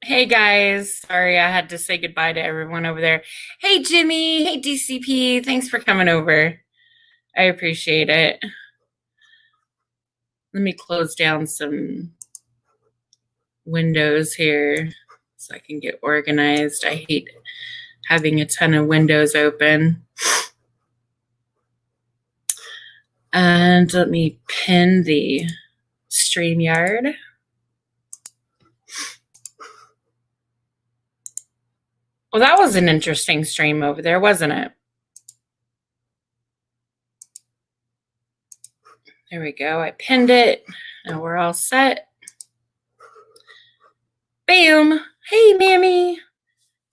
Hey guys, sorry I had to say goodbye to everyone over there. Hey Jimmy, hey DCP, thanks for coming over. I appreciate it. Let me close down some windows here so I can get organized. I hate having a ton of windows open. And let me pin the StreamYard. Well, that was an interesting stream over there, wasn't it? There we go. I pinned it. Now we're all set. Bam. Hey, Mammy.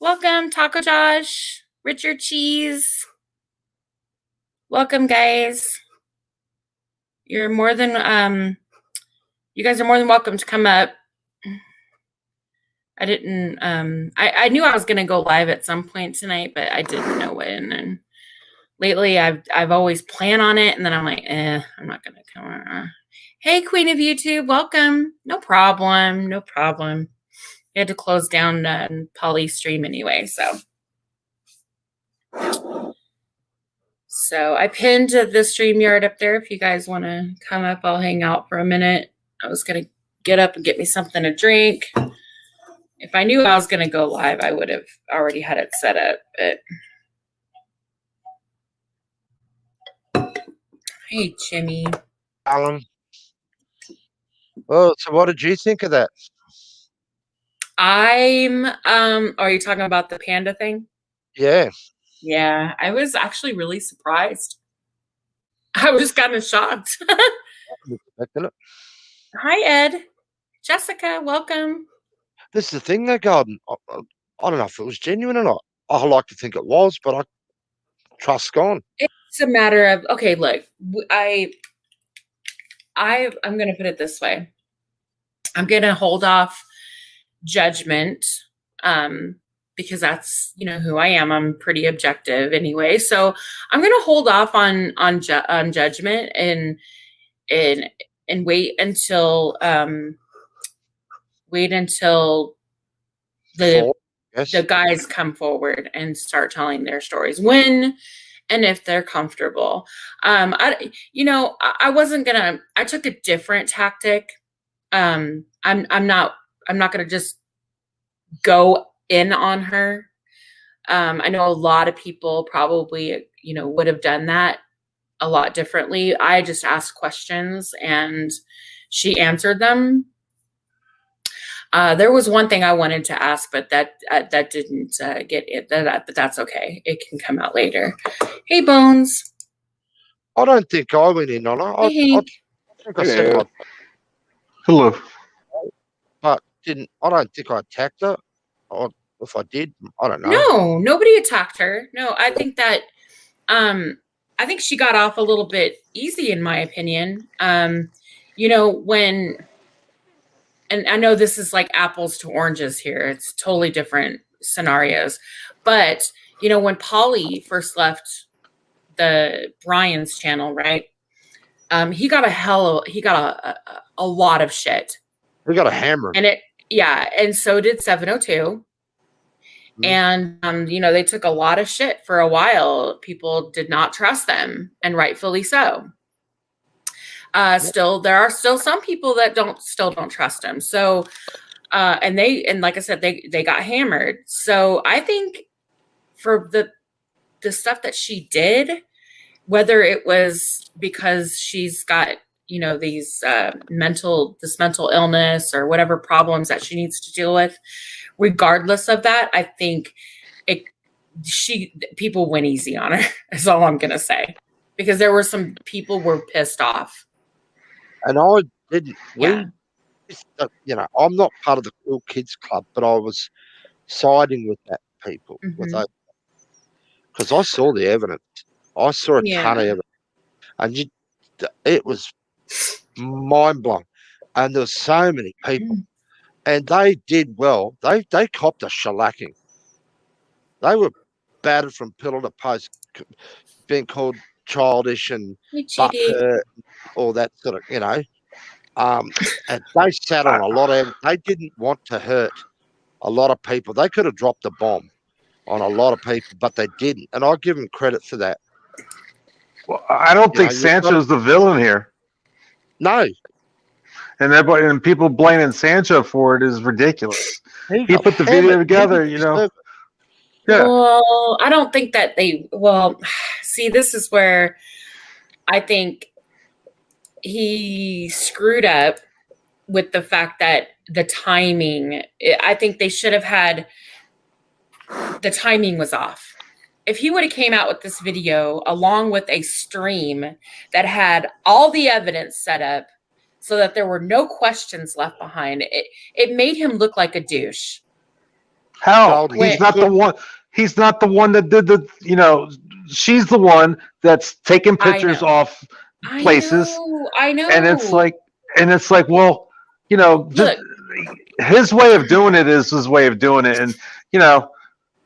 Welcome, Taco Josh, Richard Cheese. Welcome, guys. You're more than you guys are more than welcome to come up. I didn't I knew I was gonna go live at some point tonight, but I didn't know when. And lately I've always planned on it, and then I'm like, I'm not gonna come. Hey, Queen of YouTube, welcome. No problem, no problem. We had to close down Polly's stream anyway, so I pinned the StreamYard up there. If you guys want to come up, I'll hang out for a minute. I was going to get up and get me something to drink. If I knew I was going to go live, I would have already had it set up. But hey, Jimmy. Alan. Well, so what did you think of that? Are you talking about the panda thing? Yeah. Yeah, I was actually really surprised. I was kind of shocked. Hi, Ed. Jessica, welcome. This is the thing, though, Garden. I don't know if it was genuine or not. I like to think it was, but I trust gone. It's a matter of, okay, look, I'm going to put it this way. I'm going to hold off judgment because that's, who I am. I'm pretty objective anyway. So I'm going to hold off on judgment and wait until the guys come forward and start telling their stories when and if they're comfortable. I took a different tactic. I'm not going to just go in on her. I know a lot of people probably, would have done that a lot differently. I just asked questions and she answered them. There was one thing I wanted to ask, but that didn't get it. But that's okay. It can come out later. Hey, Bones. I don't think I went in on her. I think I said hello, but I don't think I attacked her. Or if I did, I don't know. No, nobody attacked her. No, I think that I think she got off a little bit easy, in my opinion. When. And I know this is like apples to oranges here. It's totally different scenarios. But, when Polly first left the Brian's channel, right? He got a lot of shit. We got a hammer. And so did 702. Mm-hmm. And, they took a lot of shit for a while. People did not trust them, and rightfully so. Still, there are still some people that don't trust him. So, and like I said, they got hammered. So I think for the stuff that she did, whether it was because she's got, these mental illness or whatever problems that she needs to deal with, regardless of that, I think people went easy on her is all I'm going to say, because there were some people were pissed off. And I didn't. Yeah. I'm not part of the Cool Kids Club, but I was siding with that people, mm-hmm. Because I saw the evidence. I saw a ton of evidence, and it was mind blowing. And there were so many people, and they did well. They copped a shellacking. They were battered from pillar to post, being called childish and butthurt, all that sort of, and they sat on a lot of. They didn't want to hurt a lot of people. They could have dropped a bomb on a lot of people, but they didn't. And I give them credit for that. Well, I don't think Sancho's the villain here. No. And people blaming Sancho for it is ridiculous. He put the video together, you know. Yeah. Well, I don't think that see, this is where I think he screwed up with the fact that the timing, I think they should have had, the timing was off. If he would have came out with this video along with a stream that had all the evidence set up so that there were no questions left behind, it made him look like a douche. How? He's not the one. He's not the one that did the, you know, she's the one that's taking pictures off places. I know. And it's like, well, you know, just, his way of doing it is his way of doing it. And, you know,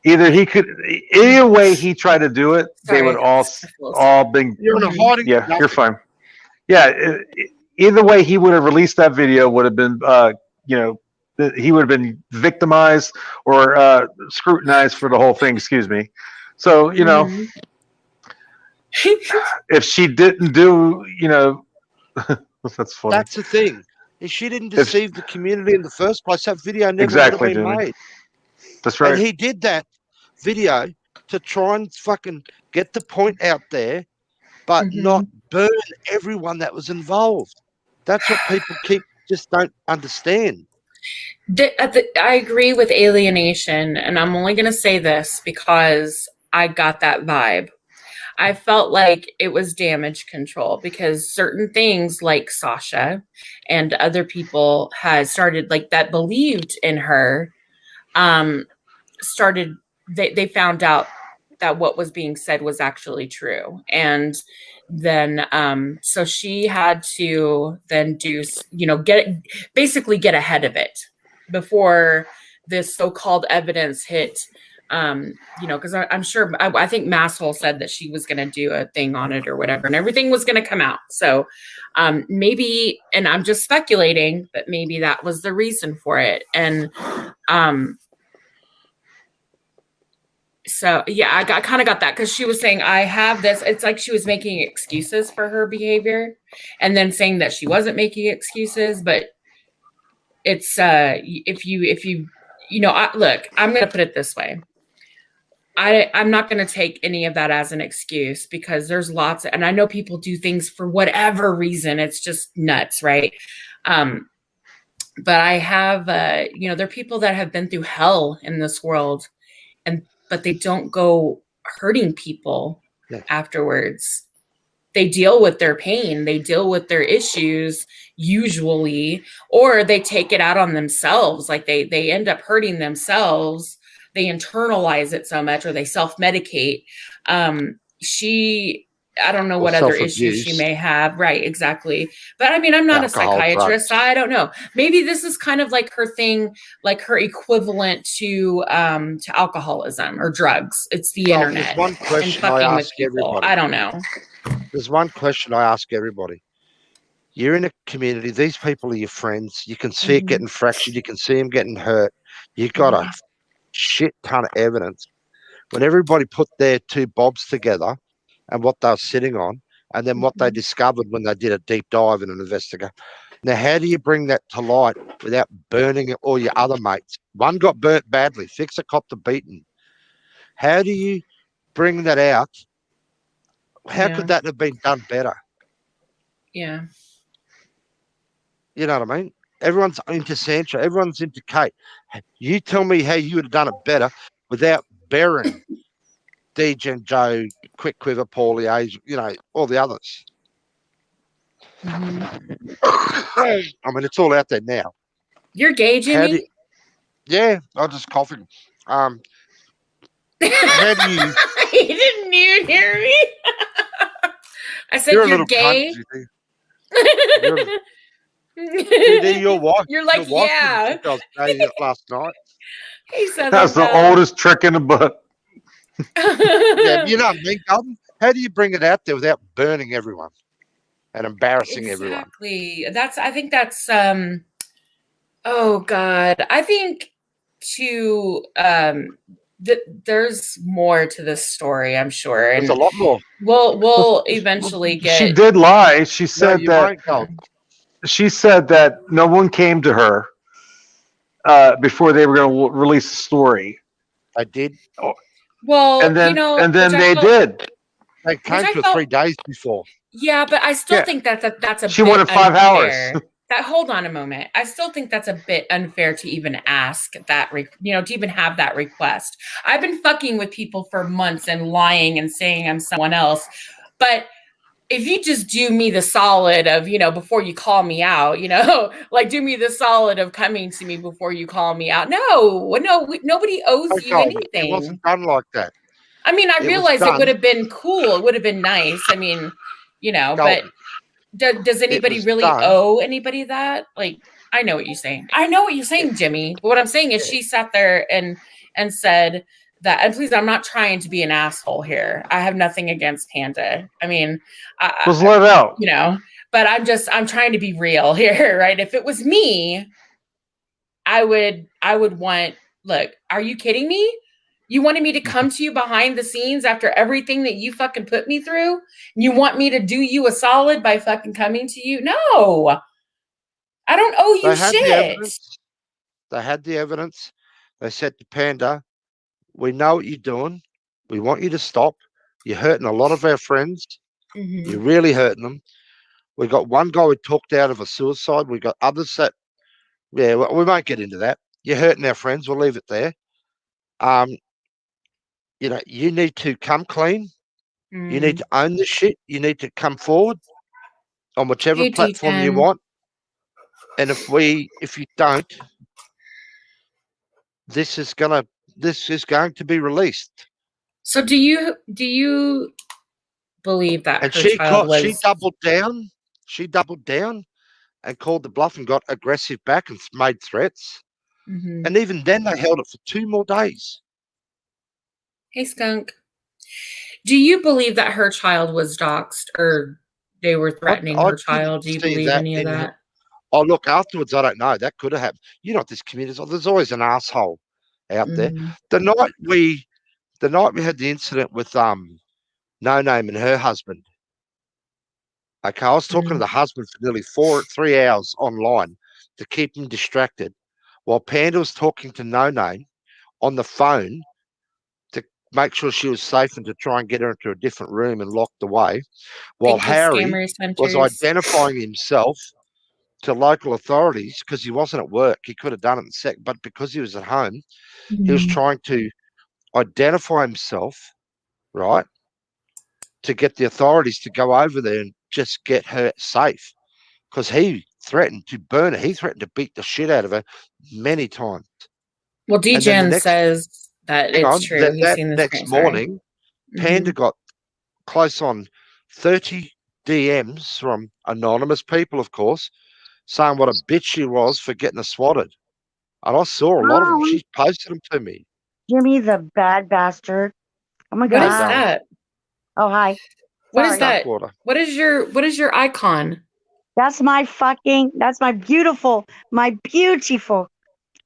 either way he tried to do it, they would all been. You're in a hiding. Yeah, you're fine. Yeah. Either way he would have released that video would have been, you know, he would have been victimized or scrutinized for the whole thing. Excuse me. So, you know, if she didn't do, you know, that's funny. That's the thing. If she didn't deceive the community in the first place, that video never would have been made. That's right. And he did that video to try and fucking get the point out there, but not burn everyone that was involved. That's what people just don't understand. I agree with alienation, and I'm only going to say this because I got that vibe. I felt like it was damage control because certain things like Sasha and other people had started, like, that believed in her, they found out that what was being said was actually true. And then so she had to then do, you know, basically get ahead of it before this so-called evidence hit. You know, because I'm sure, I think Masshole said that she was going to do a thing on it or whatever, and everything was going to come out. So maybe, and I'm just speculating, but maybe that was the reason for it. And so, yeah, I kind of got that because she was saying, I have this. It's like she was making excuses for her behavior and then saying that she wasn't making excuses. But it's if you know, look, I'm going to put it this way. I'm not going to take any of that as an excuse because there's lots and I know people do things for whatever reason. It's just nuts, right? But I have, you know, there are people that have been through hell in this world, but they don't go hurting people afterwards. They deal with their pain. They deal with their issues usually, or they take it out on themselves. Like they end up hurting themselves. They internalize it so much, or they self-medicate. I don't know what other issues she may have. Right, exactly. But I mean, I'm not a psychiatrist. I don't know. Maybe this is kind of like her thing, like her equivalent to alcoholism or drugs. It's the internet. There's one question I ask everybody. I don't know. There's one question I ask everybody. You're in a community. These people are your friends. You can see it getting fractured. You can see them getting hurt. You got a shit ton of evidence. When everybody put their two bobs together and what they were sitting on, and then what they discovered when they did a deep dive and an investigation. Now, how do you bring that to light without burning all your other mates? One got burnt badly. Fixer copped a beating. How do you bring that out? How could that have been done better? Yeah. You know what I mean? Everyone's into Sancho. Everyone's into Kate. You tell me how you would have done it better without burying DJ and Joe, Quick Quiver, Paulie, you know, all the others. I mean, it's all out there now. You're gay, Jimmy? Yeah, I'm just coughing. How do you... You didn't even hear me? I said you're gay? Your wife. You're like, yeah. I was saying it last night. He said that's the oldest trick in the book. Yeah, you know what I mean, Golden? How do you bring it out there without burning everyone and embarrassing everyone? Exactly. I think that's oh God. I think to there's more to this story, I'm sure, There's and a lot more. we'll eventually get. She did lie. She said you that. won't, Gold. She said that no one came to her before they were going to release the story. They did. Well, And then they felt, did. They came for 3 days before. Yeah, but I still Yeah. think that's a She bit wanted 5 unfair. hours. That hold on a moment. I still think that's a bit unfair to even ask that, to even have that request. I've been fucking with people for months and lying and saying I'm someone else, but if you just do me the solid of, before you call me out, like do me the solid of coming to me before you call me out. No, nobody owes you anything. It wasn't done like that. I mean, I realize it would have been cool. It would have been nice. I mean, but does anybody really owe anybody that? Like, I know what you're saying. I know what you're saying, Jimmy. But what I'm saying is she sat there and said that, and please, I'm not trying to be an asshole here. I have nothing against Panda. I mean, Just let it out. But I'm trying to be real here, right? If it was me, I would want, look, are you kidding me? You wanted me to come to you behind the scenes after everything that you fucking put me through? You want me to do you a solid by fucking coming to you? No. I don't owe you shit. They had the evidence. They said to Panda, we know what you're doing. We want you to stop. You're hurting a lot of our friends. Mm-hmm. You're really hurting them. We got one guy who talked out of a suicide. We got others that, we won't get into that. You're hurting our friends. We'll leave it there. You need to come clean. You need to own this shit. You need to come forward on whichever platform you want. And if you don't, this is going to be released. So do you believe that and her child was... she doubled down and called the bluff and got aggressive back and made threats. Mm-hmm. And even then they held it for 2 more days. Hey, Skunk. Do you believe that her child was doxxed or they were threatening her child? Do you believe any of that? Oh, look, afterwards, I don't know. That could have happened. This community, there's always an asshole out there. The night we had the incident with No Name and her husband. Okay, I was talking to the husband for nearly 3 hours online to keep him distracted, while Panda was talking to No Name on the phone to make sure she was safe and to try and get her into a different room and locked away, while Harry was identifying himself to local authorities because he wasn't at work. He could have done it in a sec, but because he was at home, he was trying to identify himself, right, to get the authorities to go over there and just get her safe, because he threatened to burn her. He threatened to beat the shit out of her many times. Well, D-Jan says that it's true. He's seen this next morning, Panda got close on 30 DMs from anonymous people, of course, saying what a bitch she was for getting her swatted. And I saw a lot of them. She posted them to me. Jimmy, the bad bastard. Oh my God. What is that? Oh, hi. What is that? What is your icon? That's my beautiful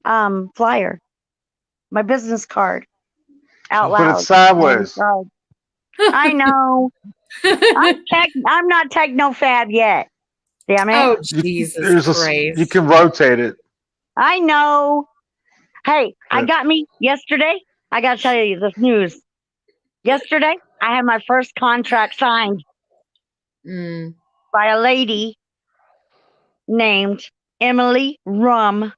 flyer. My business card. Out loud. Put it sideways. I know. I'm not techno-fab yet. Damn it. Oh, Jesus Christ. You can rotate it. I know. Hey, I got me yesterday. I got to tell you this news. Yesterday, I had my first contract signed by a lady named Emily Rum.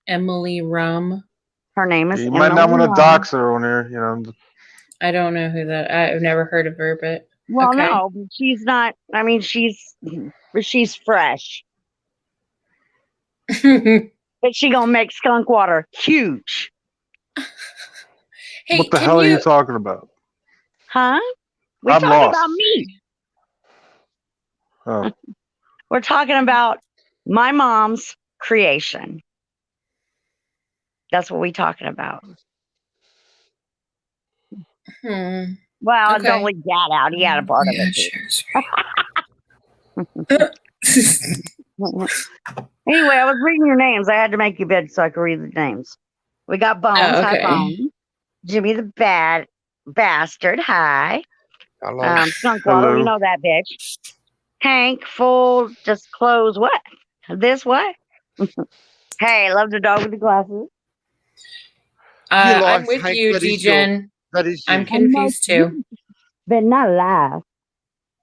Emily Rum. Her name is You Emily might not want to Rum. dox her on here, I don't know who that. I've never heard of her, but well, no, she's not. I mean, she's fresh, but she gonna make skunk water huge. Hey, what the hell are you talking about? Huh? I'm talking lost. about me. Oh. We're talking about my mom's creation. That's what we're talking about. Well, don't leave that out. He had a part of it too. Anyway, I was reading your names. I had to make you bid so I could read the names. We got Bones. Oh, Hi, okay. Bones. Jimmy the Bad Bastard. Hi. Hello. Skunk Water. We Hello. know that bitch. Hank, full disclose what? This what? Hey, love the dog with the glasses. Your I'm life, with Hank, you, that is G-Gen. That is I'm you. confused too. But not alive.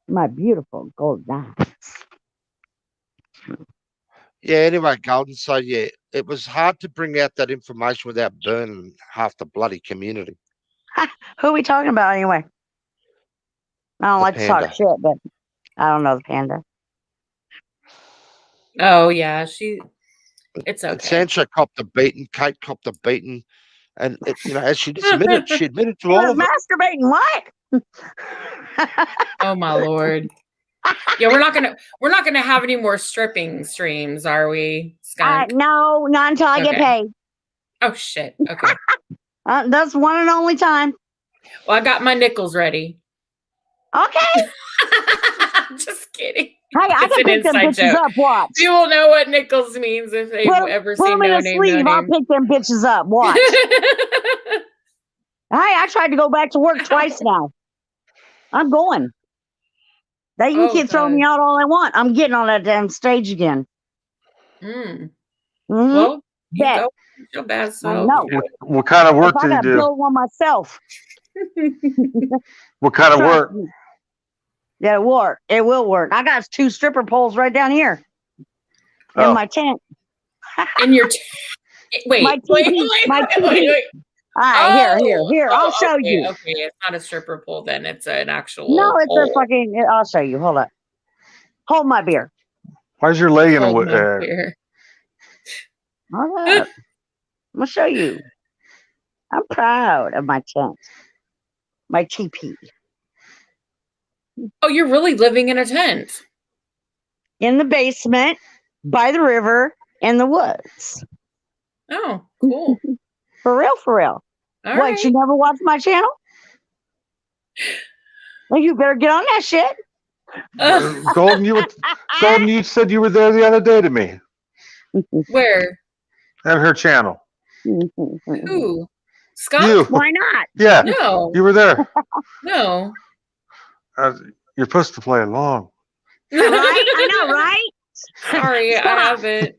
My beautiful gold eyes. Yeah, anyway, Golden. So, yeah, it was hard to bring out that information without burning half the bloody community. Who are we talking about anyway? I don't The like to talk panda. shit, but I don't know the panda. Oh yeah, it's And okay. Sancho copped the beating, Kate copped the beating. And, as she admitted to He all was of it. masturbating. What? Oh my lord. Yeah, we're not gonna have any more stripping streams, are we, Skunk? No, not until I get Okay. paid. Oh shit. Okay. That's one and only time. Well, I got my nickels ready. Okay. Just kidding. Hey, I It's can an pick them inside bitches joke. up. Watch. People know what nickels means if they've ever Put seen them in No a Name, sleeve. No I'll Name. pick them bitches up. Watch. Hey, I tried to go back to work twice now. I'm going. They can throw me out all they want. I'm getting on that damn stage again. Mm. Mm-hmm. Well, you Bet. go. Feel bad, I so know. What kind of work If I do you gotta do? build one myself. What kind of Trust work? me. Yeah, it work. It will work. I got 2 stripper poles right down here in my tent. In your wait, My TV. My TV. All right, here. I'll show you. Okay, it's not a stripper pole then. It's an actual No, it's pole. a fucking. I'll show you. Hold up. Hold my beer. Why's your leg in Hold the my beer. Hold up. I'm gonna show you. I'm proud of my tent. My TP. Oh, you're really living in a tent. In the basement, by the river, in the woods. Oh, cool. For real, for real. All What, right. you never watched my channel? Well, you better get on that shit. Golden, you said you were there the other day to me Where? at her channel. Who? Skunk? You. Why not? Yeah. No. You were there. No. You're supposed to play along. Right? I know, right? Sorry, I haven't.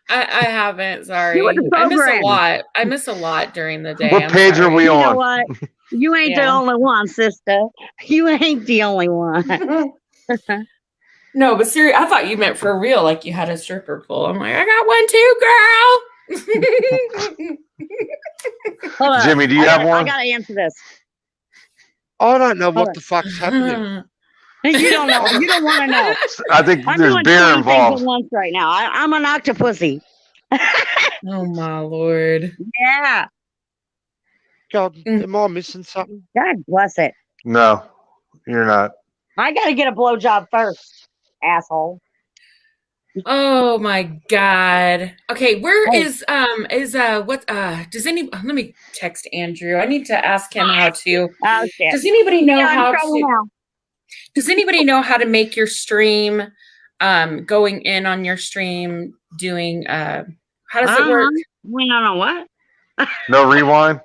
I haven't. Sorry. You were the I miss a program. lot. I miss a lot during the day. What page are we You know on? what? You ain't the only one, sister. You ain't the only one. No, but seriously, I thought you meant for real, like you had a stripper pole. I'm like, I got one too, girl. Hold up. Jimmy, do you have one? I gotta answer this. I don't know what the fuck's happening. You don't know. You don't want to know. I think I'm there's doing beer 20 involved. things at once right now. I'm an octopussy. Oh my lord. Yeah. God, am I missing something? God bless it. No, you're not. I gotta get a blowjob first, asshole. Oh my god. Okay, where is what does any let me text Andrew. I need to ask him how to Oh shit. does anybody know how to now. does anybody know how to make your stream going in on your stream doing how does it work? We don't know what. No rewind?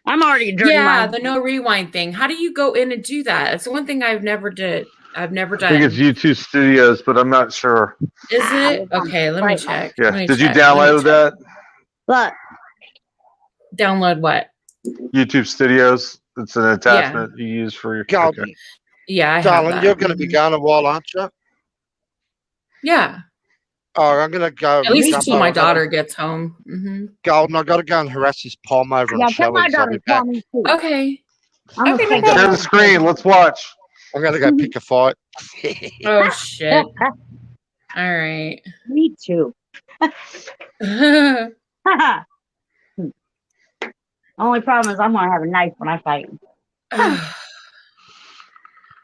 I'm already dirty. Yeah, the no rewind thing. How do you go in and do that? It's the one thing I've never done. I think it's YouTube Studios, but I'm not sure. Is it? Okay, let me check. Yeah. Let me Did you check. download that? Look. Download what? YouTube Studios. It's an attachment you use for your. God, okay. Yeah, I darling, have that. you're going to be gone a while, aren't you? Yeah. Oh, I'm going to go. At least until my daughter gets home. Mm-hmm. Golden, I got to go and harass this palm over on Tell my Shelley. I'll daughter be to call back. me too. Okay. Okay, Share the screen. Let's watch. I'm going to go pick a fight. Oh shit. All right. Me too. Only problem is I'm gonna have a knife when I fight.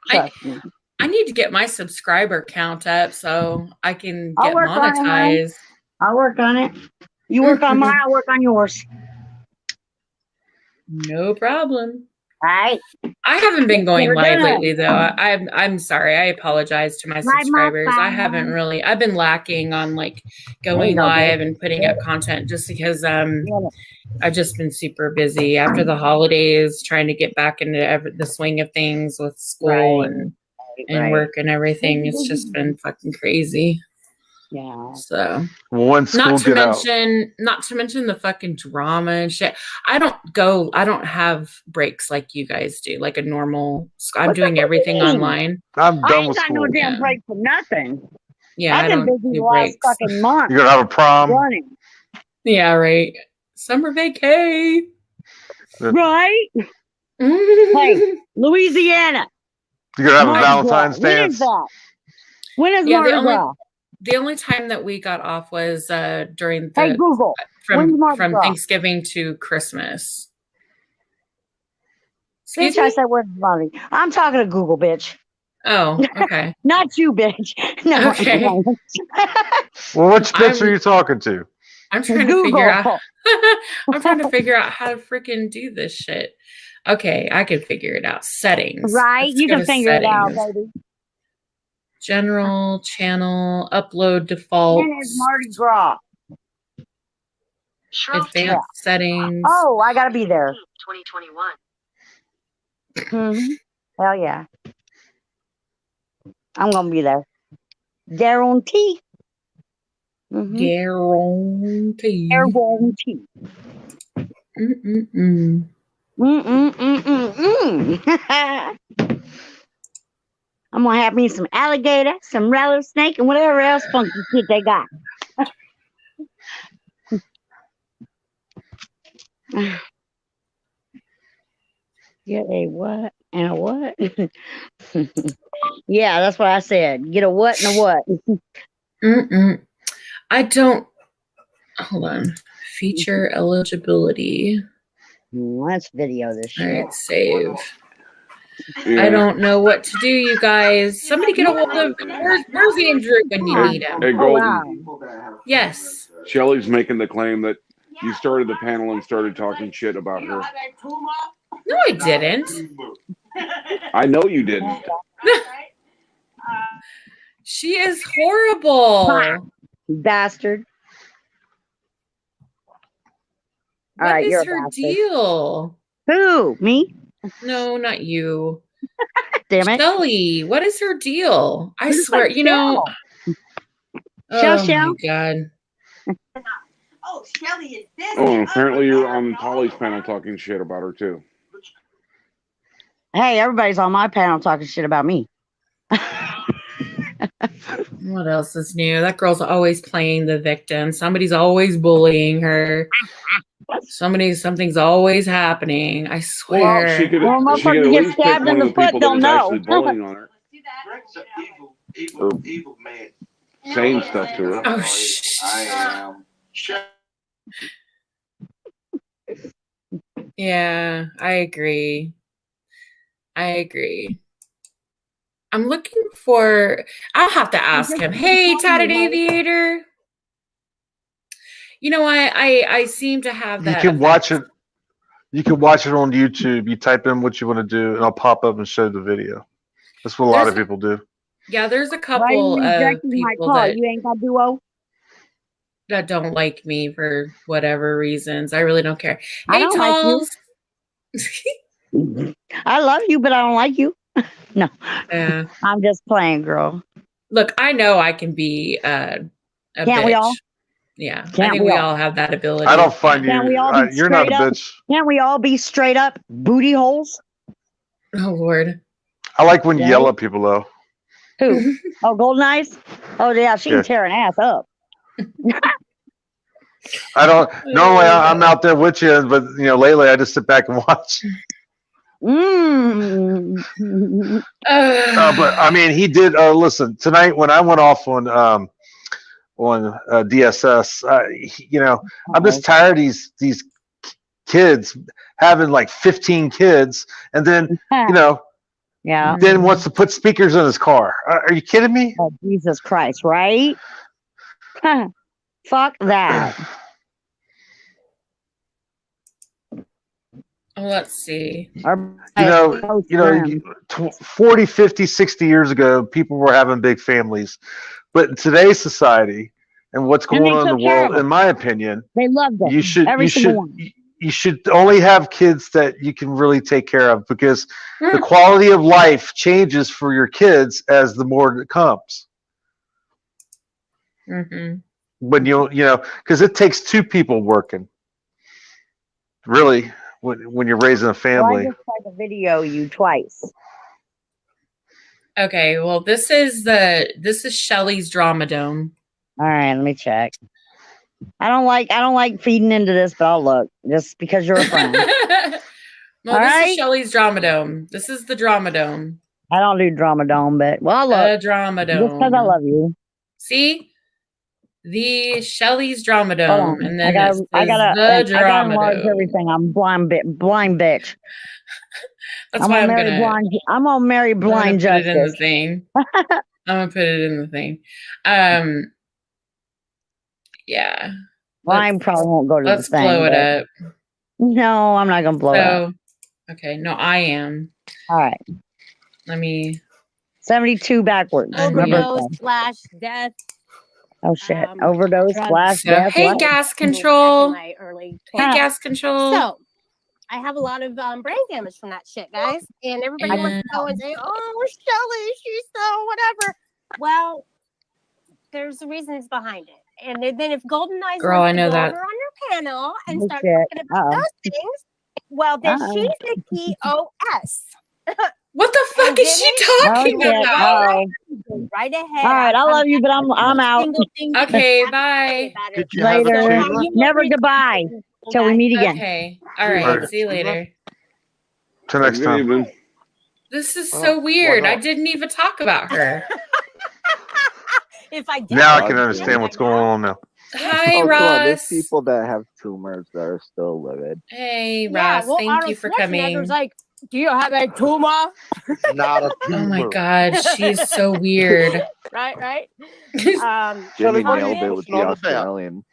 I need to get my subscriber count up so I can get work on it, monetized. I'll work on it. You work on mine, I'll work on yours. No problem. Right? I haven't been going Never live done. lately though. I'm sorry. I apologize to my subscribers. I haven't really. I've been lacking on like going live and putting up content just because I've just been super busy after the holidays, trying to get back into the swing of things with school and work and everything. It's just been fucking crazy. Yeah. So One school not to mention the fucking drama and shit. I don't have breaks like you guys do, like a normal. I'm doing everything online. I'm done with I ain't got no school. damn break for nothing. Yeah, I've been busy the last fucking month. You're gonna have a prom. Running. Yeah, right. Summer vacay. Right? Hey, Louisiana. You're gonna have a Mardi Valentine's Gras. When dance. is that? When is Yeah, Mardi Gras? the only time that we got off was during Hey, Google. from Gras? Thanksgiving to Christmas. Bitch, I said where's Mardi? I'm talking to Google, bitch. Oh, okay. Not you, bitch. No. Okay. Well, which bitch are you talking to? I'm trying to figure out. I'm trying to figure out how to freaking do this shit. Okay, I can figure it out. Settings. Right, Let's you go can to figure it out, baby. General, channel, upload defaults. When is Mardi Gras? Advanced settings. Oh, I gotta be there. 2021. Hell yeah. I'm gonna be there. Guarantee. Guarantee. Guarantee. I'm gonna have me some alligator, some rattlesnake, and whatever else funky shit they got. Get a what and a what? Yeah, that's what I said. Get a what and a what. I don't. Hold on. Feature eligibility. Let's video this shit. All right, save. Yeah. I don't know what to do, you guys. Somebody get a hold of where's Andrew when you need him. Hey, Golden. Yes. Shelley's making the claim that you started the panel and started talking shit about her. No, I didn't. I know you didn't. She is horrible. Bastard. What All right, is her deal? Who? Me? No, not you. Damn it. Shelley, what is her deal? I swear, you know. Shell. My God. Oh, Shelley is this. Oh, and apparently you're on Polly's panel talking shit about her too. Hey, everybody's on my panel talking shit about me. What else is new? That girl's always playing the victim. Somebody's always bullying her. Something's always happening. I swear. Well, she could at least pick one of the people that is actually bullying on her. Evil man. Saying stuff to her. Oh, I am. Yeah, I agree. I'm looking for. I'll have to ask him. Hey, Tatted Aviator. You know, I seem to have that. You can watch it. You can watch it on YouTube. You type in what you want to do, and I'll pop up and show the video. That's what a lot of people do. Yeah, there's a couple of people that you ain't got duo that don't like me for whatever reasons. I really don't care. I Hey, don't Talls. Like you. I love you, but I don't like you. No, I'm just playing, girl. Look, I know I can be a Can't bitch. We all? Yeah, I think we all have that ability. I don't find you. You're not a bitch. Can't we all be straight up booty holes? Oh Lord. I like when you yell at people though. Who? Oh, Golden Eyes? Oh yeah, she can tear an ass up. I don't. Normally, I'm out there with you, but you know, lately I just sit back and watch. But I mean, he did. Listen, tonight when I went off on DSS, you know, I'm just tired of these kids having like 15 kids, and then you know, then wants to put speakers in his car. Are you kidding me? Oh, Jesus Christ! Right? Fuck that. Let's see. You know, 40, 50, 60 years ago, people were having big families. But in today's society and what's And going they on in the took care world, of them. in my opinion, They loved them. you should Every you single should one. you should only have kids that you can really take care of, because the Hmm. quality of life changes for your kids as the more that comes. Mm-hmm. When you know, because it takes two people working, really, when you're raising a Well, I family. just tried to video you twice. Okay, well, this is Shelley's Drama Dome. All right, let me check. I don't like feeding into this, but I'll look just because you're a friend. No, All this right. is Shelley's Drama Dome. This is the Drama Dome. I don't do Drama Dome, but well, I'll The look Drama just because I Dome. love you. See? The Shelley's Drama Hold Dome. on. And then I it says gotta the Drama enlarge Dome. everything. I'm blind bitch. That's why I'm gonna blind. I'm gonna marry blind put it in the justice. thing. I'm gonna put it in the thing. Yeah. Well, I probably won't go to the Let's thing. blow it up. No, I'm not gonna blow it up. Okay, no, I am. All right. Let me 72 backwards. I'm My gonna- birthday. /death. Oh shit. Overdose drugs. death. Hey, What? gas Back in control. my early Hey, 20s. gas control. So I have a lot of brain damage from that shit, guys. And everybody wants to go and say, "Oh, Shelley, she's so whatever." Well, there's reasons behind it. And then if Golden Eyes Girl, wants I know to go that. over on your panel and Oh, start shit. talking about those things, well, then she's the POS. What the fuck is she talking Oh, shit. about? Oh. Right ahead. All right, I love you, but I'm out. Okay, bye. Did you have a Later. tumor? Never goodbye till we meet again. Okay. All You right. have a See you tumor? later. Till next Good time. evening. This is Oh, so why weird. I not? didn't even talk about her. If I did, Now I God can damn understand it. what's going on now. Hi, Oh, come on. There's Ross. people that have tumors that are still livid. Hey, yeah, Ross. well, Thank Arnold you for Schwarzenegger's coming. like, do you have a tumor? Not a Oh my tumor. God, she's so weird. Right. Jimmy what nailed is it with the all about? Australian.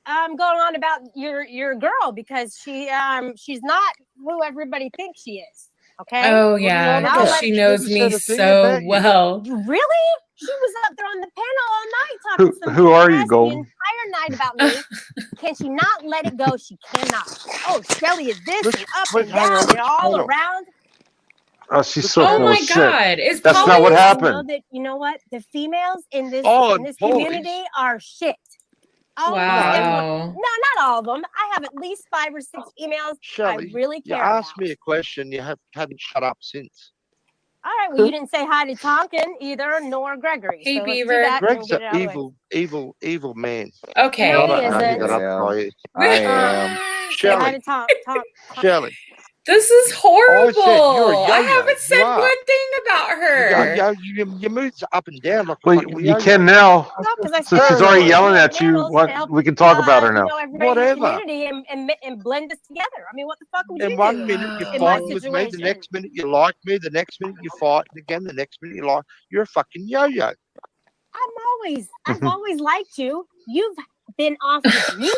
I'm going on about your girl because she's not who everybody thinks she is. Okay. Oh What are you yeah, on because about? she She knows never me said a thing so about you. well. Really? She was up there on the panel all night talking some Who are you, BS Golden? the entire night about me. Can she not let it go? She cannot. Oh, Shelley is this and up Wait, and hang down on, and all hold on. around. Oh, she's so Oh full my of shit. God, is That's Polly? not what I happened. know that you know what the females in this Oh, community Polly's. are shit. Almost Wow. everyone. No, not all of them. I have at least 5 or 6 emails Shelley, I really you care asked about. me a question. You haven't shut up since. All right, well, you didn't say hi to Tonkin either, nor Gregory. Hey, so let's do Beaver. that and Greg's get an it out of the way. evil man. Okay. No, I he don't know who isn't. that Yeah. other guy is. I am. Say hi Shelley, to Tom. Shelley. This is horrible. you're a I yo-yo. haven't You said are. one thing about her. You moves up and down like a Well, fucking you yo-yo. can now. No, because I Since she's started already doing yelling panels at you, to what help, we can talk about her now. everybody in the Whatever. community and blend us together. I mean, what the fuck would In you one do minute you're in my fighting with me, the situation? next minute you like me, the next minute you're fighting again, the next minute you like. You're a fucking yo-yo. I've always liked you. You've been off with me.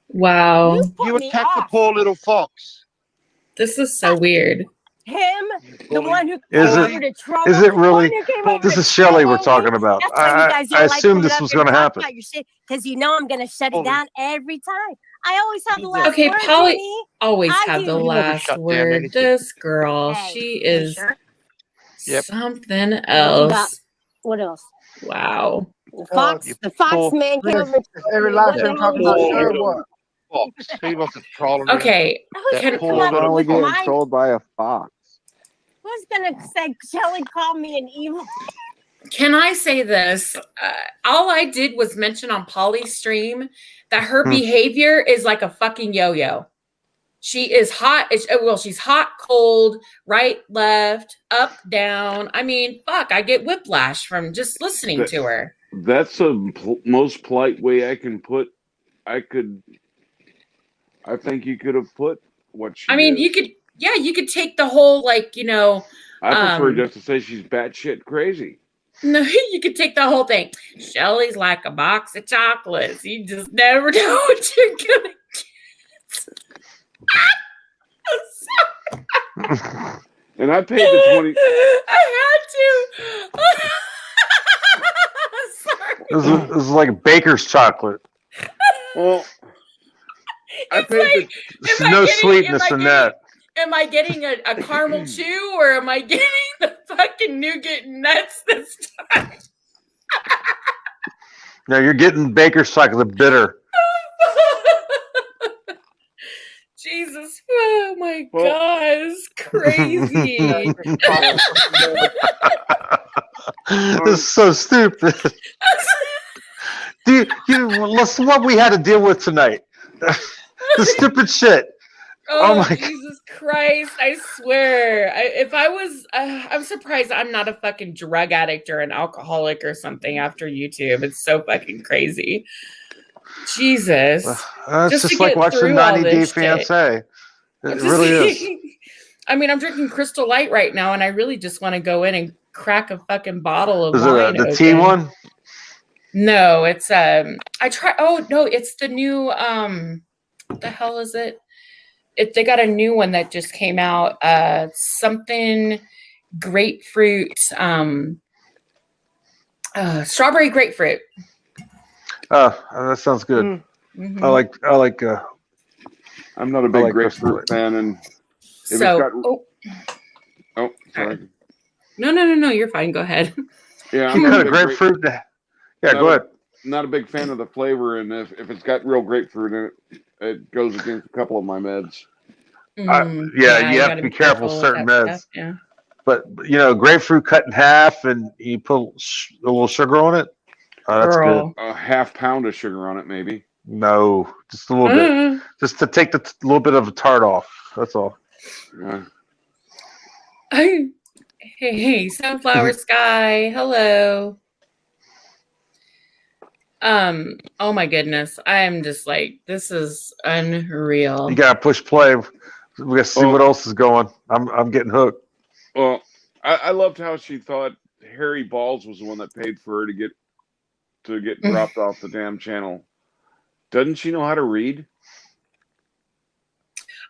Wow. You've put You me attacked the off. poor little fox. This is so weird. Him, the one who Is came it- over to trouble. is it really- The one who came over This to is Shelley we're trouble talking me. about. That's why you guys don't I like assumed coming this up was here going to talk happen. about your shit because you know I'm going to shut it Polly. down every time. I always have the last Okay, word, Polly- Jimmy. Always I have do. the You never last shut down word. anything. This girl, Hey, she you is sure? Yep. something got? else. What else? Wow. you The Fox poor- man came over. Every last time talking about sure what? Fox. He wasn't trolling me. Okay. Who's Can- gonna poor come up Why are we with getting mine? trolled by a fox? Who's gonna say Shelley called me an evil? Can I say this? All I did was mention on Polly's stream that her behavior is like a fucking yo-yo. She is hot. She's hot, cold, right, left, up, down. I mean, fuck, I get whiplash from just listening to her. That's the most polite way I can put. I think you could have put what she I mean, is. you could take the whole, like, I prefer just to say she's batshit crazy. no, you could take the whole thing. Shelley's like a box of chocolates. You just never know what you're gonna get. I'm sorry. And I paid the 20. I had to. Sorry. It was like baker's chocolate. Well, I It's paid like, There's am I no getting- sweetness am I in getting- that. Am I getting a caramel chew or am I getting the fucking nougat nuts this time? No, you're getting baker's chocolate bitter. Jesus, oh my Well- god, it's crazy. This is so stupid. Listen, what we had to deal with tonight. The stupid shit. Oh, my God. Jesus Christ, I swear. I'm surprised I'm not a fucking drug addict or an alcoholic or something after YouTube. It's so fucking crazy. Jesus. It's Just to just like get watching through all 90 Day this shit. Fiancé. It really is. I mean, I'm drinking Crystal Light right now, and I really just want to go in and crack a fucking bottle of Is wine it the tea open. one? No, it's it's the new what the hell is it? They got a new one that just came out, something grapefruit, strawberry grapefruit. Oh, that sounds good. Mhm. I like I'm not a I big like grapefruit Crystal fan, and if So, it's got sorry. no, you're fine. Go ahead. Yeah, you I'm not cut a a big grapefruit. Yeah, Not go a- ahead. not a big fan of the flavor, and if it's got real grapefruit in it, it goes against a couple of my meds. Mm, Yeah, you have gotta to be careful with with certain that meds. stuff, yeah. But grapefruit cut in half, and you put a little sugar on it. Oh, that's good. Girl. A half pound of sugar on it, maybe. No, just a little bit, just to take the little bit of the tart off. That's all. Yeah. Hey, Sunflower Sky. Hello. Oh my goodness. I am just like, this is unreal. You gotta push play. We gotta see what else is going. I'm getting hooked. Well, I loved how she thought Harry Balls was the one that paid for her to get dropped off the damn channel. Doesn't she know how to read?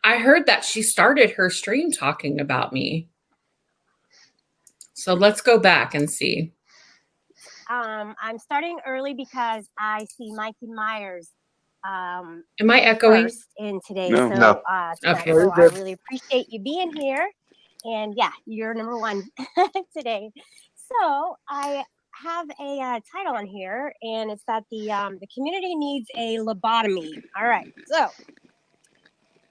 I heard that she started her stream talking about me. So let's go back and see. I'm starting early because I see Mikey Myers. Am I echoing? First in today, No. No. Tonight. Okay. So I really appreciate you being here, and yeah, you're number one today. So I have a title on here, and it's that the community needs a lobotomy. All right, so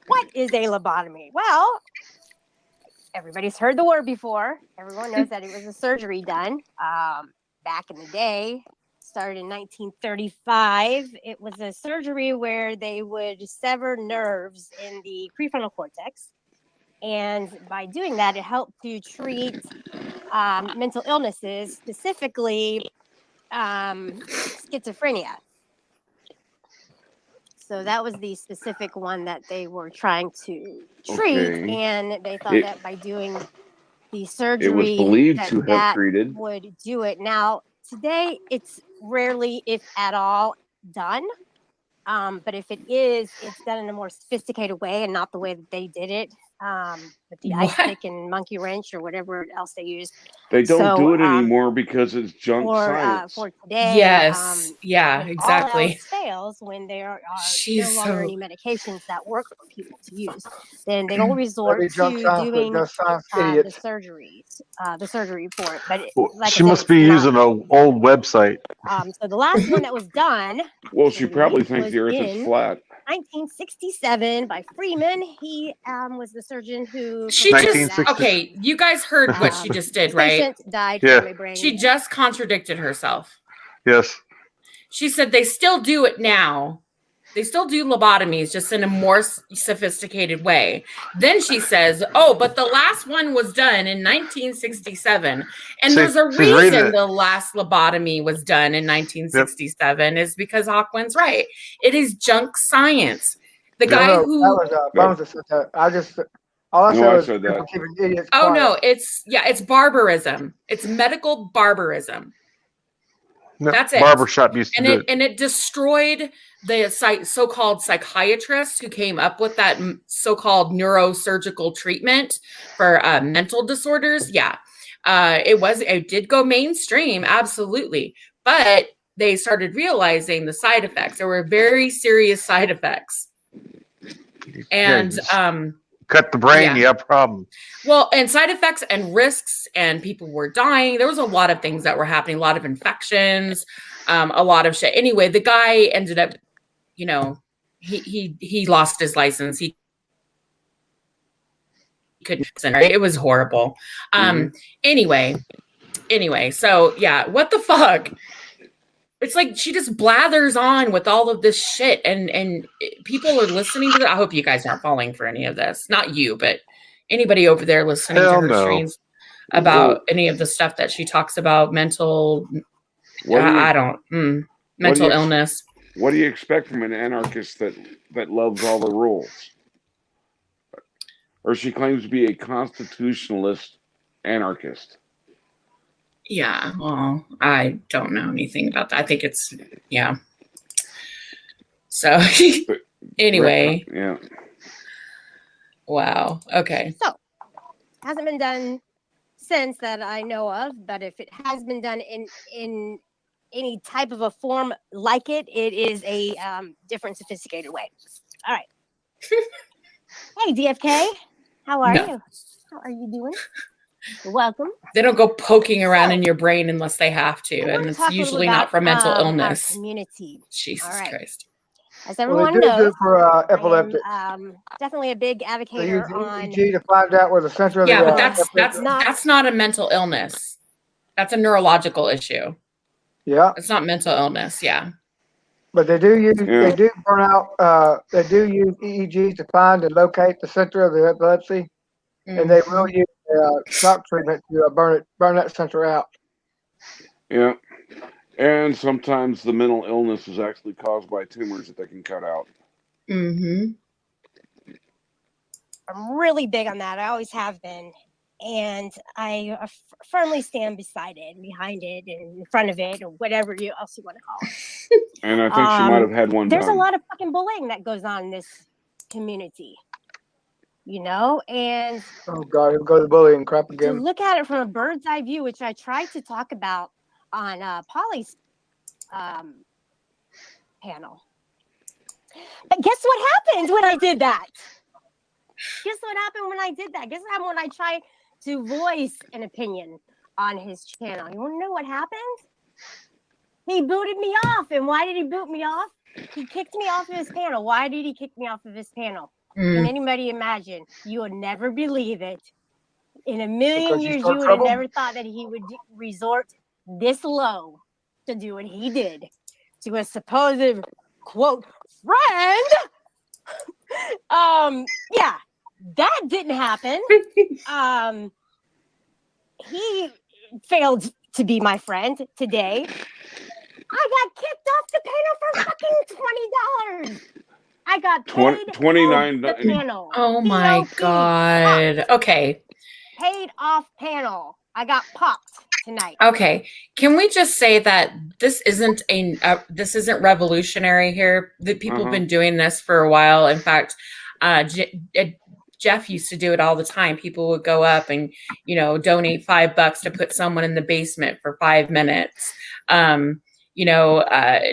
what is a lobotomy? Well, everybody's heard the word before. Everyone knows that it was a surgery done back in the day. Started in 1935. It was a surgery where they would sever nerves in the prefrontal cortex. And by doing that, it helped to treat mental illnesses, specifically schizophrenia. So that was the specific one that they were trying to treat. Okay. And they thought that by doing the surgery, It was believed to have that treated. would do it. Now, today, it's rarely, if at all, done. But if it is, it's done in a more sophisticated way and not the way that they did it with the ice pick and monkey wrench or whatever else they used. They don't So, do it anymore because it's junk science. For today, Yes. Yeah, when all exactly. else fails, when there are She's no longer so- any medications that work for people to use, then they will resort Maybe to junk science, doing junk science the idiots. surgeries, the surgery for it. But like She I said, must be it's not- using an old website. So the last one that was done, Well, she probably was thinks the earth is in flat. 1967 by Freeman. He was the surgeon who She just 1960. okay. You guys heard what she just did, right? patient died Yeah. from a brain. She just contradicted herself. Yes. She said they still do it now. They still do lobotomies, just in a more sophisticated way. Then she says, "Oh, but the last one was done in 1967, and See, there's a she's reading reason it. the last lobotomy was done in 1967 is because Hawkwind's right. It is junk science. The guy No, who that was Bones that said that. All I No, said I was said that. people keeping idiots oh quiet. no, it's barbarism. It's medical barbarism. No, That's it. barbershop used to And do it it. and it destroyed the so-called psychiatrists who came up with that so-called neurosurgical treatment for mental disorders. Yeah, it did go mainstream, absolutely, but they started realizing the side effects. There were very serious side effects, and Cut the brain, yeah. you have a problem. Well, and side effects and risks, and people were dying. There was a lot of things that were happening, a lot of infections, a lot of shit. Anyway, the guy ended up, he lost his license. He couldn't. It was horrible. Anyway, so yeah, what the fuck? It's like she just blathers on with all of this shit, and people are listening to that. I hope you guys aren't falling for any of this. Not you, but anybody over there listening Hell to her no. streams about any of the stuff that she talks about, mental, mental illness. What do you expect from an anarchist that loves all the rules? Or she claims to be a constitutionalist anarchist. Yeah, well, I don't know anything about that. I think it's, yeah. So, anyway. Yeah. Wow. Okay. So, hasn't been done since that I know of, but if it has been done in any type of a form like it is a different, sophisticated way. All right. Hey, DFK, how are you? How are you doing? Welcome. They don't go poking around in your brain unless they have to, and it's usually not for mental illness. Community. Jesus Christ. As everyone they do knows, for epileptic. Definitely a big advocate They use on. EEG to find out where the center of Yeah, the. but that's not a mental illness. That's a neurological issue. Yeah, it's not mental illness. Yeah, but they do use they do burn out. They do use EEG to find and locate the center of the epilepsy, and they will use shock treatment to burn that center out. Yeah. And sometimes the mental illness is actually caused by tumors that they can cut out. I'm really big on that. I always have been. And I firmly stand beside it, behind it, and in front of it, or whatever else you want to call it. And I think she might have had one. There's a lot of fucking bullying that goes on in this community. And oh god, here we go the bullying crap again. To look at it from a bird's eye view, which I tried to talk about on Polly's panel. But guess what happened when I did that? Guess what happened when I did that? Guess what happened when I tried to voice an opinion on his channel? You want to know what happened? He booted me off. And why did he boot me off? He kicked me off of his panel. Why did he kick me off of his panel? Can anybody imagine? You would never believe it. In a million years, you would have never thought that he would resort this low to do what he did to a supposed, quote, friend. Yeah, that didn't happen. He failed to be my friend today. I got kicked off the panel for fucking $20. I got paid $29 off the panel. Oh my god. Okay. Paid off panel. I got popped tonight. Okay. Can we just say that this isn't revolutionary here? That people have been doing this for a while. In fact, Jeff used to do it all the time. People would go up and, donate $5 to put someone in the basement for 5 minutes.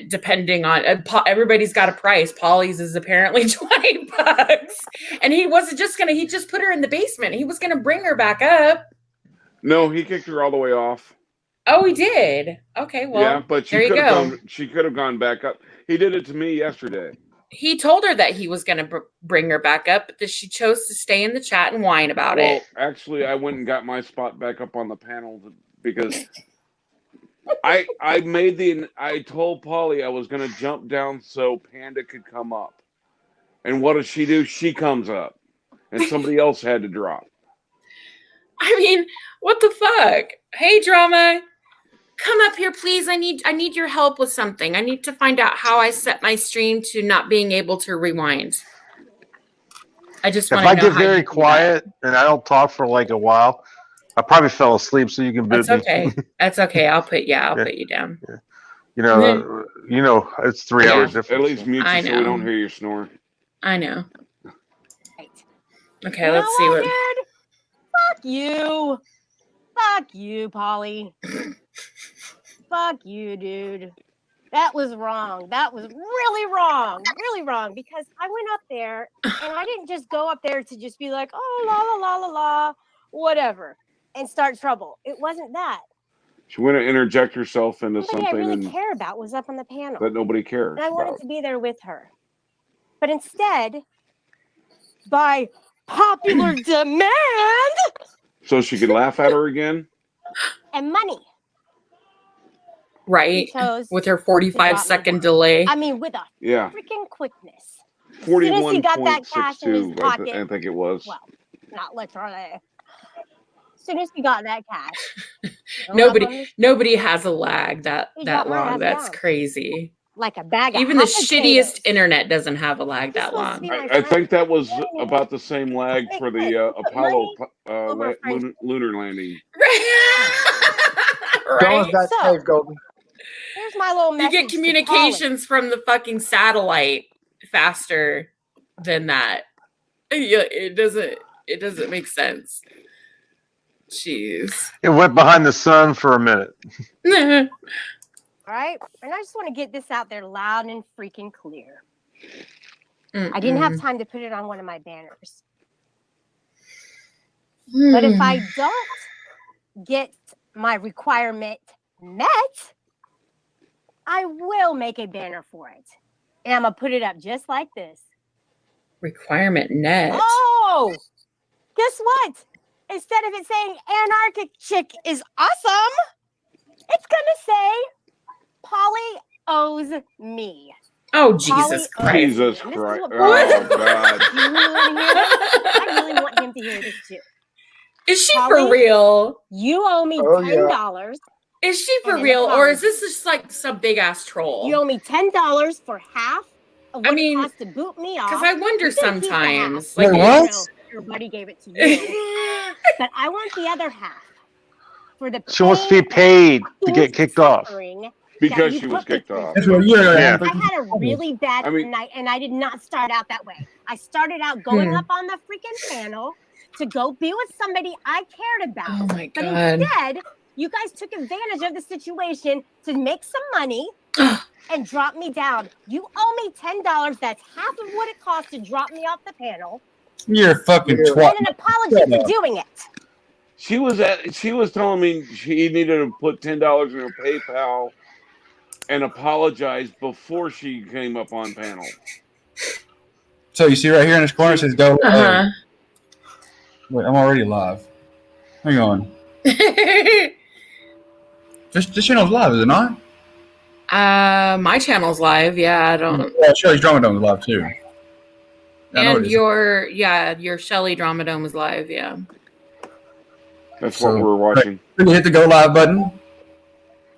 Depending on everybody's got a price. Polly's is apparently $20, and he wasn't just he just put her in the basement. He was gonna bring her back up. No, he kicked her all the way off. Oh, he did. Okay, well, yeah, but there you go. She could have gone back up. He did it to me yesterday. He told her that he was going to bring her back up, but that she chose to stay in the chat and whine about it. Actually, I went and got my spot back up on the panel because I told Polly I was going to jump down so Panda could come up. And what does she do? She comes up. And somebody else had to drop. I mean, what the fuck? Hey, Drama. Come up here, please. I need your help with something. I need to find out how I set my stream to not being able to rewind. I just want to know. If I get very quiet and I don't talk for like a while, I probably fell asleep, so you can boot me. That's okay. I'll put you down. Yeah. It's 3 hours difference. At least mute I you so we don't know. hear you snore. I know. Right. Okay, You let's know see what, what. dude? Fuck you. Fuck you, Polly. Fuck you, dude. That was wrong. That was really wrong. Really wrong. Because I went up there and I didn't just go up there to just be like, oh, la, la, la, la, la, whatever, and start trouble. It wasn't that. She went to interject herself into Somebody I something really care about was up on the panel. that nobody cares And I wanted about. to be there with her. But instead, by popular demand So she could laugh at her again? and money, Right. she chose With her to drop me 45-second down. delay. I mean, with a Yeah. freaking quickness. As soon as he got that cash in his 41.62, pocket, I think it was. well, not literally. As soon as he got that cash, Nobody has a lag that He dropped my long. ass That's down. crazy. like a bag of Even the hot potatoes. shittiest internet doesn't have a lag This that supposed to long. be my I friend. think that was Yeah, about the same lag for the Apollo over friendship. lunar landing. Going Right? backstage, Golden. Here's my little You message. get communications from the fucking satellite faster than that. Yeah, it doesn't make sense. Jeez. It went behind the sun for a minute. All right, and I just want to get this out there loud and freaking clear. I didn't have time to put it on one of my banners. But if I don't get my requirement met, I will make a banner for it. And I'm going to put it up just like this. Requirement net. Oh, guess what? Instead of it saying Anarchicchic is awesome, it's going to say Polly owes me. Oh, Jesus Christ. Jesus Christ. Oh, God. Do you really want to hear this? I really want him to hear this too. Is she Polly, for real? You owe me $10. Is she for real? Or is this just like some big ass troll? You owe me $10 for half of what it costs to boot me off. Because I wonder sometimes. Like, what? Your buddy gave it to you. But I want the other half. For the She wants to be paid to get kicked off. Because she was kicked off. Yeah. I had a really bad night, and I did not start out that way. I started out going up on the freaking panel to go be with somebody I cared about. Oh my But God. instead, you guys took advantage of the situation to make some money and drop me down. You owe me $10. That's half of what it costs to drop me off the panel. You're a fucking twat. And an apology for doing it. She was telling me she needed to put $10 in her PayPal and apologize before she came up on panel. So you see right here in this corner it says go. Wait, I'm already live. Hang on. This channel's live, is it not? My channel's live. Yeah, I don't. Yeah, Shelley's Drama Dome is live too. And your Shelley Drama Dome is live. Yeah. That's what we're watching. You hit the go live button.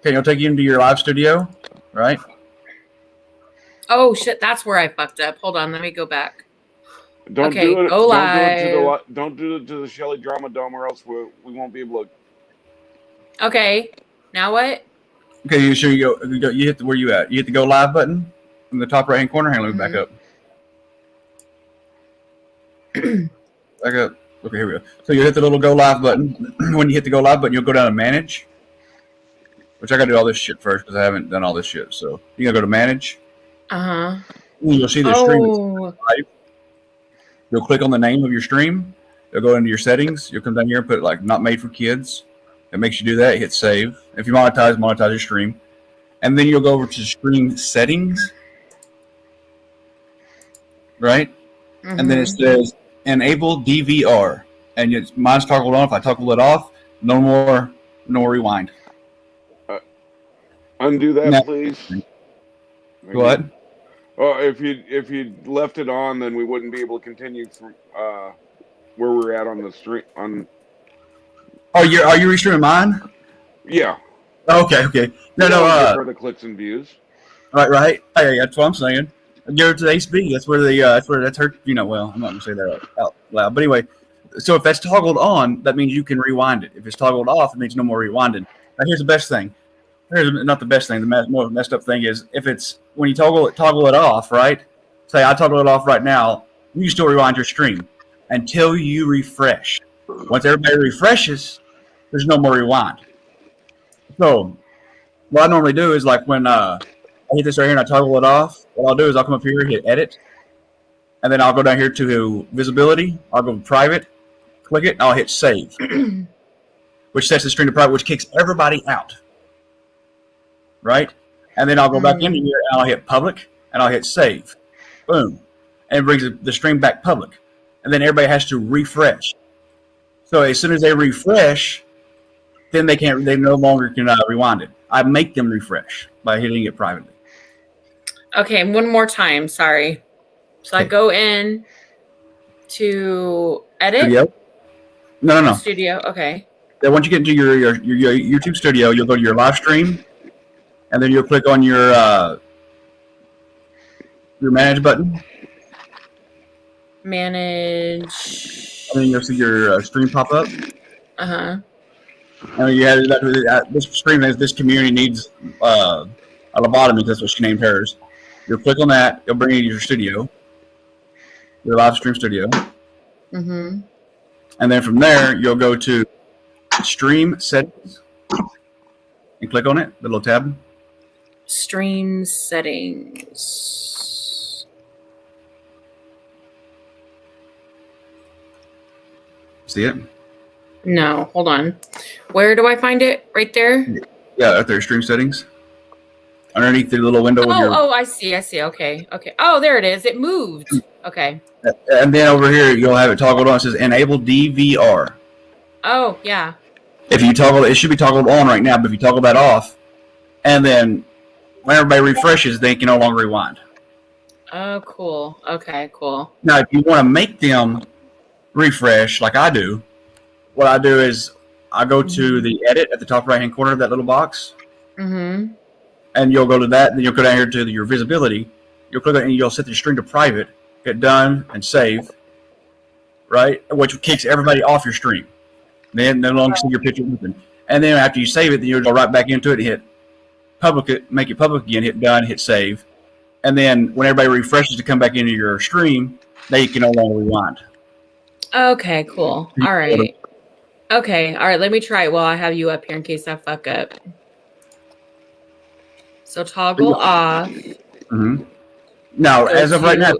Okay, it'll take you into your live studio, right? Oh shit, that's where I fucked up. Hold on, let me go back. Don't Okay, do it. go live. Don't do it to the Shelley Drama Dome, or else we won't be able to. Okay, now what? Okay, you sure you hit where you at? You hit the go live button in the top right hand corner. Hang on, let me back up. Back up. Okay, here we go. So you hit the little go live button. When you hit the go live button, you'll go down to manage. Which I gotta do all this shit first because I haven't done all this shit. So you gotta go to manage. You'll see the stream. Live. You'll click on the name of your stream. You'll go into your settings. You'll come down here and put like not made for kids. It makes you do that. Hit save. If you monetize your stream. And then you'll go over to stream settings. Right? And then it says enable DVR. And mine's toggled on. If I toggle it off, no more rewind. Undo that, please. What? Oh, if you left it on, then we wouldn't be able to continue from where we're at on the stream. On. Are you restreaming mine? Yeah. Okay. No. For the clicks and views. Right. Hey, that's what I'm saying. Give it to the HB. That's where that's her. Well, I'm not gonna say that out loud. But anyway, so if that's toggled on, that means you can rewind it. If it's toggled off, it means no more rewinding. Now, here's the best thing. here's not the best thing. The more messed up thing is if it's when you toggle it off, right? Say I toggle it off right now. You can still rewind your stream until you refresh. Once everybody refreshes, there's no more rewind. So what I normally do is like when I hit this right here and I toggle it off, what I'll do is I'll come up here, hit edit, and then I'll go down here to visibility. I'll go to private, click it, and I'll hit save, which sets the stream to private, which kicks everybody out. Right? And then I'll go back into here and I'll hit public and I'll hit save. Boom. And it brings the stream back public. And then everybody has to refresh. So as soon as they refresh, then they no longer can rewind it. I make them refresh by hitting it privately. Okay, one more time. Sorry. So I go in to edit. Studio? No. Studio. Okay. Then once you get into your YouTube studio, you'll go to your live stream, and then you'll click on your manage button. Manage. And then you'll see your stream pop up. And you have this stream is this community needs a lobotomy. That's what she named hers. You'll click on that. It'll bring you to your studio, your live stream studio. And then from there, you'll go to stream settings and click on it. The little tab. Stream settings. See it? No, hold on. Where do I find it? Right there? Yeah, up there, stream settings. Underneath the little window. Oh, I see. Okay. Oh, there it is. It moved. Okay. And then over here, you'll have it toggled on. It says enable DVR. Oh, yeah. If you toggle it, should be toggled on right now, but if you toggle that off, and then when everybody refreshes, they can no longer rewind. Oh, cool. Okay, cool. Now, if you want to make them refresh, like I do, what I do is I go to the edit at the top right-hand corner of that little box. And you'll go to that, and then you'll go down here to your visibility. You'll click on it, and you'll set the stream to private, hit done, and save, right? Which kicks everybody off your stream. Then no longer see your picture moving. And then after you save it, then you'll go right back into it and hit public it, make it public again, hit done, hit save. And then when everybody refreshes to come back into your stream, they can no longer rewind. Okay, cool. All right. Okay, all right. Let me try it while I have you up here in case I fuck up. So toggle off. Now, as of right now,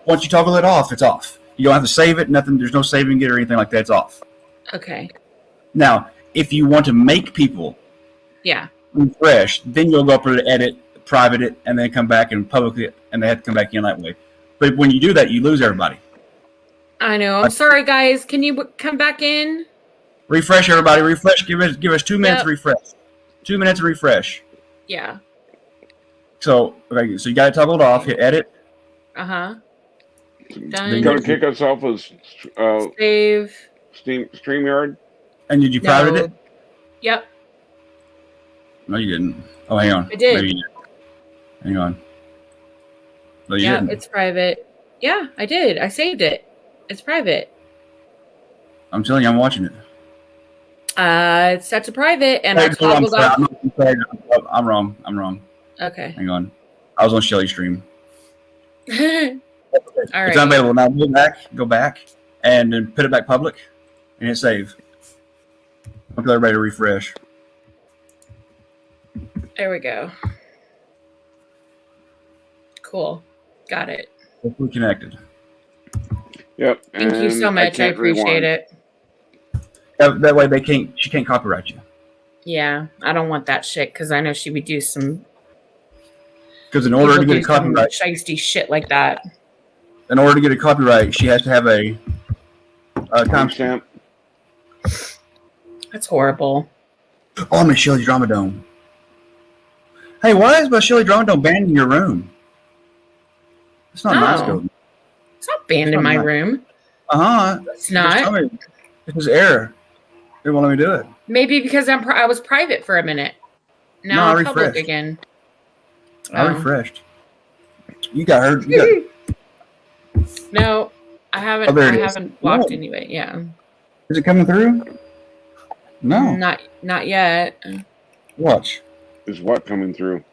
once you toggle it off, it's off. You don't have to save it. Nothing. There's no saving it or anything like that. It's off. Okay. Now, if you want to make people refresh, then you'll go up to edit, private it, and then come back and public it, and they have to come back in that way. But when you do that, you lose everybody. I know. I'm sorry, guys. Can you come back in? Refresh, everybody. Refresh. Give us 2 minutes to refresh. 2 minutes to refresh. Yeah. So, okay, so you got it toggled off. Hit edit. Done. You're going to kick us off as save. StreamYard? And did you private it? Yep. No, you didn't. Oh, hang on. I did. Maybe you did. Hang on. No, you didn't. It's private. Yeah, I did. I saved it. It's private. I'm telling you, I'm watching it. It's set to private, and I toggled off. I'm wrong. Okay. Hang on. I was on Shelley's stream. All right. It's unavailable now. Go back, and then put it back public, and hit save. I'll tell everybody to refresh. There we go. Cool. Got it. Hopefully connected. Yep. Thank you so much. I appreciate it. That way she can't copyright you. Yeah, I don't want that shit because I know she would do some. Because in order to get a copyright, shiesty shit like that. In order to get a copyright, she has to have a timestamp. That's horrible. Oh, I'm in Shelley Drama Dome. Hey, why is my Shelley Drama Dome banned in your room? It's not nice, Golden. It's not banned in my room. It's not. It was error. They won't let me do it. Maybe because I was private for a minute. Now I'm public again. I refreshed. You got her. No, I haven't. Oh, I haven't blocked anyway. Yeah. Is it coming through? No. Not yet. Watch. Is what coming through?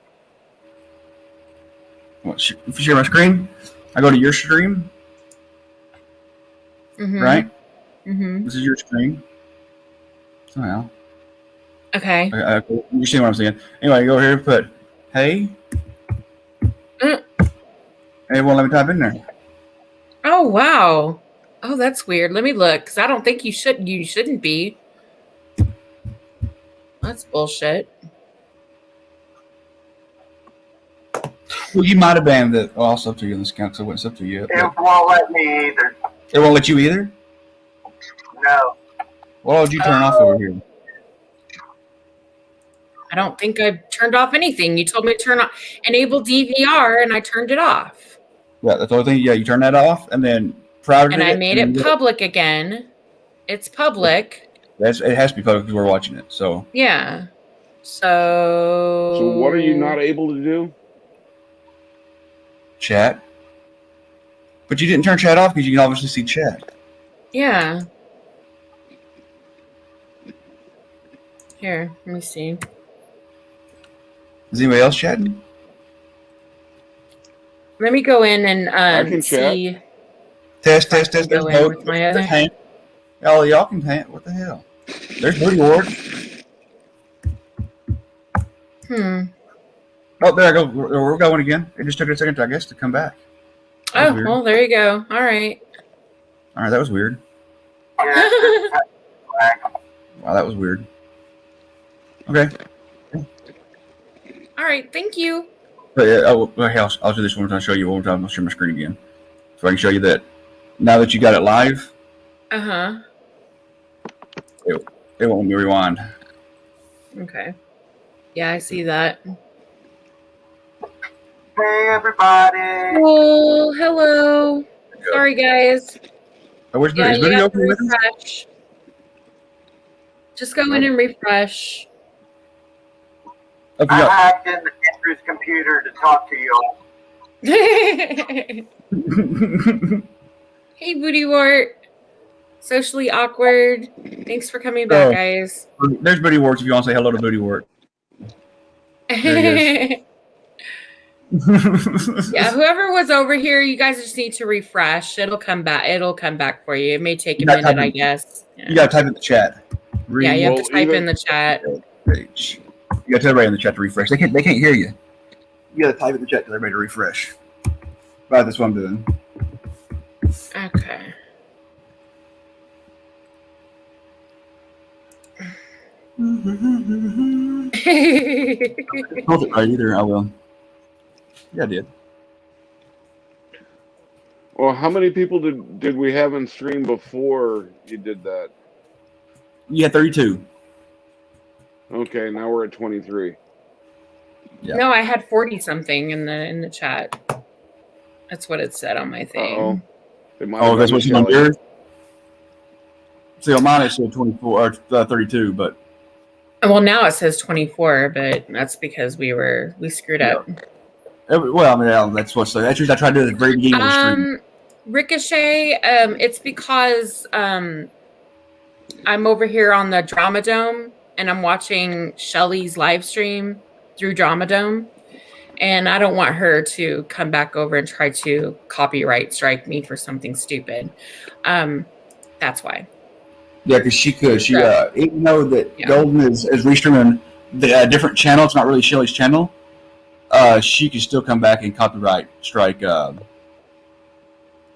What, if you share my screen, I go to your stream, right? This is your screen. Somehow. Okay. You see what I'm saying? Anyway, you go here and put, hey. And it won't let me type in there. Oh, wow. Oh, that's weird. Let me look, because I don't think you shouldn't be. That's bullshit. Well, you might have banned it. Oh, I'll sub to you in this account because I wouldn't sub to you yet. It won't let me either. It won't let you either? No. What would you turn off over here? I don't think I've turned off anything. You told me to enable DVR, and I turned it off. Yeah, that's the only thing. Yeah, you turn that off, and then prior to and I made it public again. It's public. It has to be public because we're watching it. So yeah. So what are you not able to do? Chat. But you didn't turn chat off because you can obviously see chat. Yeah. Here, let me see. Is anybody else chatting? Let me go in and I can see. chat. Test. There's no. Oh, y'all can hand. What the hell? There's Booty Ward. Oh, there I go. We're going again. It just took a second, I guess, to come back. Oh, well, there you go. All right. All right, that was weird. Yeah, Wow, that was weird. Okay. All right. Thank you. But yeah, I'll do this one more time. Show you one more time. I'll share my screen again, so I can show you that. Now that you got it live. It won't let me rewind. Okay. Yeah, I see that. Hey, everybody. Oh, hello. Sorry, guys. Oh, where's Yeah, is you Booty have to open with us? refresh. Just go in and refresh. Okay, I hacked into Andrew's computer to talk to you all. Hey, Booty Wart. Socially awkward. Thanks for coming back, guys. There's Booty Wart if you want to say hello to Booty Wart. Yeah, whoever was over here, you guys just need to refresh. It'll come back. It'll come back for you. It may take a minute, I guess. Yeah. You gotta type in the chat. Yeah, you have to type in the chat. You gotta tell everybody in the chat to refresh. They can't hear you. You gotta type in the chat to everybody to refresh. Right, that's what I'm doing. Okay. Hold it right either. I will. Yeah, I did. Well, how many people did we have in stream before you did that? Yeah, 32. Okay, now we're at 23. Yeah. No, I had 40 something in the chat. That's what it said on my thing. That's what's on yours. See, on mine it said 24 or 32, but. Well, now it says 24, but that's because we screwed up. Well, I mean, that's what's that's what I tried to do at the very beginning of the stream. Ricochet, it's because I'm over here on the Drama Dome and I'm watching Shelley's live stream through Drama Dome, and I don't want her to come back over and try to copyright strike me for something stupid. That's why. Yeah, because she could. She even though that Golden is restreaming the different channel, it's not really Shelley's channel. She can still come back and copyright strike.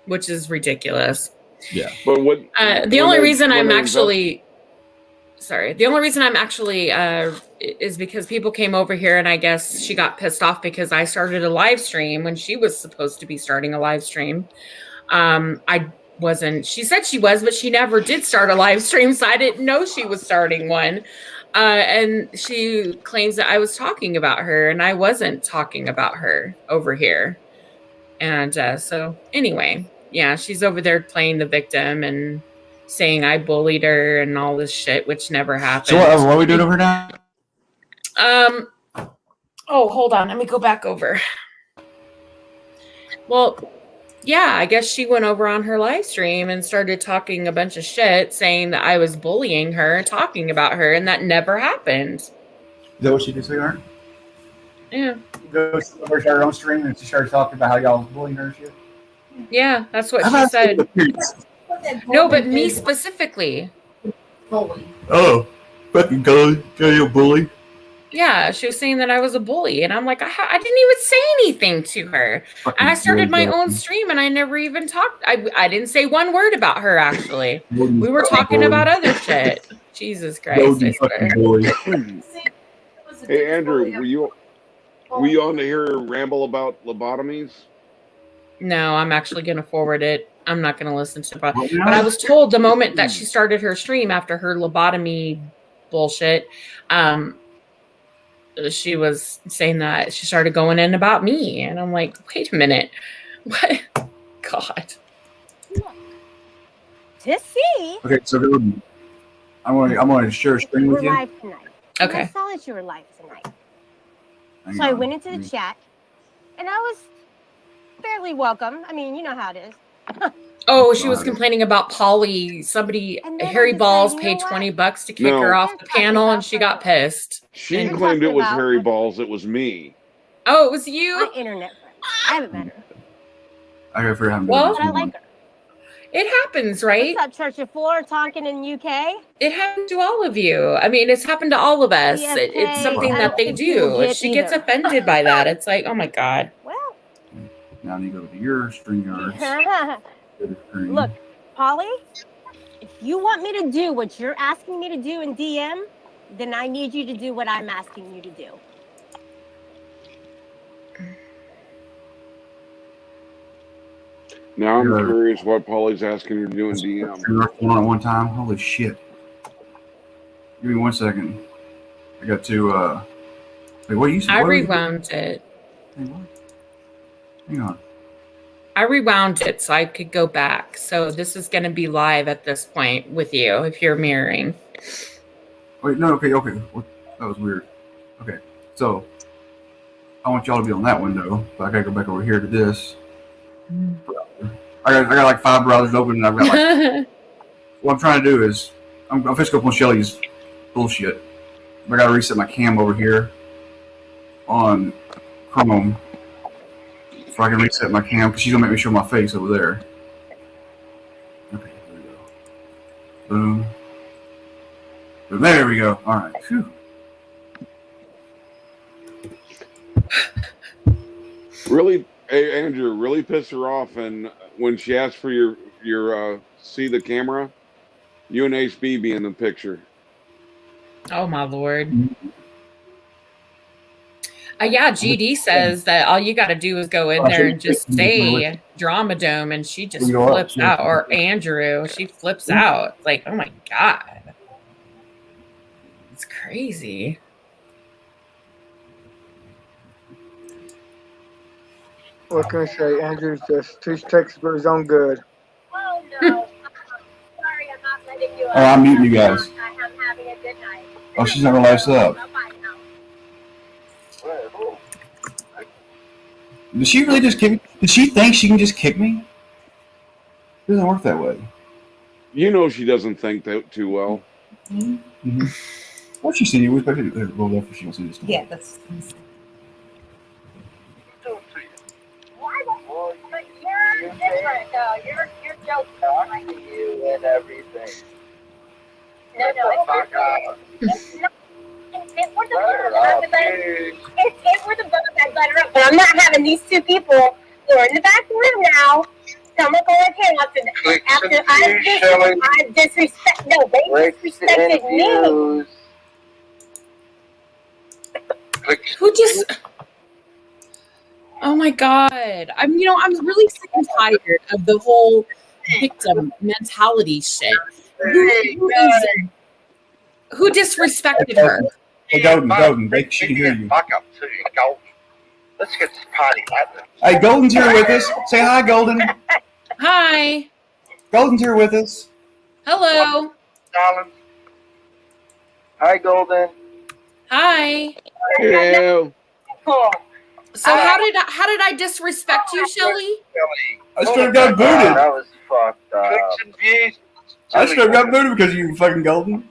Which is ridiculous. Yeah. But what? The only reason I'm actually is because people came over here and I guess she got pissed off because I started a live stream when she was supposed to be starting a live stream. I wasn't. She said she was, but she never did start a live stream, so I didn't know she was starting one. And she claims that I was talking about her, and I wasn't talking about her over here. And so anyway, yeah, she's over there playing the victim and saying I bullied her and all this shit, which never happened. So what are we doing over now? Oh, hold on. Let me go back over. Well, yeah, I guess she went over on her live stream and started talking a bunch of shit, saying that I was bullying her and talking about her, and that never happened. Is that what she did say, Art? Yeah. Go over to our own stream and she started talking about how y'all was bullying her and shit. Yeah, that's what I've she asked said. her appearance. No, but me specifically. Oh, fucking go you bully. Yeah, she was saying that I was a bully, and I'm like, I didn't even say anything to her. And I started my own stream, and I never even talked. I didn't say one word about her, actually. We were talking about other shit. Jesus Christ, I swear. Hey, Andrew, were you on to hear her ramble about lobotomies? No, I'm actually going to forward it. I'm not going to listen to it. But I was told the moment that she started her stream after her lobotomy bullshit, she was saying that she started going in about me. And I'm like, wait a minute. What? God. To see. Okay, so I'm going to share a screen with you. We're live tonight. And Okay. I saw that you were live tonight. So I went into the chat, and I was fairly welcome. I mean, you know how it is. Oh, she was complaining about Polly. Somebody, Harry Balls paid $20 to kick her off the panel, and she got pissed. She claimed it was Harry Balls. It was me. Oh, it was you? My internet friend. I haven't met her. I gotta figure out how to do Well, this. I like her. It happens, right? What's up, Church of Floor talking in UK? It happened to all of you. I mean, it's happened to all of us. CFK, It's something I that don't they think people do. If get she gets either. offended by that, it's like, oh my God. Well, Now I need to go to your StreamYards. look, Polly, if you want me to do what you're asking me to do in DM, then I need you to do what I'm asking you to do. Now I'm curious what Polly's asking her to do in DM. One at one time. Holy shit! Give me 1 second. I got to. Wait, what you said? I rewound it. Hang on. I rewound it so I could go back. So this is going to be live at this point with you if you're mirroring. Wait, no, okay. That was weird. Okay, so I want y'all to be on that window, but I gotta go back over here to this. I got like 5 browsers open, and I've got like. What I'm trying to do is I'm fixing up on Shelley's bullshit. I gotta reset my cam over here on Chrome, so I can reset my cam because she's gonna make me show my face over there. Okay, there we go. Boom. Boom. There we go. All right. Phew. Really, hey, Andrew, really pissed her off, and when she asked for your see the camera, you and HB be in the picture. Oh my Lord. Yeah, GD says that all you got to do is go in there and just say Drama Dome, and she just flips out. Or Andrew, she flips out. It's like, oh my God. It's crazy. What can I say? Andrew's just too texting for his own good. Oh, no. Sorry, I'm not letting you Oh, I'm muting you guys. I'm having a good night. Oh, she's not gonna light us up. Did she really just kick me? Did she think she can just kick me? It doesn't work that way. You know she doesn't think that too well. Mm-hmm. What's she see? We expected to roll up if she wants to see this. Yeah, that's. You're different, though. You're joking. Talking to you and everything. No, it's not. It were the both that butter up. But I'm not having these two people who are in the back room now. Someone going in after I disrespect. No, they disrespected me. Who just? Oh my God. I'm really sick and tired of the whole victim mentality shit. Who disrespected her? Hey, Golden, she can hear you. Fuck up too, Golden. Let's get this party happening. Hey, Golden's here with us. Say hi, Golden. Hi. Golden's here with us. Hello. Darling. Hi, Golden. Hi. Hello. So how did I disrespect you, Shelley? I straight got booted. That was fucked up. Clicks and views. I straight got booted because you fucking Golden.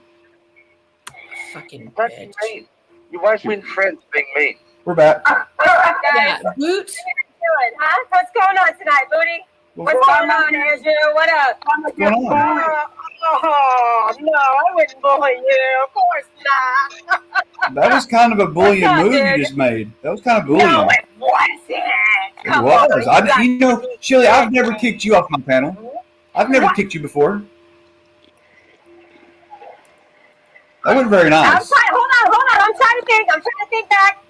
Fucking Don't be bitch. mean. You won't win friends being mean. We're back. Yeah, boot. What are you doing, huh? What's going on tonight, Booty? What's going on, Andrew? What up? What's going on? Oh, no, I wouldn't bully you. Of course not. That was kind of a bullying What's up, move dude? you just made. That was kind of bullying. No, it wasn't. It Come was. on, You know, Shelley, I've never kicked you off my panel. I've never kicked you before. That wasn't very nice. Hold on. I'm trying to think back.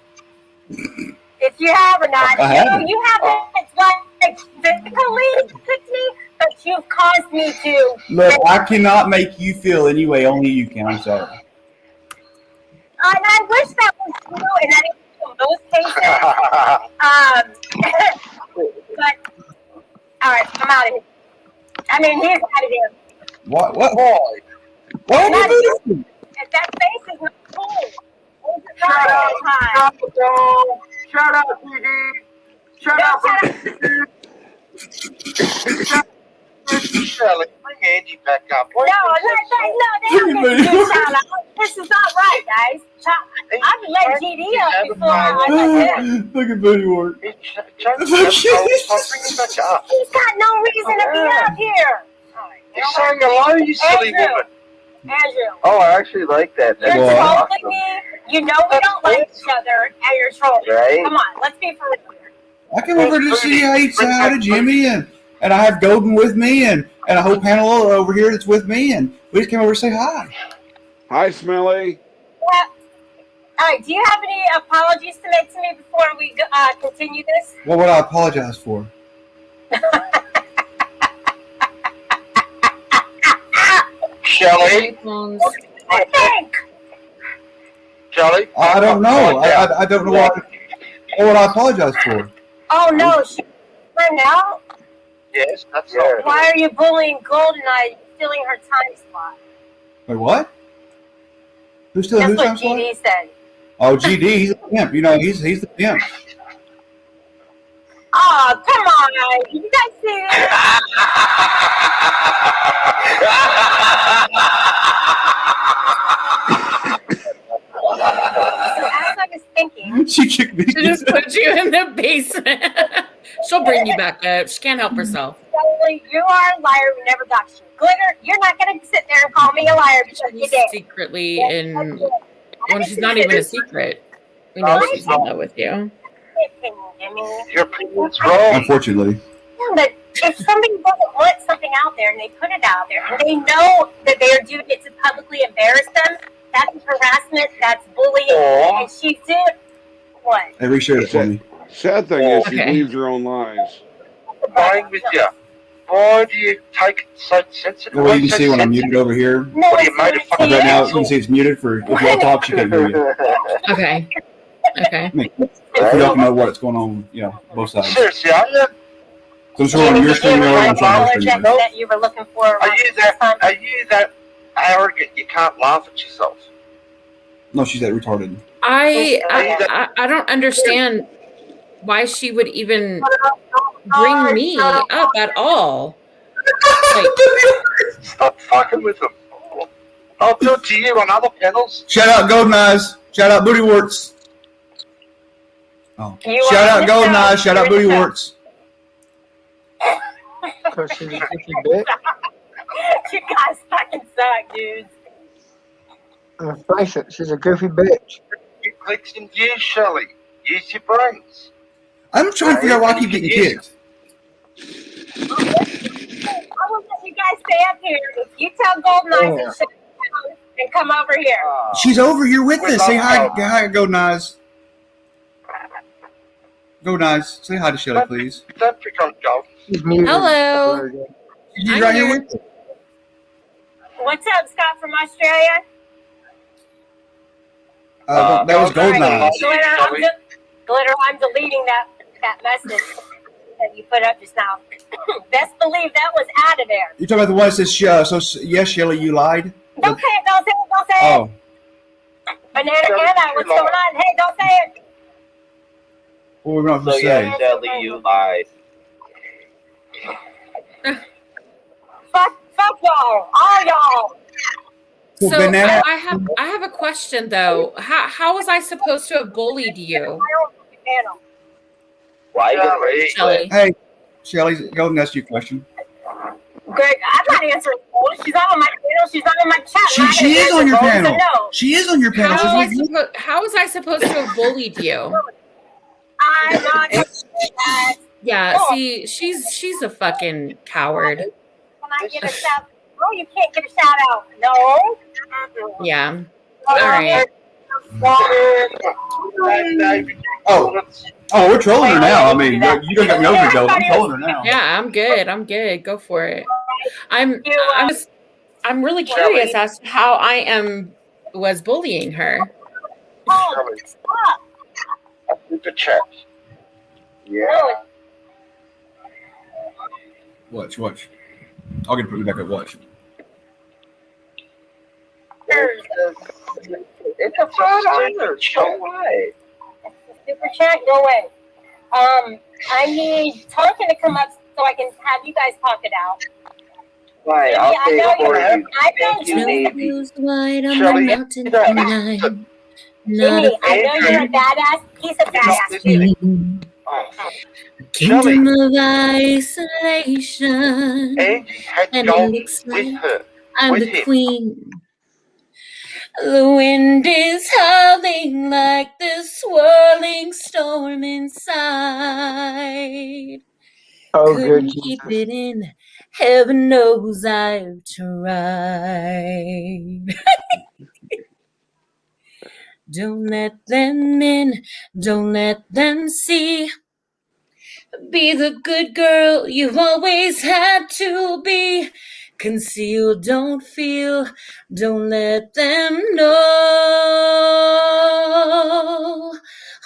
If you have or not. I haven't. You haven't, like, physically picked me, but you've caused me to. Look, I cannot make you feel any way. Only you can. I'm sorry. And I wish that was true, and that is in most cases. But, all right, I'm out of here. I mean, he's out of here. What? What are you doing? That face is not cool. Shut up, PD. Shut up. Shelley, bring Angie back up. No, they don't get to do child out. This is not right, guys. I've let GD up before I like this. Look at Booty Ward. He's got no reason to be out here. He's saying hello, you silly woman. Andrew. Oh, I actually like that. You're Well, trolling me. You know we don't like each other, and you're trolling. Right? Come on, let's be for real here. I came over to see how you say hi to Jimmy, and I have Golden with me, and a whole panel over here that's with me, and we just came over to say hi. Hi, Smelly. Yeah. All right. Do you have any apologies to make to me before we continue this? What would I apologize for? Shelley? I think. Shelley? I don't know. I don't know what would I apologize for. Oh no, she's out. Yes, that's all. Why are you bullying Goldeneye? Stealing her time slot. Wait, what? Who's still That's who's what time slot? GD said. Oh, GD, he's a pimp. You know, he's the pimp. Oh, come on. Did you guys see this? So as I was thinking, She kicked me. She just put you in the basement. She'll bring you back up. She can't help herself. Shelley, you are a liar. We never got you. Glitter, you're not going to sit there and call me a liar because you did. Secretly in when she's not even a secret. We know she's in love with you. Your opinion's wrong. Unfortunately. Yeah, but if somebody doesn't want something out there and they put it out there and they know that they're doing it to publicly embarrass them, that's harassment, that's bullying, and she did what? Hey, reshare it for me. Sad thing is, she Okay. believes her own lies. Fine with you. Why do you take it so sensitive? Well, you can see when I'm muted over here. No, What, you made a fucking Right now, you can see it's muted for if y'all talk, she can't hear you. Okay. Okay. I mean, if y'all know what's going on, you know, both sides. Seriously, are you? So I'm sure on your stream, I'm trying to stream. that you were looking for. Are you that arrogant you can't laugh at yourself? No, she's that retarded. I don't understand why she would even bring me up at all. Like, Stop fucking with them. I'll do it to you on other panels. Shout out Golden Eyes. Shout out Booty Warts. Oh. Shout out Golden Eyes. Shout out Booty Warts. Because she's a goofy bitch. You guys fucking suck, dude. Let's face it, she's a goofy bitch. You clicks and views, Shelley. Use your brains. I'm trying to figure out why I keep getting kicked. I will let you guys stay up here. If you tell Golden Eyes to shut down and come over here. She's over here with We us. Say love hi, her. hi, Golden Eyes. Golden Eyes. Say hi to Shelley, please. Don't pick on Gold. She's muted. hello. She's I'm right here here. with us. What's up, Scott from Australia? That was Golden Eyes. Glitter, I'm deleting that message that you put up just now. Best believe that was out of there. You're talking about the one that says, yes, Shelley, you lied? Don't say it, don't say it, don't say it. Oh. Banana Anna, what's going on? Hey, don't say it. What we're going to say? yeah, Shelley, you lied. Fuck y'all, all y'all. So banana. I have a question though. How was I supposed to have bullied you, Why? Shelley? Hey, Shelley, go and ask you a question. Greg, I'm not answering phone. She's not on my panel. She's not on my chat. She is on your panel. No. She is on your panel. How was I supposed to have bullied you? I'm not doing that. Yeah, see, she's a fucking coward. Can I get a shout? No, you can't get a shout out. No. Yeah. All right. Oh, we're trolling her now. I mean, you don't get me over it, though. I'm trolling her now. Yeah, I'm good. I'm good. Go for it. I'm really curious as to how I was bullying her. Oh, stop. Super chat. Yeah. Watch. I'll get to put me back at watch. It's a fraud. So what? Super chat, go away. I need Tonkin to come up so I can have you guys talk it out. Right, I'll pay for it. I know Jimmy, White on Shelley, the mountain tonight. Jimmy, I know you're a badass. He's a badass too. Kingdom of isolation. Angie had And gone it looks with like her. I'm with the him. queen. The wind is howling like the swirling storm inside. Oh, good Couldn't Jesus. keep it in. Heaven knows I've tried. Don't let them in. Don't let them see. Be the good girl you've always had to be. Conceal, don't feel, don't let them know.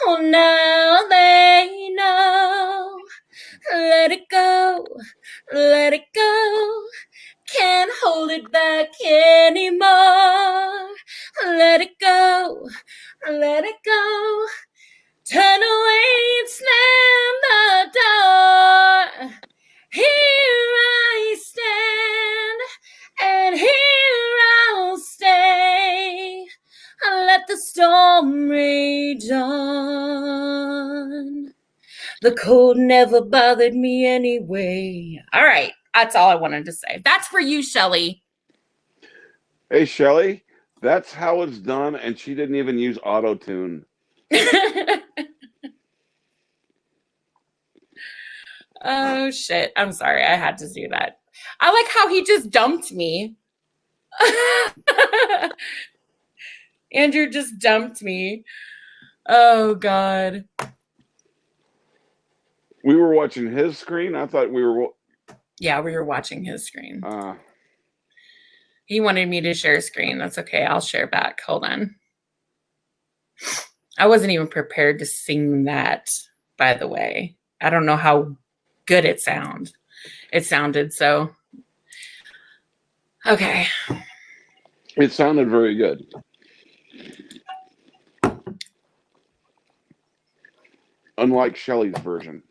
Oh, now they know. Let it go, let it go. Can't hold it back anymore. Let it go, let it go. Turn away and slam the door. Here I stand, and here I'll stay. I'll let the storm rage on. The cold never bothered me anyway. All right, that's all I wanted to say. That's for you, Shelley. Hey, Shelley, that's how it's done, and she didn't even use auto-tune. Oh, shit. I'm sorry. I had to do that. I like how he just dumped me. Andrew just dumped me. Oh, God. We were watching his screen? I thought we were... Yeah, we were watching his screen. Uh, He wanted me to share screen. That's okay. I'll share back. Hold on. I wasn't even prepared to sing that, by the way. I don't know how good it sounded. So okay. It sounded very good. Unlike Shelley's version.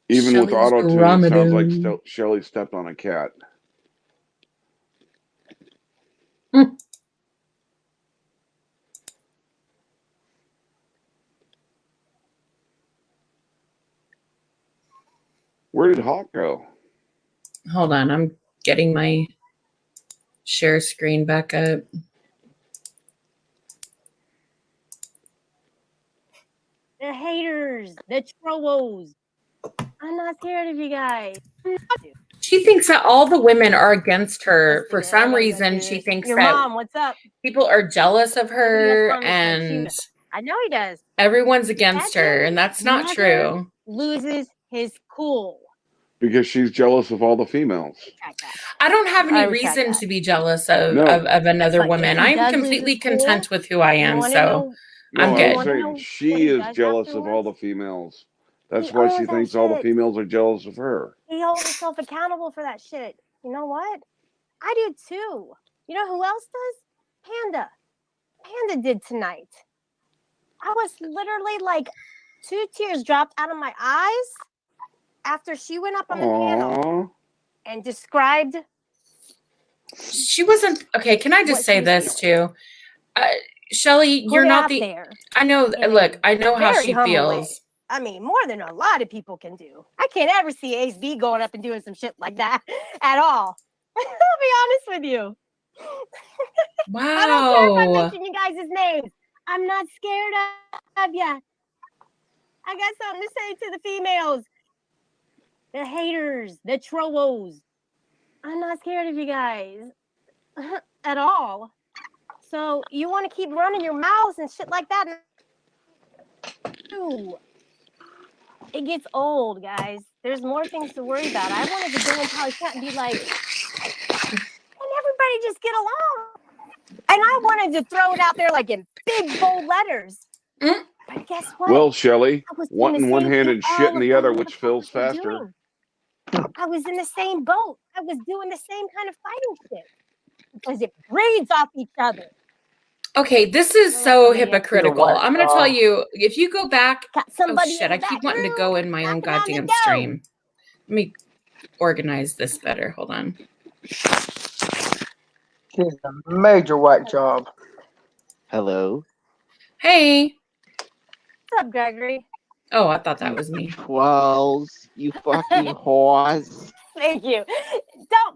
Even with auto-tune, it sounds like Shelley stepped on a cat. Where did Hawk go? Hold on, I'm getting my share screen back up. The haters, the trolls. I'm not scared of you guys. She thinks that all the women are against her. For some reason, she thinks Your that mom, what's up? people are jealous of her and I know he does. Everyone's against her, and that's not true. Loses his cool. Because she's jealous of all the females. I don't have any reason to be jealous of another woman. I'm completely content with who I am, so I'm good. I'm saying she is jealous of all the females. That's why she thinks all the females are jealous of her. He holds himself accountable for that shit. You know what? I do too. You know who else does? Panda. Panda did tonight. I was literally like 2 tears dropped out of my eyes after she went up on the panel and described. She wasn't okay. Can I just say this too, Shelley? You're not the. There I know. Look, I know how she feels. Way. I mean, more than a lot of people can do. I can't ever see Ace B going up and doing some shit like that at all. I'll be honest with you. Wow. I don't care if I mention you guys' names. I'm not scared of ya. I got something to say to the females, the haters, the trolls. I'm not scared of you guys at all. So you want to keep running your mouths and shit like that? It gets old, guys. There's more things to worry about. I wanted to go into how I can't be like, and everybody just get along. And I wanted to throw it out there like in big bold letters. But guess what? Well, Shelley, one in one hand and shit in the other, which fills faster. I was in the same boat. I was doing the same kind of fighting shit because it breeds off each other. Okay, this is so hypocritical. I'm going to tell you, if you go back, oh shit, I keep wanting to go in my own goddamn stream. Let me organize this better. Hold on. She's a major whack job. Hello. Hey. What's up, Gregory? Oh, I thought that was me. Twelves, you fucking horse. Thank you.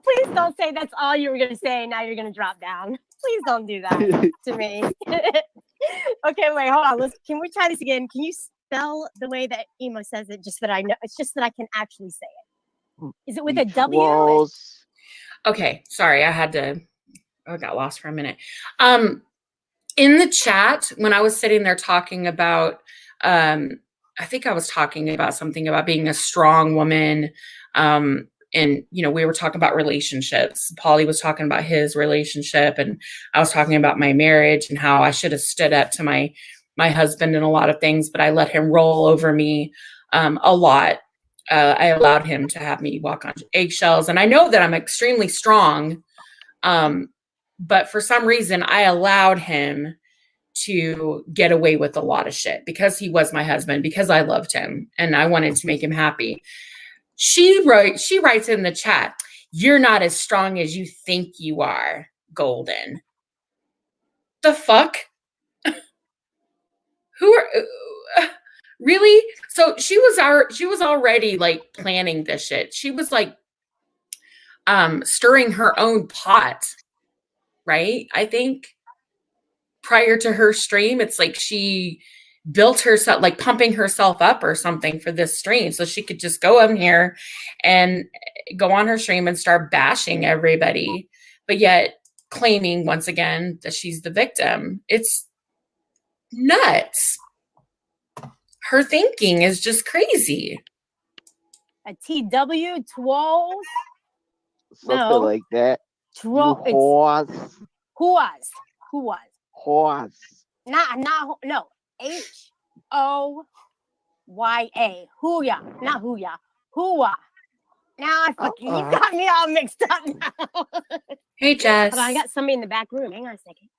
Please don't say that's all you were going to say. Now you're going to drop down. Please don't do that to me. Okay, wait, hold on. Can we try this again? Can you spell the way that Emo says it? Just that I know. It's just that I can actually say it. Is it with a W? Twelves. Okay, sorry. I got lost for a minute. In the chat, when I was sitting there talking about, I think I was talking about something about being a strong woman. And, we were talking about relationships. Paulie was talking about his relationship, and I was talking about my marriage and how I should have stood up to my husband in a lot of things, but I let him roll over me a lot. I allowed him to have me walk on eggshells. And I know that I'm extremely strong, but for some reason, I allowed him to get away with a lot of shit because he was my husband, because I loved him and I wanted to make him happy. She writes in the chat, "You're not as strong as you think you are, Golden." The fuck? Who are really? So she was already like planning this shit. She was like stirring her own pot, right? I think prior to her stream, it's like she built herself, like pumping herself up or something for this stream so she could just go in here and go on her stream and start bashing everybody, but yet claiming once again that she's the victim. It's nuts. Her thinking is just crazy. A TW 12? Something like that. Horse. Who was? Horse. No. HOYA. Hooya. Not hooya. Hooah. Now you got me all mixed up now. Hey, Jess. Hold on, I got somebody in the back room. Hang on a second.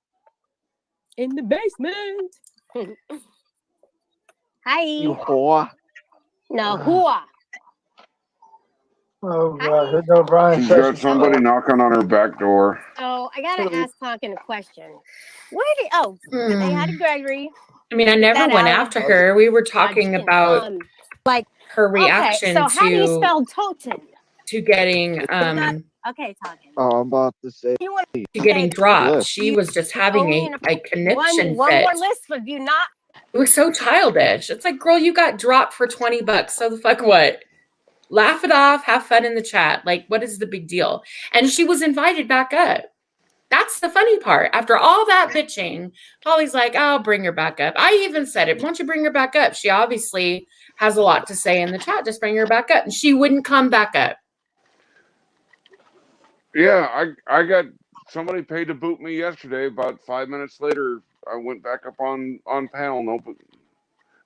In the basement. Hi. You whore. No, hooah. Oh, God. Here goes Brian. She's got somebody knocking on her back door. So I got to ask Tonkin a question. They had Gregory. I mean, I never went after her. We were talking about like her reaction so how do you spell Toten? To getting okay, Tonkin. Oh, I'm about to say to getting dropped. She was just having a conniption one fit. more list of you not. It was so childish. It's like, girl, you got dropped for $20. So the fuck what? Laugh it off, have fun in the chat. Like, what is the big deal? And she was invited back up. That's the funny part. After all that bitching, Polly's like, I'll bring her back up. I even said it. Why don't you bring her back up? She obviously has a lot to say in the chat. Just bring her back up. And she wouldn't come back up. Yeah, I got somebody paid to boot me yesterday. About 5 minutes later, I went back up on panel.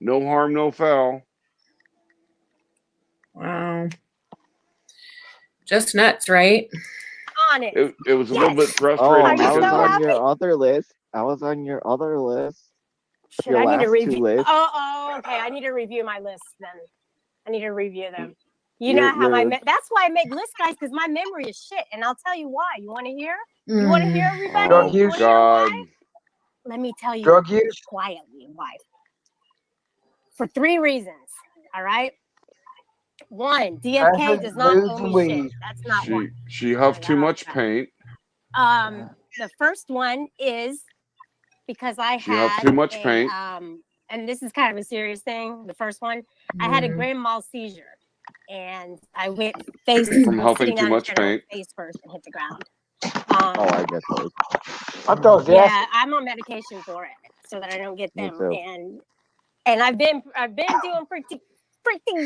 No harm, no foul. Wow. Just nuts, right? On it. It was a little bit frustrating. I was on your other list. Should I need to review? Okay. I need to review my list then. I need to review them. You know how that's why I make lists, guys, because my memory is shit. And I'll tell you why. You want to hear? You want to hear, everybody? Drug You use. wanna hear why? Let me tell you Drug use. quietly why. For 3 reasons. All right. 1, DFK Acid, does not booze, owe and me shit. weed. That's not one. She huffed too much paint. The first one is because I She huffed had too much paint. and this is kind of a serious thing. The first one, I had a grand mal seizure, and I went face From huffing too much paint. face first and hit the ground. Oh, I get those. I thought it was the Yeah, acid. I'm on medication for it so that I don't get Me them. too. And I've been doing pretty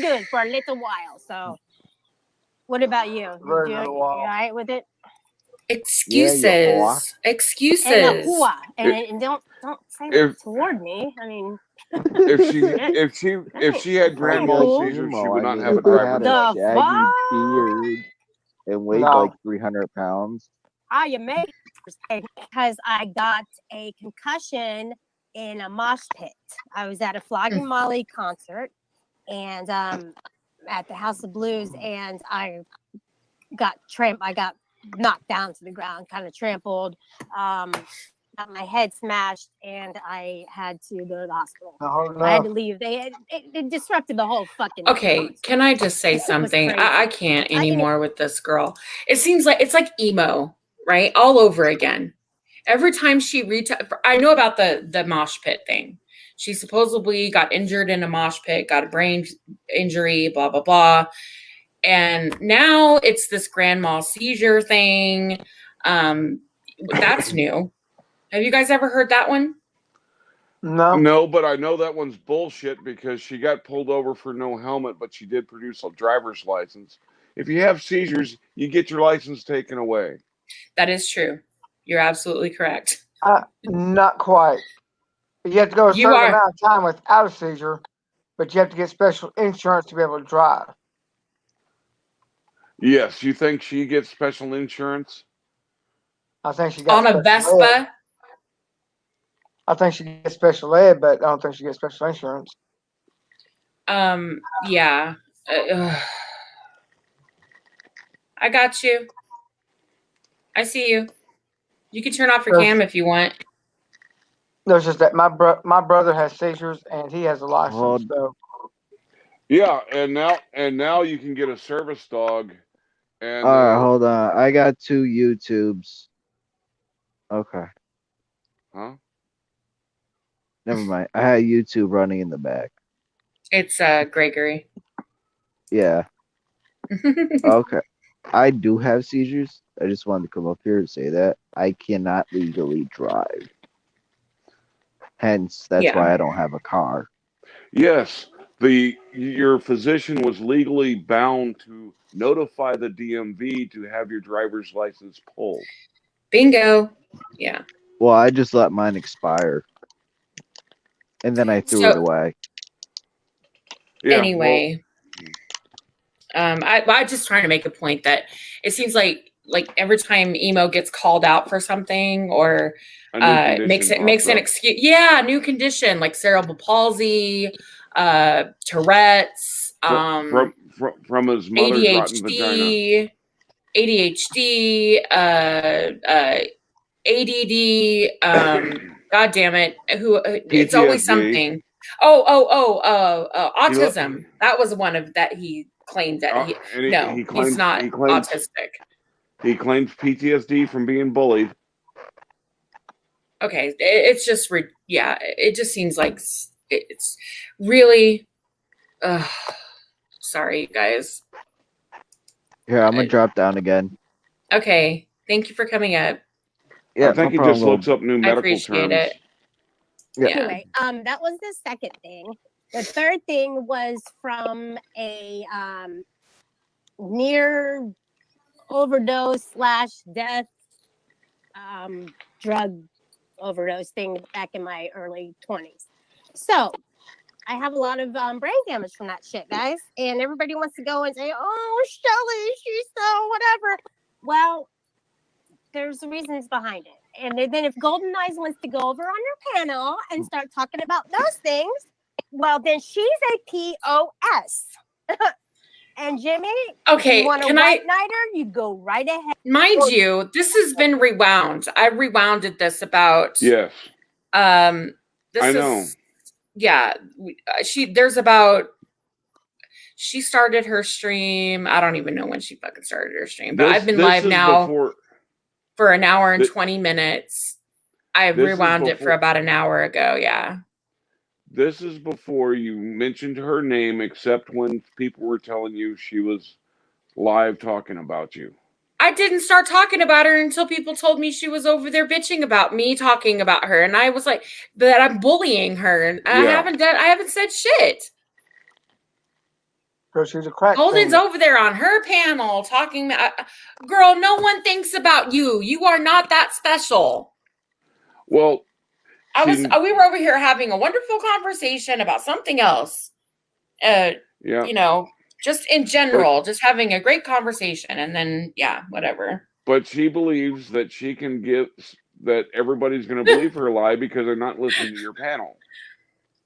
good for a little while. So, what about you? Very You little while. all right with it? Excuses. whore. Excuses. And a hua. And don't say that toward me. I mean, if she had grand mal cool. seizures, she Emo, would I not mean, have a if I driver's had a license. The shaggy fuck? beard and weighed No. like 300 pounds. You may because I got a concussion in a mosh pit. I was at a Flogging Molly concert and at the House of Blues, and I got knocked down to the ground, kind of trampled, got my head smashed, and I had to go to the hospital. I had to leave. It disrupted the whole fucking Okay, concert. can I just say It was something? crazy. I can't anymore with this girl. It seems like it's like emo, right? All over again. Every time she I know about the mosh pit thing. She supposedly got injured in a mosh pit, got a brain injury, blah, blah, blah. And now it's this grand mal seizure thing. That's new. Have you guys ever heard that one? No, but I know that one's bullshit because she got pulled over for no helmet, but she did produce a driver's license. If you have seizures, you get your license taken away. That is true. You're absolutely correct. Not quite. You have to go a certain amount of time without a seizure, but you have to get special insurance to be able to drive. Yes, you think she gets special insurance? I think she got on a Vespa. Ed. I think she gets special ed, but I don't think she gets special insurance. Yeah. I got you. I see you. You can turn off your cam if you want. No, it's just that my brother has seizures and he has a license. So. Yeah, and now you can get a service dog. And all right, hold on. I got 2 YouTubes. Okay. Huh? Never mind. I had YouTube running in the back. It's Gregory. Yeah. Okay. I do have seizures. I just wanted to come up here and say that. I cannot legally drive. Hence, that's why I don't have a car. Yes. Your physician was legally bound to notify the DMV to have your driver's license pulled. Bingo. Yeah. Well, I just let mine expire. And then I threw it away. Yeah, anyway. I just trying to make a point that it seems like every time emo gets called out for something or makes an excuse. Yeah, new condition like cerebral palsy, Tourette's, from his mother's rotten vagina. ADHD, ADD, God damn it. It's always something. Autism. That was one of that he claimed that he's not autistic. He claims PTSD from being bullied. Okay, it's just it just seems like it's really sorry, you guys. Here, I'm gonna drop down again. Okay, thank you for coming up. Yeah, I think he just looks up new medical terms. I appreciate it. Yeah. Anyway, that was the second thing. The third thing was from a near overdose / death drug overdose thing back in my early 20s. So I have a lot of brain damage from that shit, guys. And everybody wants to go and say, oh, Shelley, she's so whatever. Well, there's reasons behind it. And then if Golden Eyes wants to go over on your panel and start talking about those things, well, then she's a POS. And Jimmy, Okay, you want a can white I? nighter? You go right ahead. Mind you, this has been rewound. I rewounded this about. Yes. This I is. know. Yeah, she started her stream. I don't even know when she fucking started her stream, but I've been live now for an hour and 20 minutes. I rewound it for about an hour ago. Yeah. This is before you mentioned her name, except when people were telling you she was live talking about you. I didn't start talking about her until people told me she was over there bitching about me talking about her. And I was like, that I'm bullying her. And I haven't said shit. Because she's a crack. Golden's over there on her panel talking. Girl, no one thinks about you. You are not that special. Well, we were over here having a wonderful conversation about something else. You know, just in general, just having a great conversation, and then whatever. But she believes that she can that everybody's going to believe her lie because they're not listening to your panel.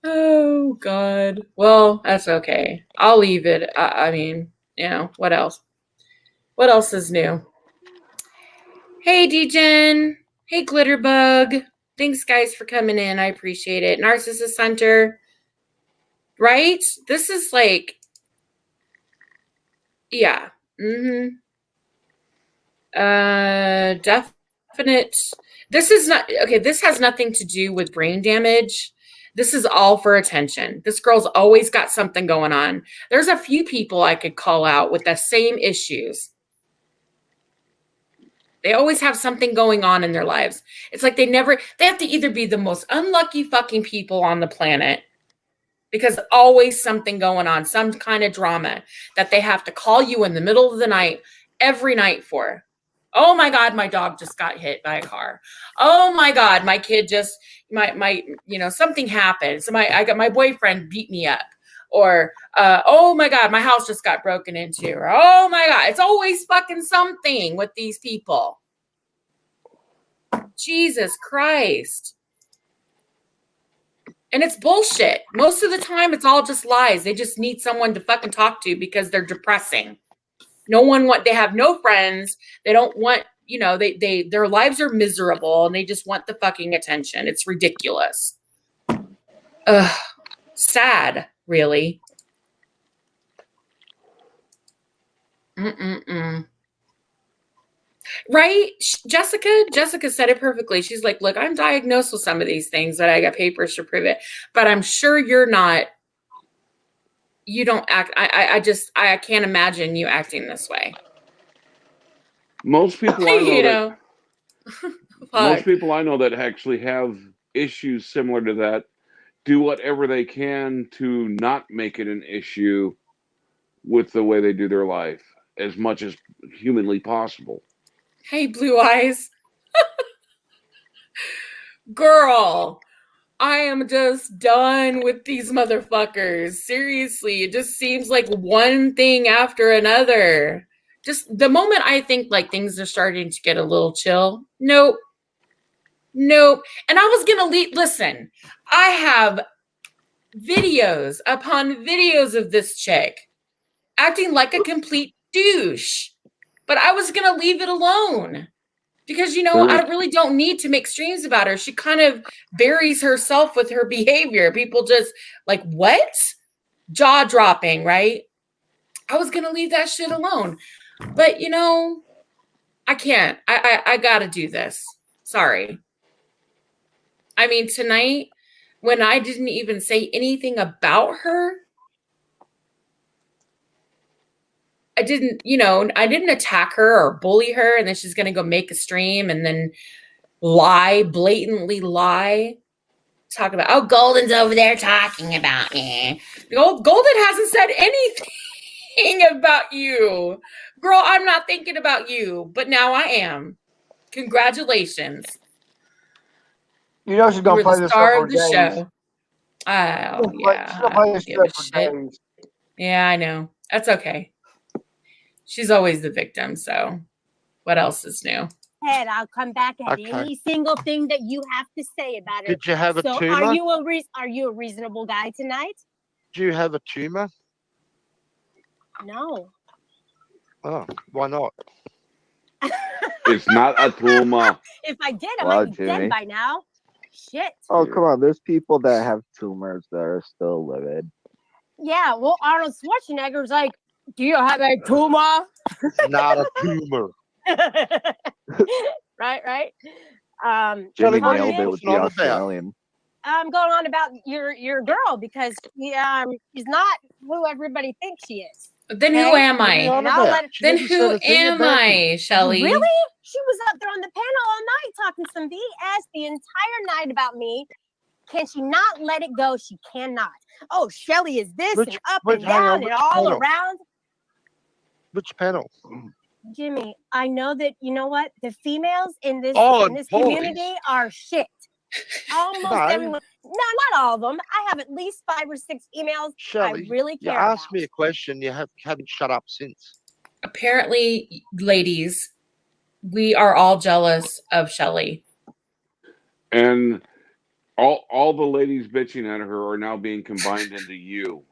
Oh God. Well, that's okay. I'll leave it. I mean, what else? What else is new? Hey, Degen. Hey, Glitterbug. Thanks, guys, for coming in. I appreciate it. Narcissist Hunter. Right? This is like, yeah. Definite. This is not, okay, this has nothing to do with brain damage. This is all for attention. This girl's always got something going on. There's a few people I could call out with the same issues. They always have something going on in their lives. It's like they have to either be the most unlucky fucking people on the planet, because always something going on, some kind of drama that they have to call you in the middle of the night, every night for. Oh my God, my dog just got hit by a car. Oh my God, my kid just, something happened. So my boyfriend beat me up. Or, oh my God, my house just got broken into. Or, oh my God, it's always fucking something with these people. Jesus Christ. And it's bullshit. Most of the time, it's all just lies. They just need someone to fucking talk to because they're depressing. They have no friends. They don't want, their lives are miserable and they just want the fucking attention. It's ridiculous. Ugh. Sad, really. Right? Jessica said it perfectly. She's like, look, I'm diagnosed with some of these things that I got papers to prove it, but I'm sure you don't act. I can't imagine you acting this way. Most people I know most people I know that actually have issues similar to that do whatever they can to not make it an issue with the way they do their life as much as humanly possible. Hey, Blue Eyes. Girl, I am just done with these motherfuckers. Seriously, it just seems like one thing after another. Just the moment I think like things are starting to get a little chill. Nope. And I was going to listen, I have videos upon videos of this chick acting like a complete douche, but I was going to leave it alone because, I really don't need to make streams about her. She kind of buries herself with her behavior. People just like, what? Jaw dropping, right? I was going to leave that shit alone, but I can't, I got to do this. Sorry. I mean, tonight, when I didn't even say anything about her, I didn't attack her or bully her, and then she's going to go make a stream and then blatantly lie. Talk about, oh, Golden's over there talking about me. Golden hasn't said anything about you. Girl, I'm not thinking about you, but now I am. Congratulations. She's going to play the this star for of the days. show. Oh, yeah. She's going to play this for days. Yeah, I know. That's okay. She's always the victim, so what else is new? I'll come back at any single thing that you have to say about it. Did you have a tumor? Are you a reasonable guy tonight? Do you have a tumor? No. Oh, why not? It's not a tumor. If I did, I Wow, might be dead Jimmy. by now. Shit. Oh, come on. There's people that have tumors that are still living. Yeah, well, Arnold Schwarzenegger's like, do you have a tumor? Not a tumor. right. Jimmy what are you nailed it with the going on about? Australian. I'm going on about your girl because she's not who everybody thinks she is. Then who Okay? am What are you I? on And I'll about? let her- She Then never said who a thing am about you. I, Shelley? Really? She was up there on the panel all night talking some BS the entire night about me. Can she not let it go? She cannot. Oh, Shelley is this and up and hang on, down and which all panel? around. Which panel? Jimmy, I know that you know what the females in this Polly's. community are shit. Almost No. everyone. No, not all of them. I have at least 5 or 6 emails Shelley, I really you care asked about. me a question. You haven't shut up since. Apparently, ladies, we are all jealous of Shelley. And all the ladies bitching at her are now being combined into you.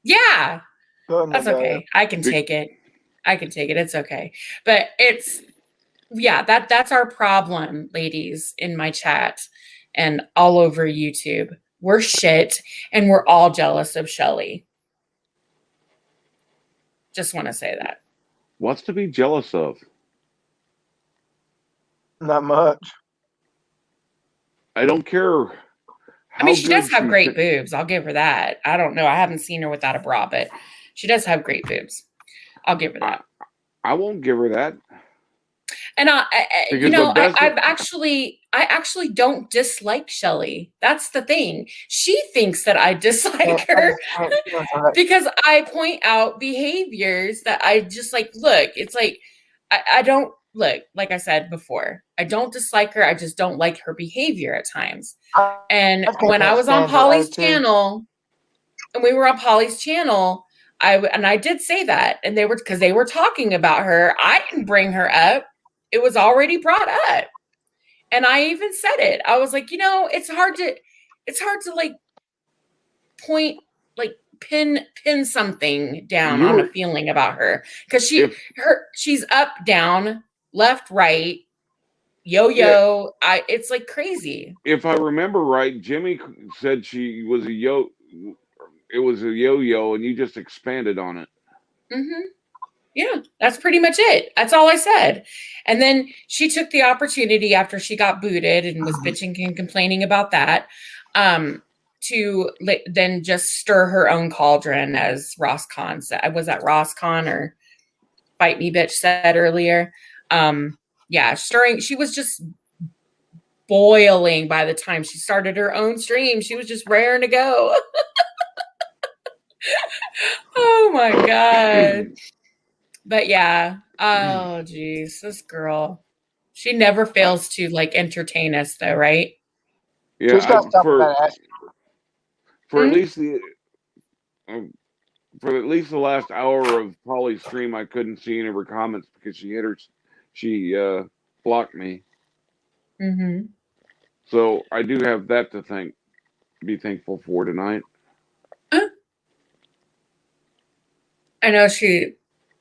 Yeah, Oh, my that's God. okay. I can take it. It's okay. But it's that's our problem, ladies, in my chat and all over YouTube. We're shit and we're all jealous of Shelley. Just want to say that. What's to be jealous of? Not much. I don't care. I mean, she does have great boobs. I'll give her that. I don't know. I haven't seen her without a bra, but she does have great boobs. I'll give her that. I won't give her that. And I I actually don't dislike Shelley. That's the thing. She thinks that I dislike her because I point out behaviors that I just like. Look, it's like I don't look. Like I said before, I don't dislike her. I just don't like her behavior at times. And when I was on Polly's channel, and we were on Polly's channel, I did say that, and they were talking about her. I didn't bring her up. It was already brought up. And I even said it. I was like, it's hard to like point, like pin something down on a feeling about her. Because she's up, down, left, right, yo-yo. It's like crazy. If I remember right, Jimmy said she was it was a yo-yo, and you just expanded on it. Mm-hmm. Yeah, that's pretty much it. That's all I said. And then she took the opportunity after she got booted and was bitching and complaining about that, to then just stir her own cauldron, as Ross Khan said. Was that Ross Khan or Fight Me Bitch said earlier? Stirring. She was just boiling by the time she started her own stream. She was just raring to go. Oh my God. But yeah, oh geez, this girl, she never fails to like entertain us though, right? Yeah, for at least the last hour of Polly's stream, I couldn't see any of her comments because she blocked me. Mm-hmm. So I do have that to be thankful for tonight. I know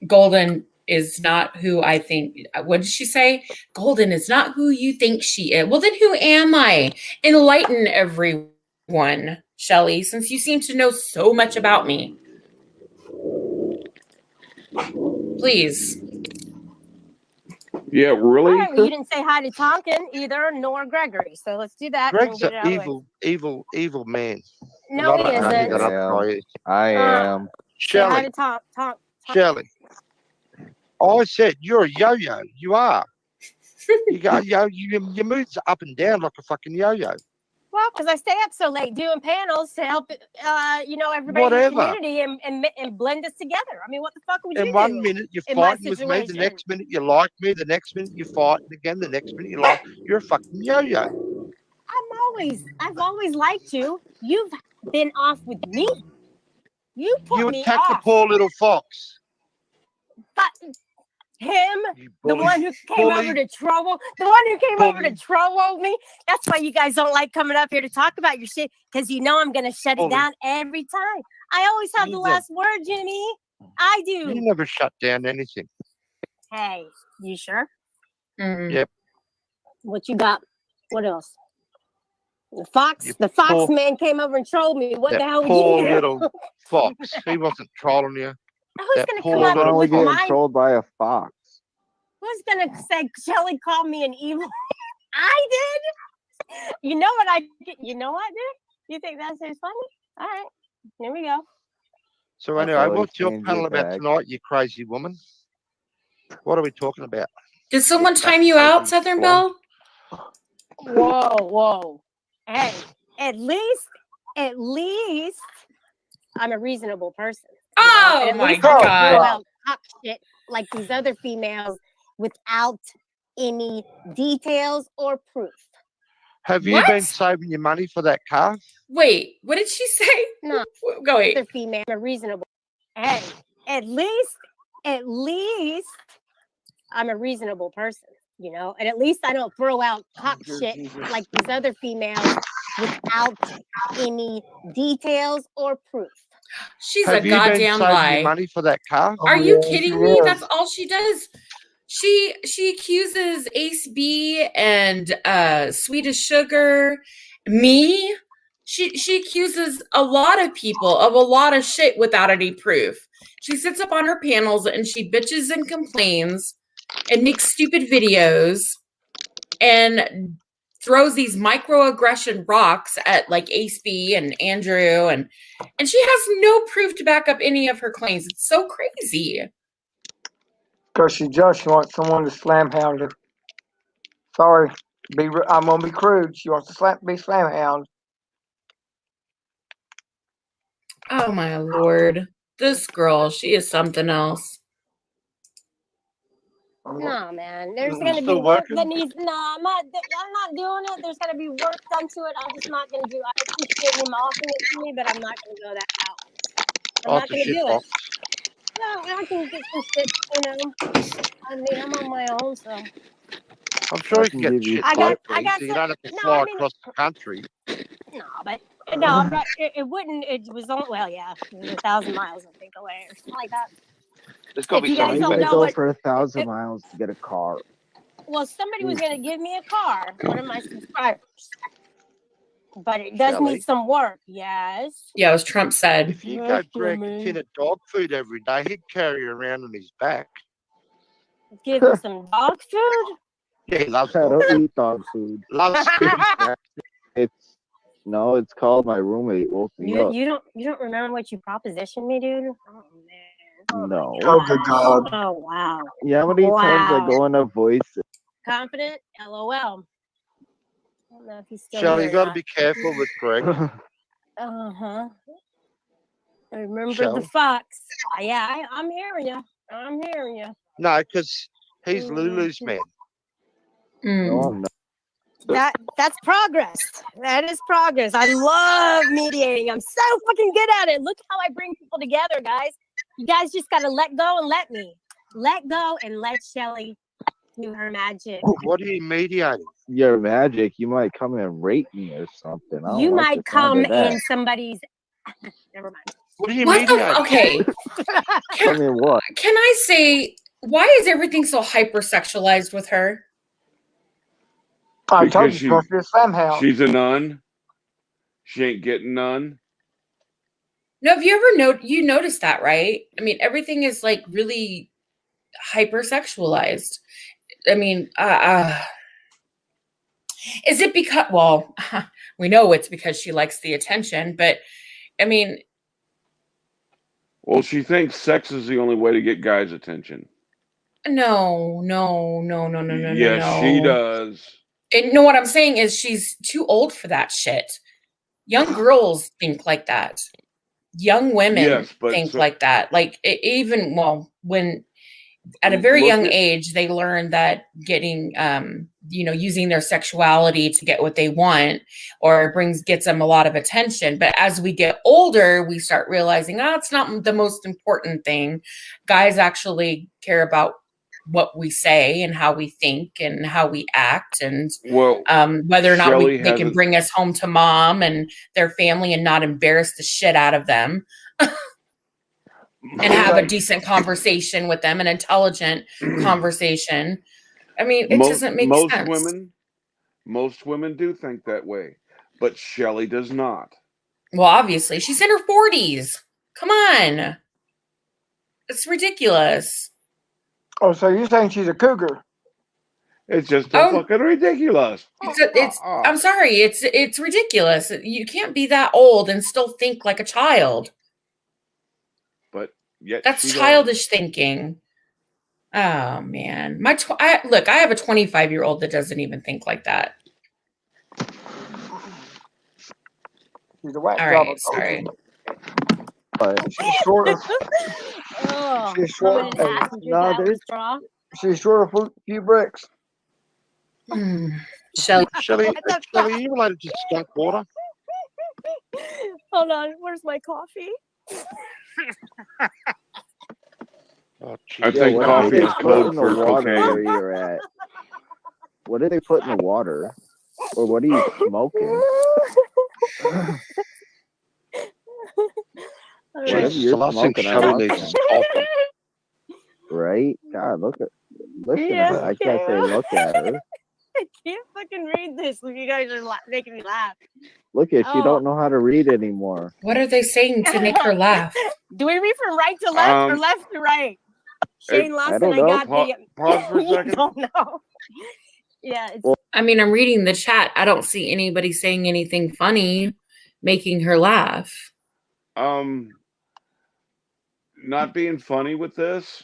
Golden is not who I think. What did she say? Golden is not who you think she is. Well, then who am I? Enlighten everyone, Shelley, since you seem to know so much about me. Please. Yeah, really? All right, well, you didn't say hi to Tonkin either, nor Gregory. So let's do that. Greg's an evil man. No, he isn't. I am. Say hi Shelley. to Tonk. Shelley. I said you're a yo-yo. You are. You go your moves up and down like a fucking yo-yo. Well, because I stay up so late doing panels to help, everybody in the community and blend us together. I mean, what the fuck would you do? In 1 minute you're fighting with me, the next minute you like me, the next minute you fight again, the next minute you like. You're a fucking yo-yo. I've always liked you. You've been off with me. You attacked the poor little fox. But him, the one who came over to trouble me. That's why you guys don't like coming up here to talk about your shit, because you know I'm gonna shut it down every time. I always have the last word, Jimmy. I You do. never shut down anything. Hey, you sure? Yep. What you got? What else? The You Fox poor- man came over and trolled me. What That the hell would poor you do? little fox. He wasn't trolling you. Who's That gonna poor come up little Only with getting mine? trolled by a fox. Who's gonna say Shelley called me an evil? I did. You know what I did? You know what, dude? You think that's so funny? All right, here we go. So anyway, So what's your exchange panel it about back. tonight, you crazy woman? What are we talking about? Did someone That time you out, backstabbing Southern blonde? Belle? Whoa. Hey, at least I'm a reasonable person. You know? Oh And at my least I don't God. throw out cock shit like these other females without any details or proof. Have you What? been saving your money for that car? Wait, what did she say? No, Go wait. other female, I'm a reasonable. Hey, at least I'm a reasonable person, you know, and at least I don't throw out cock shit like these other females without any details or proof. She's Have a you been goddamn saving lie. your money for that car? Are you Yeah, kidding she me? is. That's all she does. She accuses Ace B and Swedish Sugar, me. She accuses a lot of people of a lot of shit without any proof. She sits up on her panels and she bitches and complains and makes stupid videos and throws these microaggression rocks at like Ace B and Andrew and she has no proof to back up any of her claims. It's so crazy. Because she wants someone to slam hound her. Sorry, I'm gonna be crude. She wants to be slam hound. Oh my Lord. This girl, she is something else. No, man. There's gonna be Still work working? that needs. No, I'm not doing it. There's gonna be work done to it. I'm just not gonna do. I appreciate him offering it to me, but I'm not gonna go that route. I'm Oh, not it's a gonna shit do it. box. No, I can get some shit. You know, I mean, I'm on my own, so. I'm sure I you can can get give you shit I got locally, so you don't have to no, fly I mean, across the country. no, but no, I'm not. It wouldn't. It was only. Well, yeah, it was 1,000 miles, I think, away or something like that. There's got to If be you guys Why you something don't gotta better. know go what, for 1,000 miles to get a car? well, somebody was gonna give me a car, one of my subscribers, but it does Shelley? need some work. Yes. Yeah, as Trump said. If you go Yes, drink a Jimmy. tin of dog food every day, he'd carry you around on his back. Give him some dog food. Yeah, he loves I dog don't food. eat dog food. Loves skinny crap. It's called my roommate woke me up. You don't remember what you propositioned me, dude? Oh man. No. Oh, good God. Oh wow. Yeah, how many times I go in a voice? Confident? LOL. I don't know if he's still Shelley, here you or got to not. be careful with Greg. Uh-huh. I remember Shell. the fox. Yeah, I'm hearing you. I'm hearing you. No, because he's Lulu's man. No, I'm not. That's progress. That is progress. I love mediating. I'm so fucking good at it. Look how I bring people together, guys. You guys just gotta let go and let me. Let go and let Shelley do her magic. What are you mediating? Your magic, you might come and rape me or something. I don't You like might the sound come of that. in somebody's. Never mind. What are you What the mediating? okay. I mean, what? Can I say, why is everything so hypersexualized with her? I told Because you, supposed to be a slam hound. she's a nun. She ain't getting none. No, have you ever noticed that, right? I mean, everything is like really hypersexualized. I mean, is it because, well, we know it's because she likes the attention, but I mean, Well, she thinks sex is the only way to get guys' attention. no. Yes, she does. And no, what I'm saying is she's too old for that shit. Young girls think like that. Young women think like that. Like even, well, when at a very young age, they learn that getting, using their sexuality to get what they want or gets them a lot of attention. But as we get older, we start realizing, it's not the most important thing. Guys actually care about what we say and how we think and how we act and whether or not they can bring us home to mom and their family and not embarrass the shit out of them. and have a decent conversation with them, an intelligent conversation. I mean, it doesn't make sense. Most women do think that way, but Shelley does not. Well, obviously, she's in her 40s. Come on. It's ridiculous. Oh, so you're saying she's a cougar? It's just fucking ridiculous. I'm sorry. It's ridiculous. You can't be that old and still think like a child. But yet that's childish thinking. Oh man, look, I have a 25-year-old that doesn't even think like that. She's a whack All job. right, sorry. But she's short of. She's short of. No, there's. She's short of a few bricks. Shelley, are you related to skunk water? Hold on, where's my coffee? Oh, I think coffee is code for cocaine. Where cocaine. you're at? What do they put in the water? Or what are you smoking? Whatever you're smoking, right? God, listen to her. I can't say look at her. I can't fucking read this. You guys are making me laugh. Look at she don't know how to read anymore. What are they saying to make her laugh? Do we read from right to left or left to right? Shane Lawson, I got the pause for a second. don't know. Yeah. I mean, I'm reading the chat. I don't see anybody saying anything funny, making her laugh. Not being funny with this,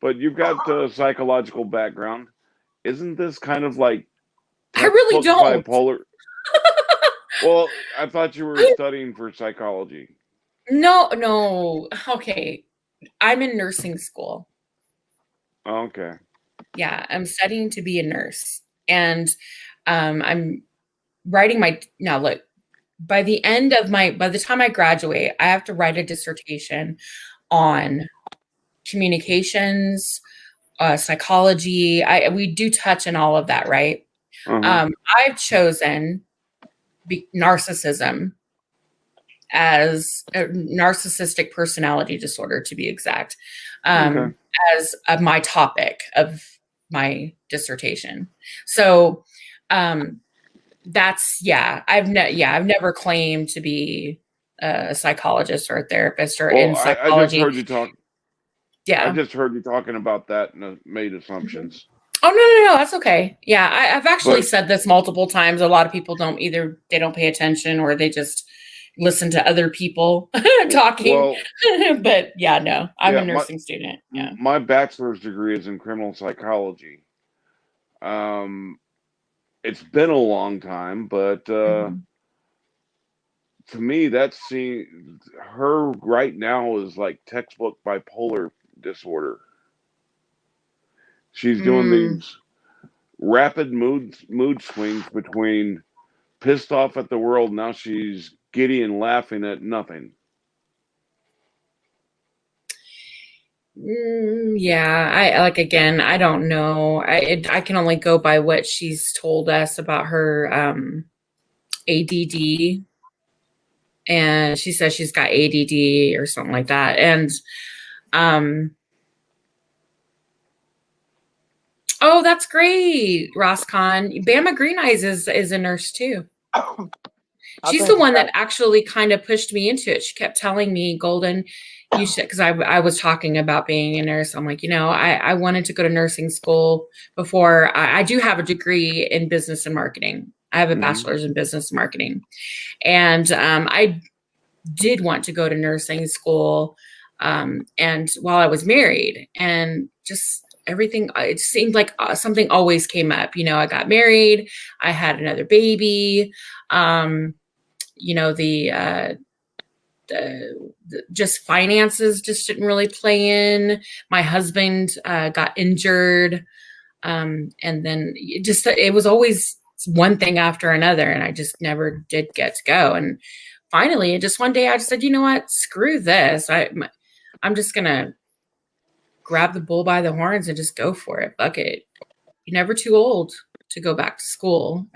but you've got the psychological background. Isn't this kind of like I really don't. Bipolar? Well, I thought you were studying for psychology. No. Okay. I'm in nursing school. Okay. Yeah, I'm studying to be a nurse. And I'm writing now look, by the time I graduate, I have to write a dissertation on communications, psychology. We do touch on all of that, right? I've chosen narcissism as a narcissistic personality disorder, to be exact, as my topic of my dissertation. So that's I've never claimed to be a psychologist or a therapist or in psychology. I just heard you talk. Yeah, I just heard you talking about that and made assumptions. Oh no, that's okay. Yeah, I've actually said this multiple times. A lot of people don't pay attention or they just listen to other people talking. Well, but yeah, no, I'm a nursing student. Yeah, my bachelor's degree is in criminal psychology. It's been a long time, but to me, her right now is like textbook bipolar disorder. She's doing these rapid mood swings between pissed off at the world. Now she's giddy and laughing at nothing. Yeah, I don't know. I can only go by what she's told us about her ADD, and she says she's got ADD or something like that. And oh, that's great, Roscon. Bama Green Eyes is a nurse too. She's the one that actually kind of pushed me into it. She kept telling me, Golden, you should, because I was talking about being a nurse. I'm like, I wanted to go to nursing school before. I do have a degree in business and marketing. I have a bachelor's in business marketing. And I did want to go to nursing school. And while I was married, and just everything, it seemed like something always came up. I got married, I had another baby. The just finances just didn't really play in. My husband got injured. And then it was always one thing after another. And I just never did get to go. And finally, just one day I just said, you know what, screw this. I'm just going to grab the bull by the horns and just go for it. Fuck it. You're never too old to go back to school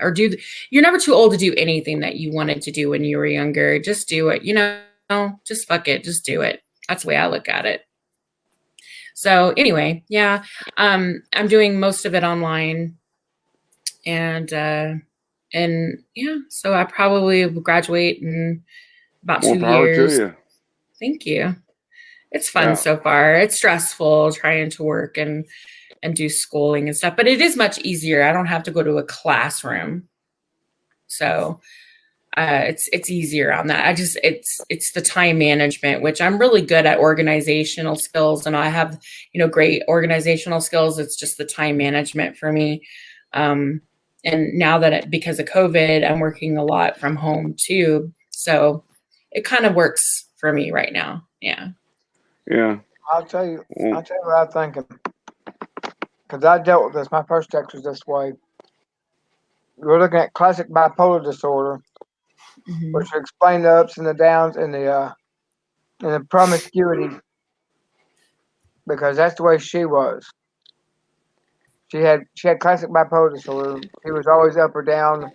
you're never too old to do anything that you wanted to do when you were younger. Just do it, just fuck it. Just do it. That's the way I look at it. So anyway, yeah, I'm doing most of it online, and yeah, so I probably will graduate in about More 2 power to years. you. Thank you. It's fun Yeah. so far. It's stressful trying to work and do schooling and stuff, but it is much easier. I don't have to go to a classroom, so it's easier on that. It's the time management, which I'm really good at organizational skills, and I have great organizational skills. It's just the time management for me. And now that because of COVID, I'm working a lot from home too, so it kind of works for me right now. Yeah. Yeah. I'll tell you what I'm thinking. Because I dealt with this. My first text was this way. We're looking at classic bipolar disorder, which will explain the ups and the downs and the promiscuity. Because that's the way she was. She had classic bipolar disorder. She was always up or down,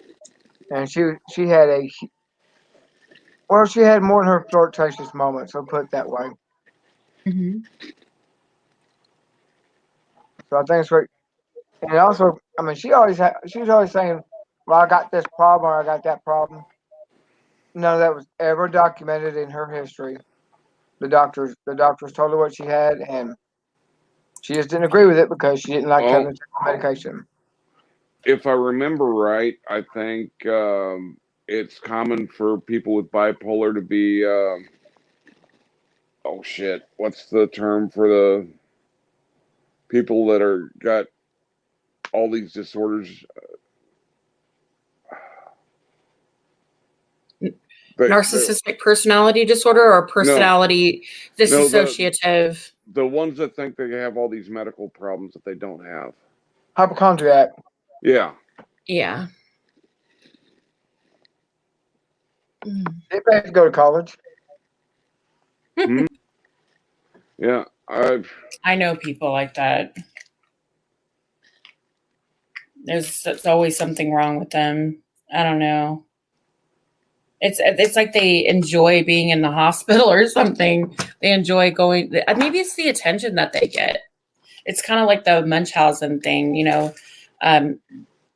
and she had she had more than her flirtatious moments. I'll put it that way. So I think it's right. And also, I mean, she was always saying, "Well, I got this problem or I got that problem." None of that was ever documented in her history. The doctors told her what she had, and she just didn't agree with it because she didn't like having to take medication. If I remember right, I think it's common for people with bipolar to be oh shit, what's the term for the people that got all these disorders? Narcissistic personality disorder or personality dissociative? The ones that think they have all these medical problems that they don't have. Hypochondriac. Yeah. Yeah. They had to go to college. Yeah, I know people like that. There's always something wrong with them. I don't know. It's like they enjoy being in the hospital or something. They enjoy going. Maybe it's the attention that they get. It's kind of like the Munchausen thing,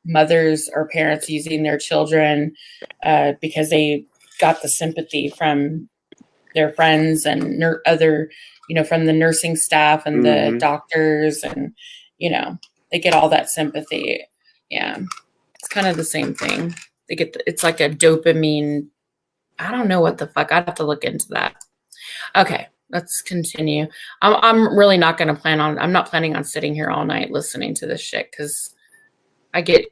mothers or parents using their children because they got the sympathy from their friends and other, from the nursing staff and the doctors, and they get all that sympathy. Yeah, it's kind of the same thing. They get it's like a dopamine. I don't know what the fuck. I'd have to look into that. Okay, let's continue. I'm really not going to I'm not planning on sitting here all night listening to this shit because I get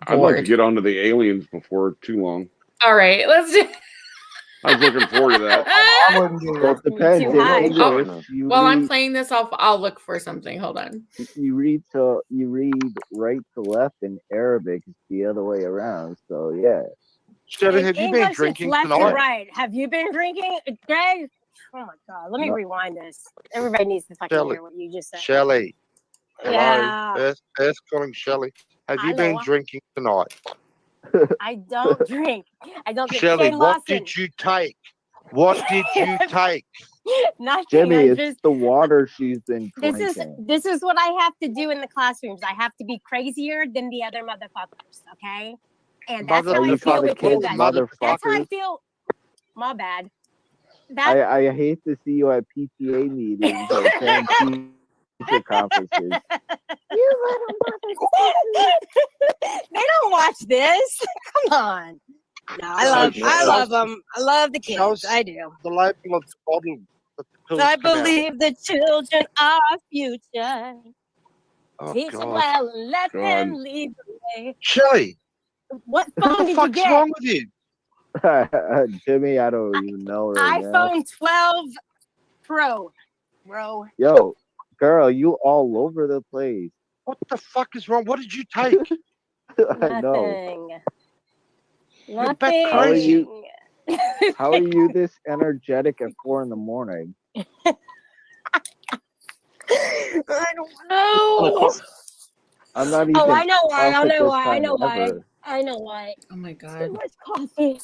bored. I'd like to get onto the aliens before too long. All right, let's do. I was looking forward to that. I wouldn't do that. It depends. While I'm playing this off, I'll look for something. Hold on. You read right to left in Arabic. It's the other way around. So yeah. Shelley, have you been drinking left tonight? To right. Have you been drinking, Greg? Oh my god! Let me rewind this. Everybody needs to fucking hear what you just said. Shelley. Hello. Yeah. First calling Shelley. Have you been drinking tonight? I don't drink. I don't drink. Shelley, what did you take? What did you take? Nothing. Jimmy, it's the water she's been drinking. This is what I have to do in the classrooms. I have to be crazier than the other motherfuckers, okay? And that's how I feel with you guys. That's how I feel. My bad. I hate to see you at PTA meetings or parent-teacher conferences. You little motherfuckers. They don't watch this. Come on. No, I love them. I love the kids. I do. The label of the bottle. So I believe the children are our future. Teach them well and let them lead the way. Shelley, what phone did you get? What's wrong with you? Jimmy, I don't even know right now. iPhone 12 Pro, bro. Yo, girl, you all over the place. What the fuck is wrong? What did you take? I know. Nothing. How are you this energetic at 4 a.m? I don't know. I'm not even. Oh, I know why. I know why. I know why. Oh my god. Too much coffee.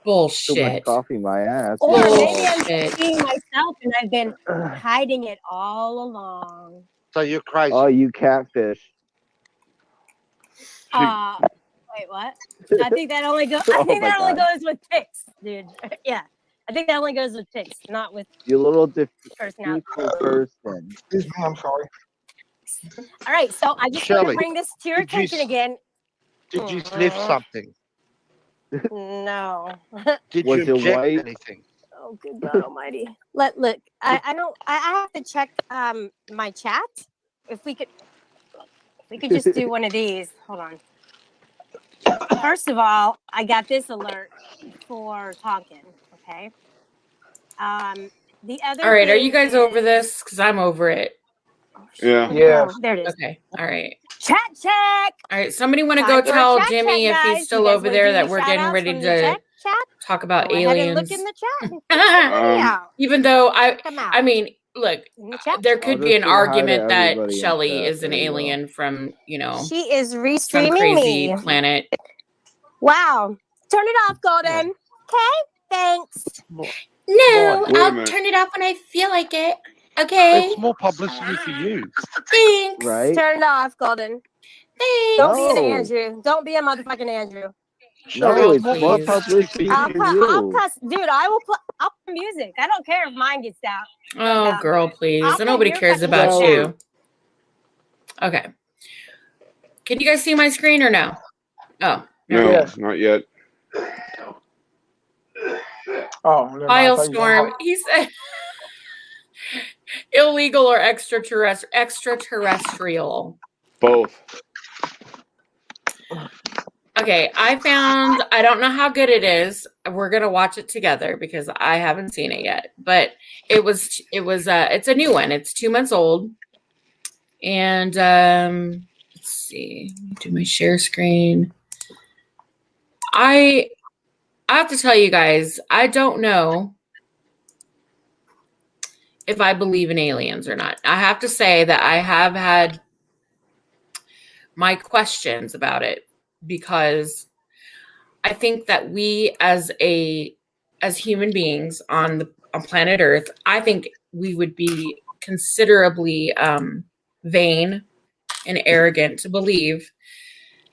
Bullshit. coffee, my ass. Or maybe I'm Bullshit. seeing myself and I've been hiding it all along. So you're crazy. Oh, you catfish. Wait, what? I think that only goes. I Oh think my that only God. goes with pics, dude. Yeah, I think that only goes with pics, not with You little personality. deceitful person. Excuse me, I'm sorry. All right, so I just want to Shelley, bring this to your did you attention again. Did you sniff something? No. Did Was you it inject white? anything? Oh, good God Almighty! Look. I don't. I have to check my chat. If we could just do one of these. Hold on. First of all, I got this alert for Tonkin. Okay. The other. All right, are thing you guys is, over this? Because I'm over it. Yeah. Yes. There it is. Okay. All right. Chat check. All right. Somebody want to Time go for a tell chat Jimmy check, if guys. he's You still guys over wanna there do that any we're getting shout-outs ready from the to chat? talk about Go ahead and look aliens. in the chat. And check somebody out. Even though Come out. I mean, look, In the chat. there could I'll be just an say hi to argument that everybody in Shelley chat. is an There you go. alien from, She is some restreaming crazy me. planet. Wow. Turn it off, Golden. Okay. Thanks. No, Wait a I'll minute. turn it off when I feel like it. Okay. It's more publicity for you. Thanks. Right? Turn it off, Golden. Thanks. Don't be an No. Andrew. Don't be a motherfucking Andrew. No, Girl, it's more please. publicity I'll for I'll you. cuss, dude. I'll play music. I don't care if mine gets out. Oh, girl, please. I'll put Nobody your cares fucking about music you. Okay. Can you guys see my screen or no? Oh, No, never mind. not yet. Oh, never mind. I thought you were Firestorm. He said illegal or extraterrestrial. Both. Okay, I don't know how good it is. We're gonna watch it together because I haven't seen it yet. But it's a new one. It's 2 months old. And let's see. Let me do my share screen. I have to tell you guys, I don't know if I believe in aliens or not. I have to say that I have had my questions about it because I think that we as human beings on planet Earth, I think we would be considerably vain and arrogant to believe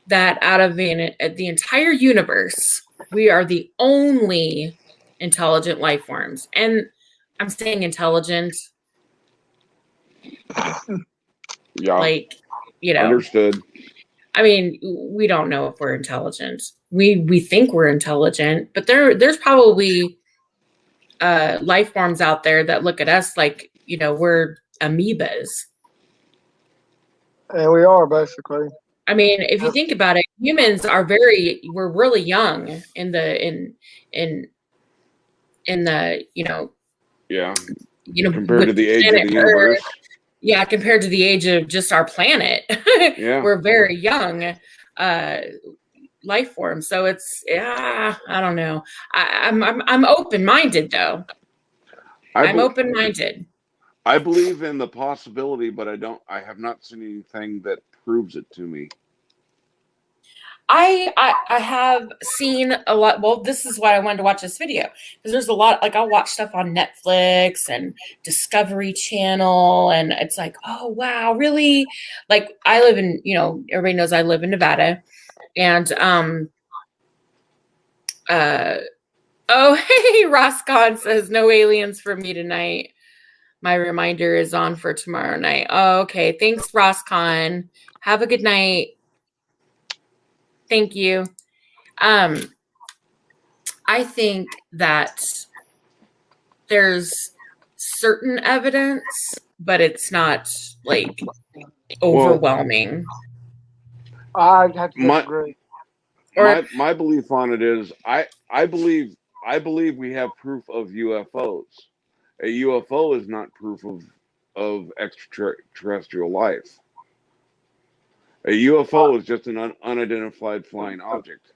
that out of the entire universe, we are the only intelligent life forms. And I'm saying intelligent, Yeah. like, Understood. I mean, we don't know if we're intelligent. We think we're intelligent, but there's probably life forms out there that look at us like, we're amoebas. And we are basically. I mean, if you think about it, humans we're really young in the Yeah. Compared to the age of the universe. Yeah, compared to the age of just our planet. Yeah. We're very young life form. So it's I don't know. I'm open-minded though. I'm open-minded. I believe in the possibility, but I have not seen anything that proves it to me. I have seen a lot. Well, this is why I wanted to watch this video because there's a lot. Like I'll watch stuff on Netflix and Discovery Channel, and it's like, oh wow, really? Like I live in, everybody knows I live in Nevada, and oh hey, Roscon says no aliens for me tonight. My reminder is on for tomorrow night. Oh, okay, thanks, Roscon. Have a good night. Thank you. I think that there's certain evidence, but it's not like overwhelming. I have to disagree. My belief on it is I believe we have proof of UFOs. A UFO is not proof of extraterrestrial life. A UFO is just an unidentified flying object.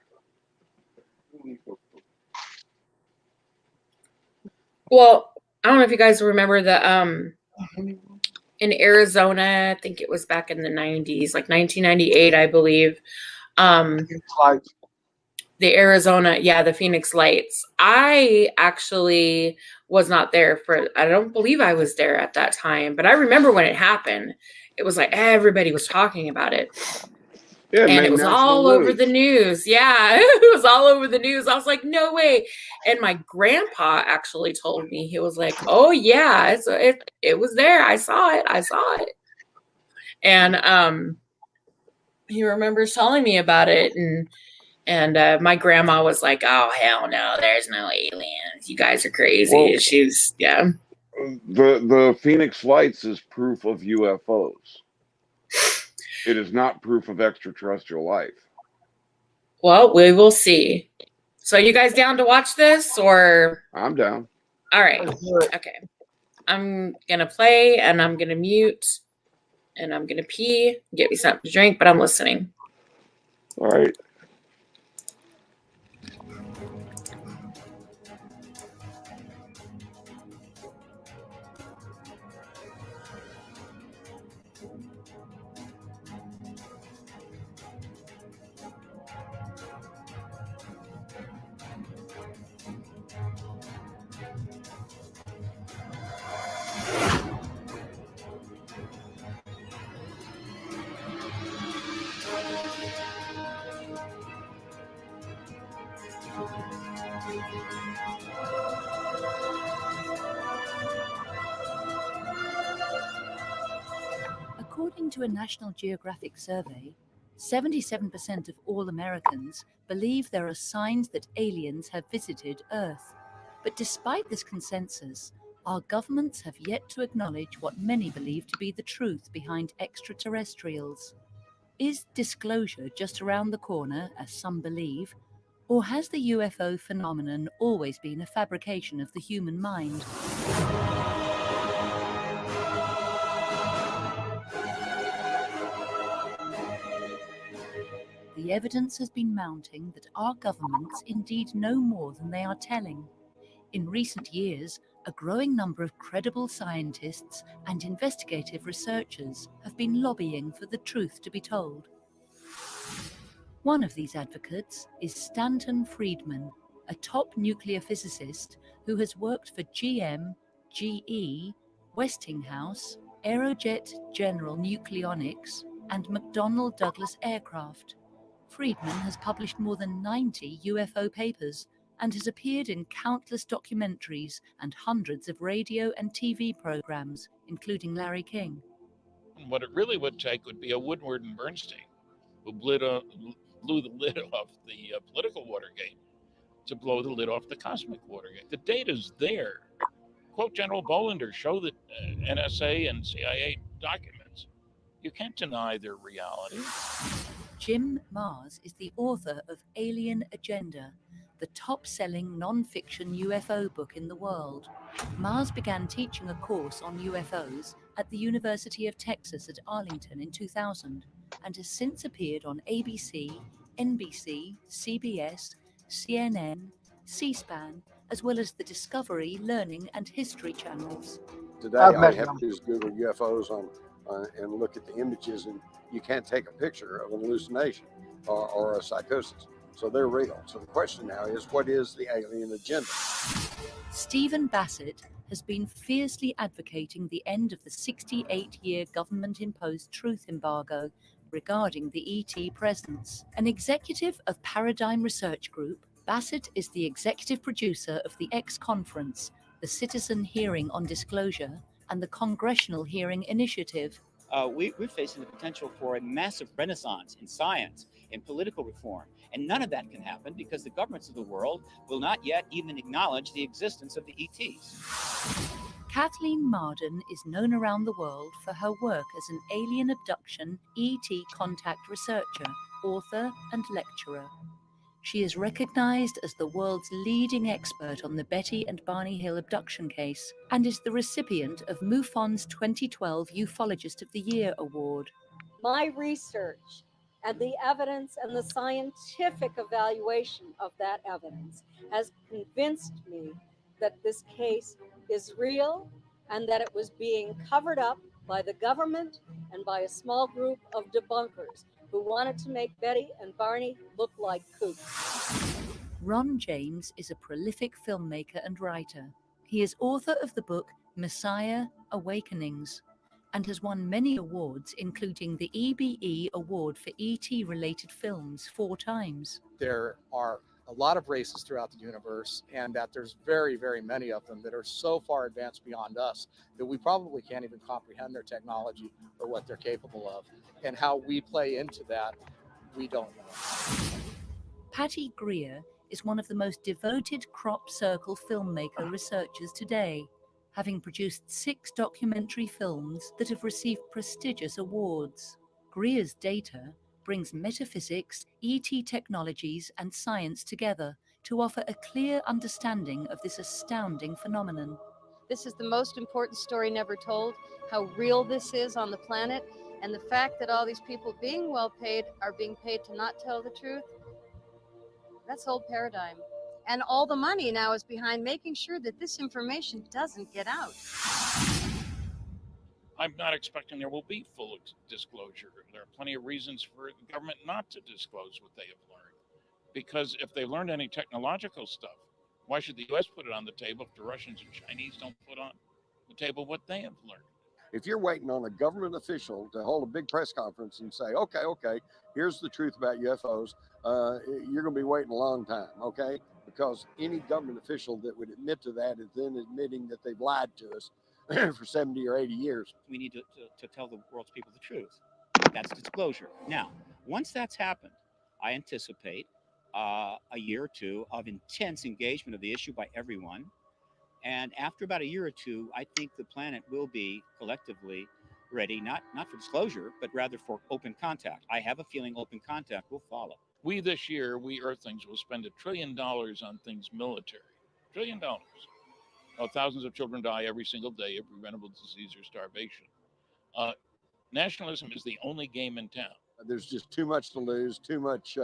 Well, I don't know if you guys remember the in Arizona, I think it was back in the 90s, like 1998, I believe. The Arizona, yeah, the Phoenix Lights. I actually was not there for, I don't believe I was there at that time, but I remember when it happened. It was like everybody was talking about it. Yeah, it And made it was national all over news. the news. Yeah, it was all over the news. I was like, no way. And my grandpa actually told me, he was like, oh yeah, it was there. I saw it. I saw it. And he remembers telling me about it. And my grandma was like, oh, hell no, there's no aliens. You guys are crazy. Well, She's, yeah. The Phoenix Lights is proof of UFOs. It is not proof of extraterrestrial life. Well, we will see. So you guys down to watch this, or? I'm down. All right. Okay. I'm going to play, and I'm going to mute, and I'm going to pee, get me something to drink, but I'm listening. All right. According to a National Geographic survey, 77% of all Americans believe there are signs that aliens have visited Earth. But despite this consensus, our governments have yet to acknowledge what many believe to be the truth behind extraterrestrials. Is disclosure just around the corner, as some believe, or has the UFO phenomenon always been a fabrication of the human mind? The evidence has been mounting that our governments indeed know more than they are telling. In recent years, a growing number of credible scientists and investigative researchers have been lobbying for the truth to be told. One of these advocates is Stanton Friedman, a top nuclear physicist who has worked for GM, GE, Westinghouse, Aerojet General Nucleonics, and McDonnell Douglas Aircraft. Friedman has published more than 90 UFO papers and has appeared in countless documentaries and hundreds of radio and TV programs, including Larry King. What it really would take would be a Woodward and Bernstein, who blew the lid off the political Watergate to blow the lid off the cosmic Watergate. The data's there. Quote General Bollinger, show the NSA and CIA documents. You can't deny their reality. Jim Mars is the author of Alien Agenda, the top-selling non-fiction UFO book in the world. Mars began teaching a course on UFOs at the University of Texas at Arlington in 2000 and has since appeared on ABC, NBC, CBS, CNN, C-SPAN, as well as the Discovery, Learning and History channels. Today, all you have to do is Google UFOs and look at the images, and you can't take a picture of an hallucination or a psychosis. So they're real. So the question now is, what is the alien agenda? Stephen Bassett has been fiercely advocating the end of the 68-year government-imposed truth embargo regarding the ET presence. An executive of Paradigm Research Group, Bassett is the executive producer of the X Conference, the Citizen Hearing on Disclosure, and the Congressional Hearing Initiative. We're facing the potential for a massive renaissance in science, in political reform, and none of that can happen because the governments of the world will not yet even acknowledge the existence of the ETs. Kathleen Marden is known around the world for her work as an alien abduction ET contact researcher, author, and lecturer. She is recognized as the world's leading expert on the Betty and Barney Hill abduction case and is the recipient of MUFON's 2012 Ufologist of the Year award. My research and the evidence and the scientific evaluation of that evidence has convinced me that this case is real and that it was being covered up by the government and by a small group of debunkers who wanted to make Betty and Barney look like kooks. Ron James is a prolific filmmaker and writer. He is author of the book Messiah Awakenings and has won many awards, including the EBE Award for ET-related films 4 times. There are a lot of races throughout the universe, and that there's very, very many of them that are so far advanced beyond us that we probably can't even comprehend their technology or what they're capable of. And how we play into that, we don't know. Patty Greer is one of the most devoted crop circle filmmaker researchers today, having produced 6 documentary films that have received prestigious awards. Greer's data brings metaphysics, ET technologies, and science together to offer a clear understanding of this astounding phenomenon. This is the most important story never told, how real this is on the planet, and the fact that all these people being well paid are being paid to not tell the truth. That's old paradigm. And all the money now is behind making sure that this information doesn't get out. I'm not expecting there will be full disclosure. There are plenty of reasons for the government not to disclose what they have learned. Because if they learned any technological stuff, why should the U.S. put it on the table if the Russians and Chinese don't put on the table what they have learned? If you're waiting on a government official to hold a big press conference and say, okay, here's the truth about UFOs, you're going to be waiting a long time, okay? Because any government official that would admit to that is then admitting that they've lied to us for 70 or 80 years. We need to tell the world's people the truth. That's disclosure. Now, once that's happened, I anticipate a year or 2 of intense engagement of the issue by everyone. And after about a year or 2, I think the planet will be collectively ready, not for disclosure, but rather for open contact. I have a feeling open contact will follow. We this year, we Earthlings, will spend $1 trillion on things military. $1 trillion. Well, thousands of children die every single day of preventable disease or starvation. Nationalism is the only game in town. There's just too much to lose, too much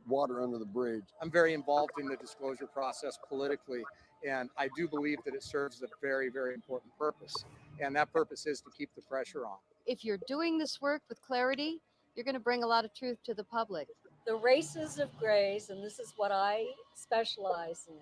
water under the bridge. I'm very involved in the disclosure process politically, and I do believe that it serves a very, very important purpose. And that purpose is to keep the pressure on. If you're doing this work with clarity, you're going to bring a lot of truth to the public. The races of grays, and this is what I specialize in,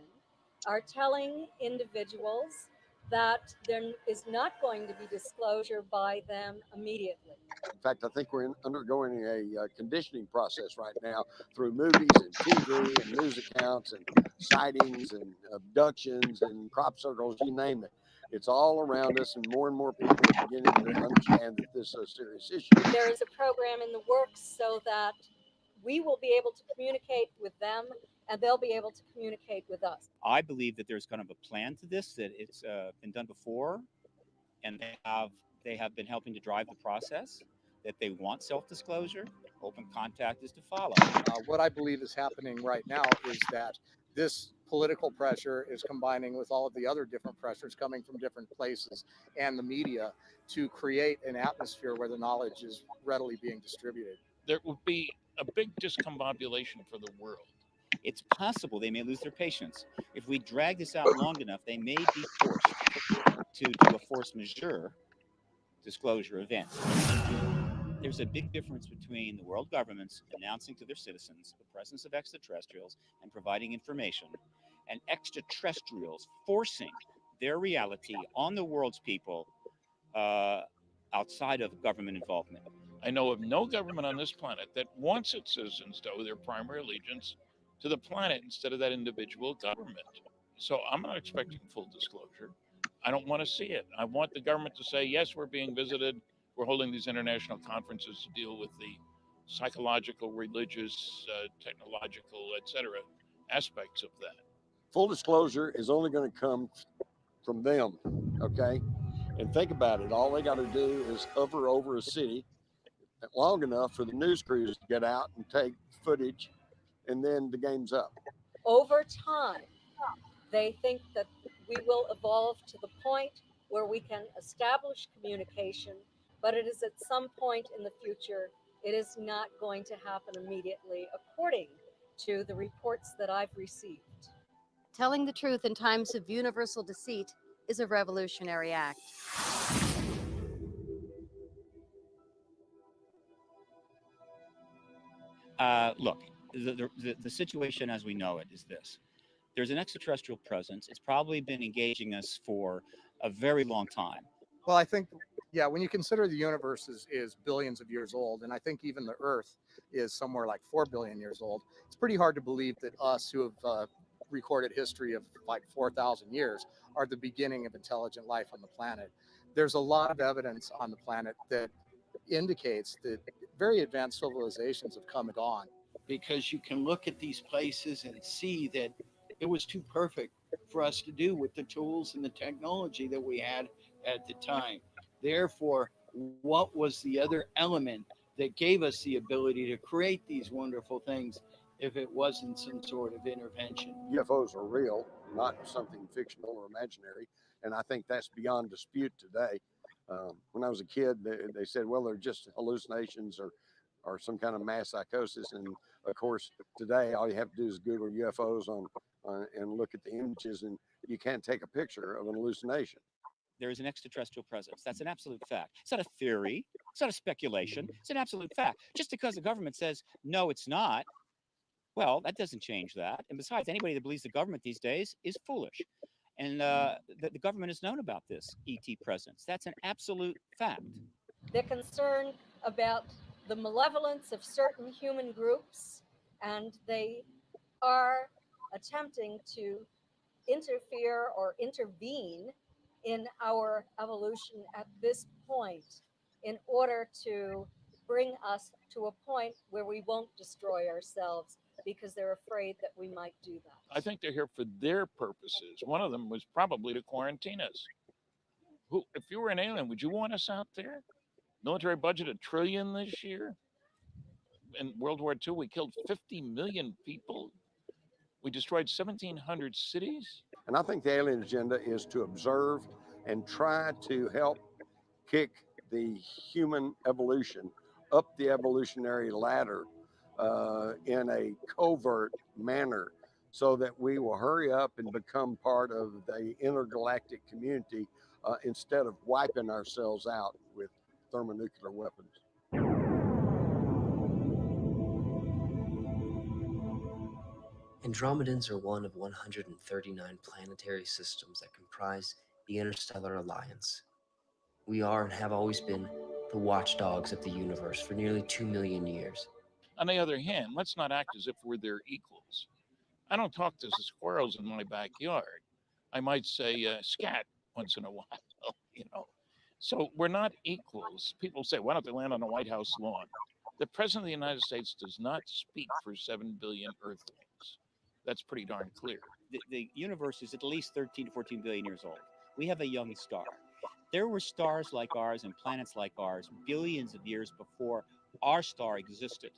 are telling individuals that there is not going to be disclosure by them immediately. In fact, I think we're undergoing a conditioning process right now through movies and TV and news accounts and sightings and abductions and crop circles, you name it. It's all around us, and more people are beginning to understand that this is a serious issue. There is a program in the works so that we will be able to communicate with them and they'll be able to communicate with us. I believe that there's kind of a plan to this, that it's been done before, and they have been helping to drive the process, that they want self-disclosure. Open contact is to follow. What I believe is happening right now is that this political pressure is combining with all of the other different pressures coming from different places and the media to create an atmosphere where the knowledge is readily being distributed. There will be a big discombobulation for the world. It's possible they may lose their patience. If we drag this out long enough, they may be forced to do a force majeure disclosure event. There's a big difference between the world governments announcing to their citizens the presence of extraterrestrials and providing information, and extraterrestrials forcing their reality on the world's people outside of government involvement. I know of no government on this planet that wants its citizens to owe their primary allegiance to the planet instead of that individual government. So I'm not expecting full disclosure. I don't want to see it. I want the government to say, yes, we're being visited. We're holding these international conferences to deal with the psychological, religious, technological, etc. aspects of that. Full disclosure is only going to come from them, okay? And think about it. All they got to do is hover over a city long enough for the news crews to get out and take footage, and then the game's up. Over time, they think that we will evolve to the point where we can establish communication, but it is at some point in the future. It is not going to happen immediately, according to the reports that I've received. Telling the truth in times of universal deceit is a revolutionary act. Look, the situation as we know it is this. There's an extraterrestrial presence. It's probably been engaging us for a very long time. Well, I think, yeah, when you consider the universe is billions of years old, and I think even the Earth is somewhere like 4 billion years old, it's pretty hard to believe that us who have recorded history of like 4,000 years are the beginning of intelligent life on the planet. There's a lot of evidence on the planet that indicates that very advanced civilizations have come and gone. Because you can look at these places and see that it was too perfect for us to do with the tools and the technology that we had at the time. Therefore, what was the other element that gave us the ability to create these wonderful things if it wasn't some sort of intervention? UFOs are real, not something fictional or imaginary, and I think that's beyond dispute today. When I was a kid, they said, well, they're just hallucinations or some kind of mass psychosis. And of course, today, all you have to do is Google UFOs and look at the images, and you can't take a picture of an hallucination. There is an extraterrestrial presence. That's an absolute fact. It's not a theory. It's not a speculation. It's an absolute fact. Just because the government says, no, it's not, well, that doesn't change that. And besides, anybody that believes the government these days is foolish. And the government has known about this ET presence. That's an absolute fact. They're concerned about the malevolence of certain human groups, and they are attempting to interfere or intervene in our evolution at this point in order to bring us to a point where we won't destroy ourselves because they're afraid that we might do that. I think they're here for their purposes. One of them was probably to quarantine us. If you were an alien, would you want us out there? Military budget $1 trillion this year. In World War II, we killed 50 million people. We destroyed 1,700 cities. And I think the alien agenda is to observe and try to help kick the human evolution up the evolutionary ladder in a covert manner so that we will hurry up and become part of the intergalactic community instead of wiping ourselves out with thermonuclear weapons. Andromedans are one of 139 planetary systems that comprise the Interstellar Alliance. We are and have always been the watchdogs of the universe for nearly 2 million years. On the other hand, let's not act as if we're their equals. I don't talk to the squirrels in my backyard. I might say scat once in a while, So we're not equals. People say, why don't they land on the White House lawn? The President of the United States does not speak for 7 billion Earthlings. That's pretty darn clear. The universe is at least 13 to 14 billion years old. We have a young star. There were stars like ours and planets like ours billions of years before our star existed.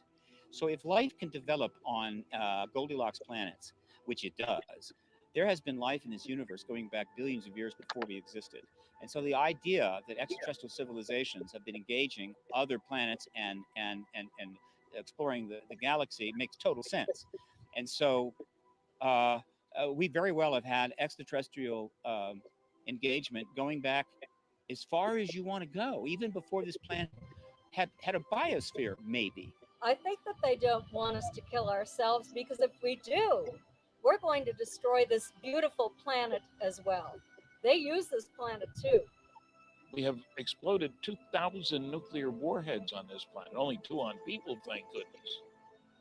So if life can develop on Goldilocks planets, which it does, there has been life in this universe going back billions of years before we existed. And so the idea that extraterrestrial civilizations have been engaging other planets and exploring the galaxy makes total sense. And so we very well have had extraterrestrial engagement going back as far as you want to go, even before this planet had a biosphere, maybe. I think that they don't want us to kill ourselves, because if we do, we're going to destroy this beautiful planet as well. They use this planet too. We have exploded 2,000 nuclear warheads on this planet, only 2 on people, thank goodness.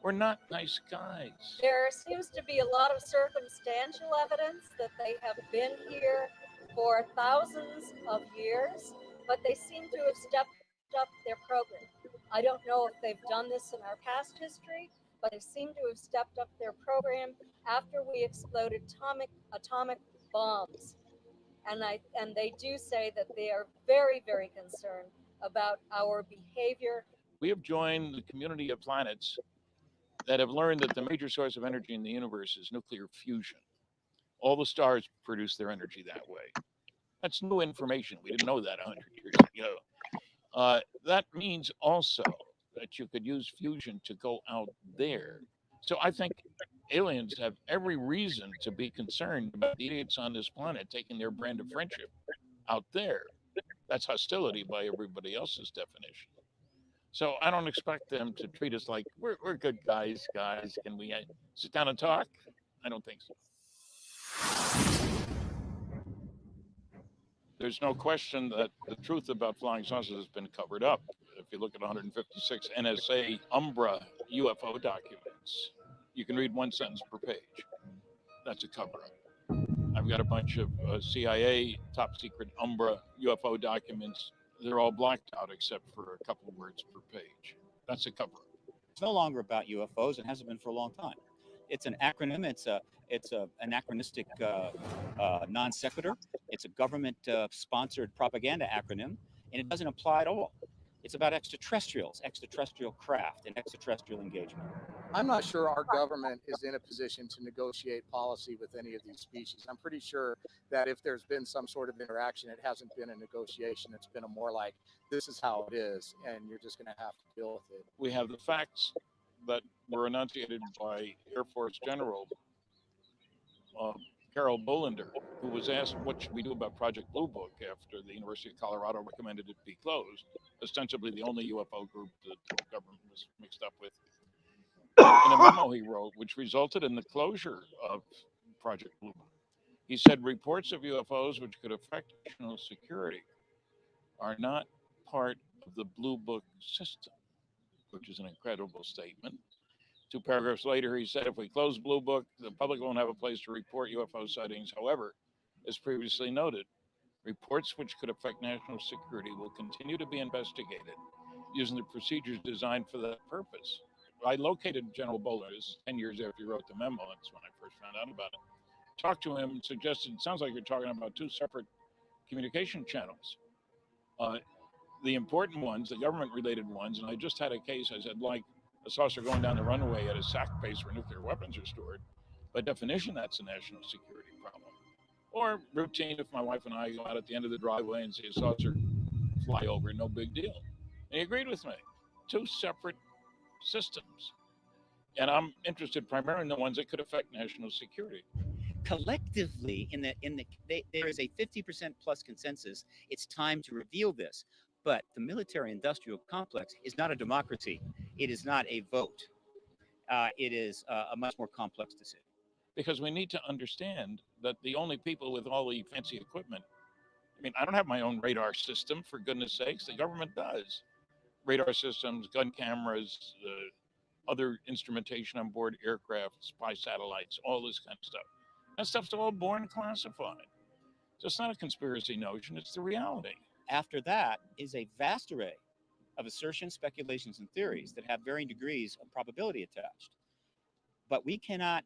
We're not nice guys. There seems to be a lot of circumstantial evidence that they have been here for thousands of years, but they seem to have stepped up their program. I don't know if they've done this in our past history, but they seem to have stepped up their program after we exploded atomic bombs. And they do say that they are very, very concerned about our behavior. We have joined the community of planets that have learned that the major source of energy in the universe is nuclear fusion. All the stars produce their energy that way. That's new information. We didn't know that 100 years ago. That means also that you could use fusion to go out there. So I think aliens have every reason to be concerned about the idiots on this planet taking their brand of friendship out there. That's hostility by everybody else's definition. So I don't expect them to treat us like we're good guys. Can we sit down and talk? I don't think so. There's no question that the truth about flying saucers has been covered up. If you look at 156 NSA Umbra UFO documents, you can read one sentence per page. That's a cover-up. I've got a bunch of CIA top secret Umbra UFO documents. They're all blacked out except for a couple of words per page. That's a cover-up. It's no longer about UFOs. It hasn't been for a long time. It's an acronym. It's a anachronistic non sequitur. It's a government-sponsored propaganda acronym, and it doesn't apply at all. It's about extraterrestrials, extraterrestrial craft, and extraterrestrial engagement. I'm not sure our government is in a position to negotiate policy with any of these species. I'm pretty sure that if there's been some sort of interaction, it hasn't been a negotiation. It's been a more like, this is how it is, and you're just going to have to deal with it. We have the facts that were enunciated by Air Force General Carol Bolander, who was asked what should we do about Project Blue Book after the University of Colorado recommended it be closed, ostensibly the only UFO group that the government was mixed up with. In a memo he wrote, which resulted in the closure of Project Blue Book, he said reports of UFOs which could affect national security are not part of the Blue Book system, which is an incredible statement. 2 paragraphs later, he said, if we close Blue Book, the public won't have a place to report UFO sightings. However, as previously noted, reports which could affect national security will continue to be investigated using the procedures designed for that purpose. I located General Bolander, this is 10 years after he wrote the memo. That's when I first found out about it. Talked to him and suggested, it sounds like you're talking about 2 separate communication channels. The important ones, the government-related ones, and I just had a case, I said, like a saucer going down the runway at a SAC base where nuclear weapons are stored. By definition, that's a national security problem. Or routine, if my wife and I go out at the end of the driveway and see a saucer fly over, no big deal. And he agreed with me. 2 separate systems. And I'm interested primarily in the ones that could affect national security. Collectively, there is a 50% plus consensus. It's time to reveal this. But the military-industrial complex is not a democracy. It is not a vote. It is a much more complex decision. Because we need to understand that the only people with all the fancy equipment, I mean, I don't have my own radar system, for goodness sakes. The government does. Radar systems, gun cameras, other instrumentation on board aircraft, spy satellites, all this kind of stuff. That stuff's all born classified. So it's not a conspiracy notion, it's the reality. After that is a vast array of assertions, speculations, and theories that have varying degrees of probability attached. But we cannot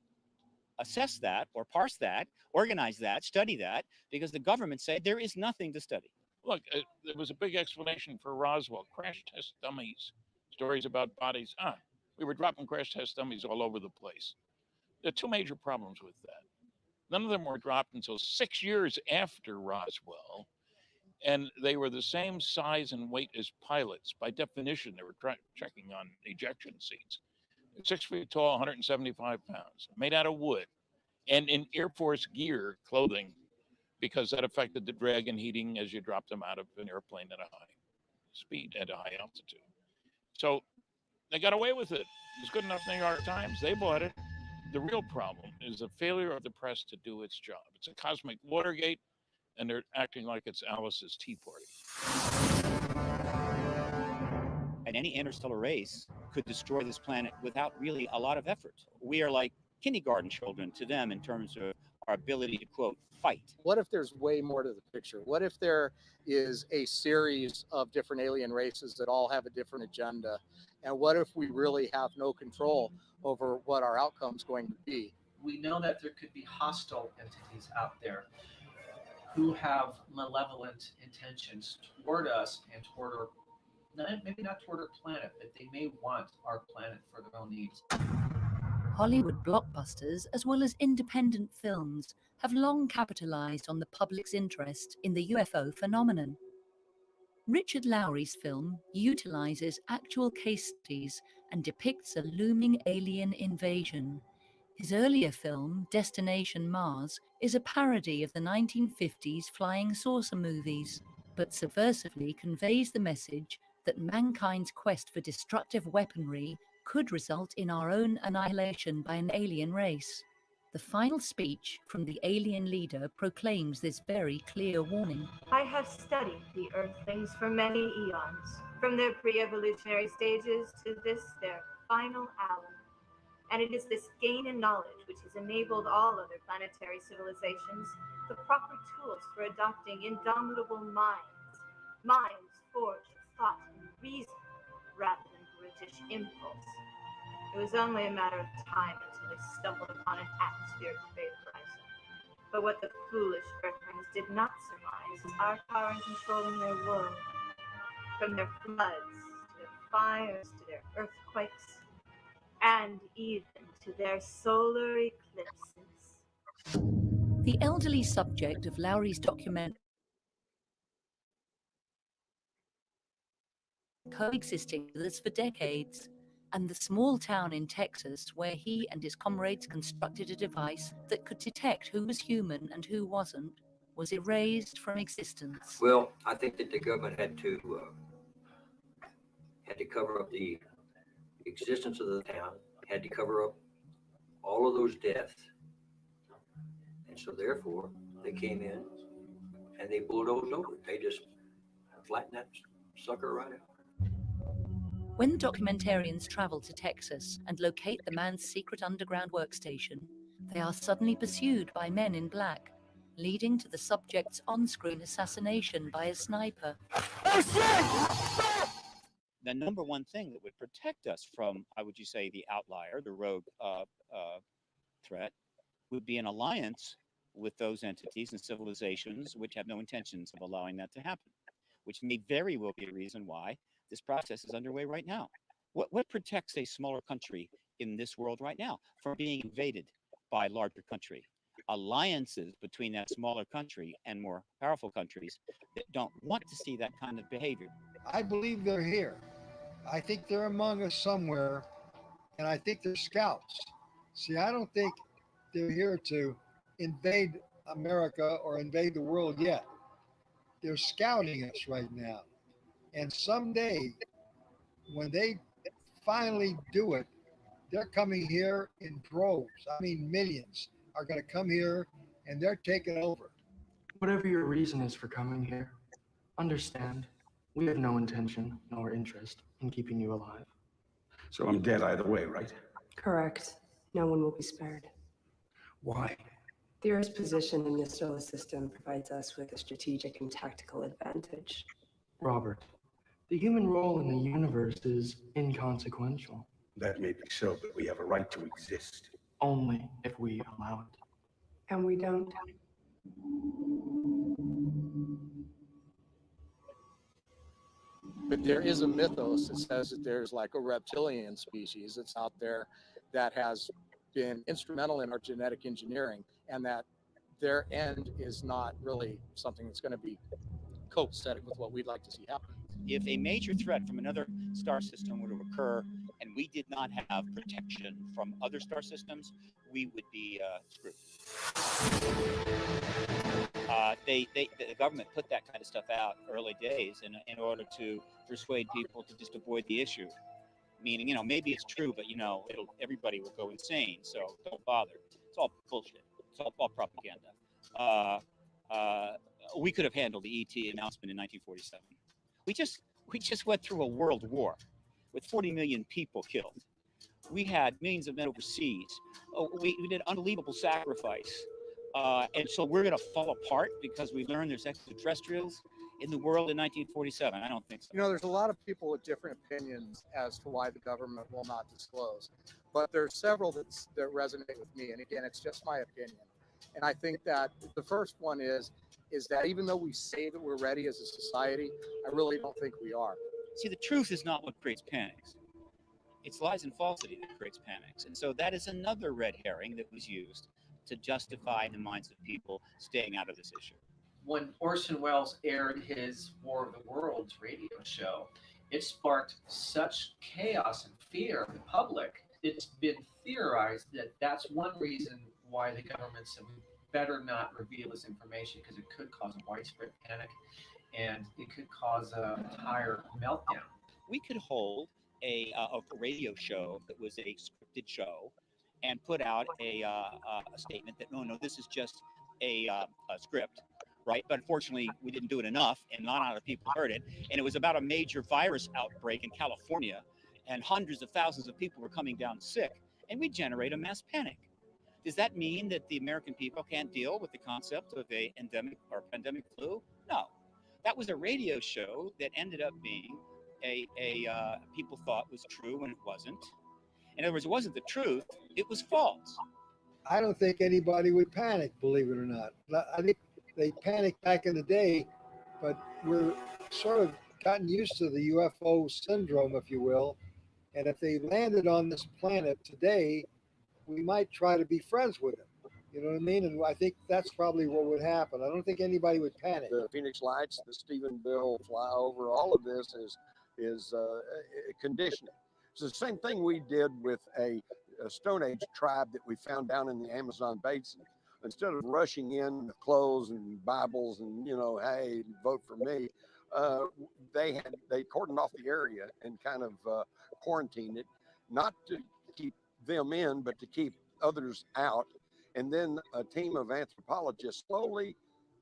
assess that or parse that, organize that, study that, because the government said there is nothing to study. Look, there was a big explanation for Roswell, crash test dummies, stories about bodies. We were dropping crash test dummies all over the place. There are 2 major problems with that. None of them were dropped until 6 years after Roswell, and they were the same size and weight as pilots. By definition, they were checking on ejection seats. 6 feet tall, 175 pounds, made out of wood, and in Air Force gear, clothing, because that affected the drag and heating as you dropped them out of an airplane at a high speed, at a high altitude. So they got away with it. It was good enough New York Times. They bought it. The real problem is the failure of the press to do its job. It's a cosmic Watergate, and they're acting like it's Alice's Tea Party. And any interstellar race could destroy this planet without really a lot of effort. We are like kindergarten children to them in terms of our ability to, quote, fight. What if there's way more to the picture? What if there is a series of different alien races that all have a different agenda? And what if we really have no control over what our outcome's going to be? We know that there could be hostile entities out there who have malevolent intentions toward us and toward our, maybe not toward our planet, but they may want our planet for their own needs. Hollywood blockbusters, as well as independent films, have long capitalized on the public's interest in the UFO phenomenon. Richard Lowry's film utilizes actual case studies and depicts a looming alien invasion. His earlier film, Destination Mars, is a parody of the 1950s flying saucer movies, but subversively conveys the message that mankind's quest for destructive weaponry could result in our own annihilation by an alien race. The final speech from the alien leader proclaims this very clear warning. I have studied the Earthlings for many eons, from their pre-evolutionary stages to this their final hour. And it is this gain in knowledge which has enabled all other planetary civilizations the proper tools for adopting indomitable minds forged of thought and reason rather than brutish impulse. It was only a matter of time until they stumbled upon an atmospheric vaporizer. But what the foolish Earthlings did not surmise is our power in controlling their world. From their floods, to their fires, to their earthquakes, and even to their solar eclipses. The elderly subject of Lowry's documentary coexisting with us for decades, and the small town in Texas where he and his comrades constructed a device that could detect who was human and who wasn't, was erased from existence. Well, I think that the government had to cover up the existence of the town, had to cover up all of those deaths, and so therefore they came in and they bulldozed over it. They just flattened that sucker right out. When documentarians travel to Texas and locate the man's secret underground workstation, they are suddenly pursued by men in black, leading to the subject's on-screen assassination by a sniper. The number one thing that would protect us from, how would you say, the outlier, the rogue threat, would be an alliance with those entities and civilizations which have no intentions of allowing that to happen, which may very well be a reason why this process is underway right now. What protects a smaller country in this world right now from being invaded by a larger country? Alliances between that smaller country and more powerful countries that don't want to see that kind of behavior. I believe they're here. I think they're among us somewhere, and I think they're scouts. See, I don't think they're here to invade America or invade the world yet. They're scouting us right now. And someday, when they finally do it, they're coming here in droves. I mean, millions are going to come here and they're taking over. Whatever your reason is for coming here, understand we have no intention nor interest in keeping you alive. So I'm dead either way, right? Correct. No one will be spared. Why? The Earth's position in the solar system provides us with a strategic and tactical advantage. Robert, the human role in the universe is inconsequential. That may be so, but we have a right to exist. Only if we allow it. And we don't. But there is a mythos that says that there's like a reptilian species that's out there that has been instrumental in our genetic engineering, and that their end is not really something that's going to be copacetic with what we'd like to see happen. If a major threat from another star system were to occur and we did not have protection from other star systems, we would be screwed. The government put that kind of stuff out early days in order to persuade people to just avoid the issue. Meaning, you know, maybe it's true, but, you know, everybody will go insane, so don't bother. It's all bullshit. It's all propaganda. We could have handled the ET announcement in 1947. We just went through a world war with 40 million people killed. We had millions of men overseas. We did unbelievable sacrifice. And so we're going to fall apart because we learned there's extraterrestrials in the world in 1947. I don't think so. You know, there's a lot of people with different opinions as to why the government will not disclose, but there's several that resonate with me. And again, it's just my opinion. And I think that the first one is that even though we say that we're ready as a society, I really don't think we are. See, the truth is not what creates panics. It's lies and falsity that creates panics. And so that is another red herring that was used to justify in the minds of people staying out of this issue. When Orson Welles aired his War of the Worlds radio show, it sparked such chaos and fear in the public. It's been theorized that that's one reason why the government said we better not reveal this information because it could cause a widespread panic and it could cause an entire meltdown. we could hold a radio show that was a scripted show and put out a statement that, no, this is just a script, right? But unfortunately, we didn't do it enough, and not a lot of people heard it. And it was about a major virus outbreak in California, and hundreds of thousands of people were coming down sick, and we generate a mass panic. Does that mean that the American people can't deal with the concept of a endemic or pandemic flu? No. That was a radio show that ended up being people thought was true when it wasn't. In other words, it wasn't the truth, it was false. I don't think anybody would panic, believe it or not. I think they panicked back in the day, but we're sort of gotten used to the UFO syndrome, if you will. And if they landed on this planet today, we might try to be friends with them. You know what I mean? And I think that's probably what would happen. I don't think anybody would panic. The Phoenix Lights, the Stephenville flyover, all of this is conditioning. It's the same thing we did with a Stone Age tribe that we found down in the Amazon basin. Instead of rushing in with clothes and Bibles and, hey, vote for me, they cordoned off the area and kind of quarantined it, not to keep them in, but to keep others out. And then a team of anthropologists slowly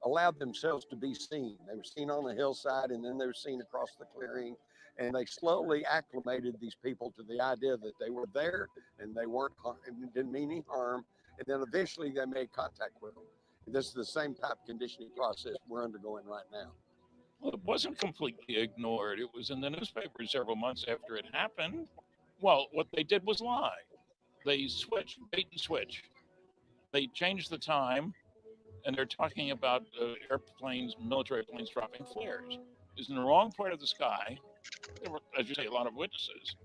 allowed themselves to be seen. They were seen on the hillside, and then they were seen across the clearing. And they slowly acclimated these people to the idea that they were there and they weren't and didn't mean any harm. And then eventually they made contact with them. And this is the same type of conditioning process we're undergoing right now. Well, it wasn't completely ignored. It was in the newspaper several months after it happened. Well, what they did was lie. They switched, bait and switch. They changed the time, and they're talking about airplanes, military planes dropping flares. It was in the wrong part of the sky. There were, as you say, a lot of witnesses,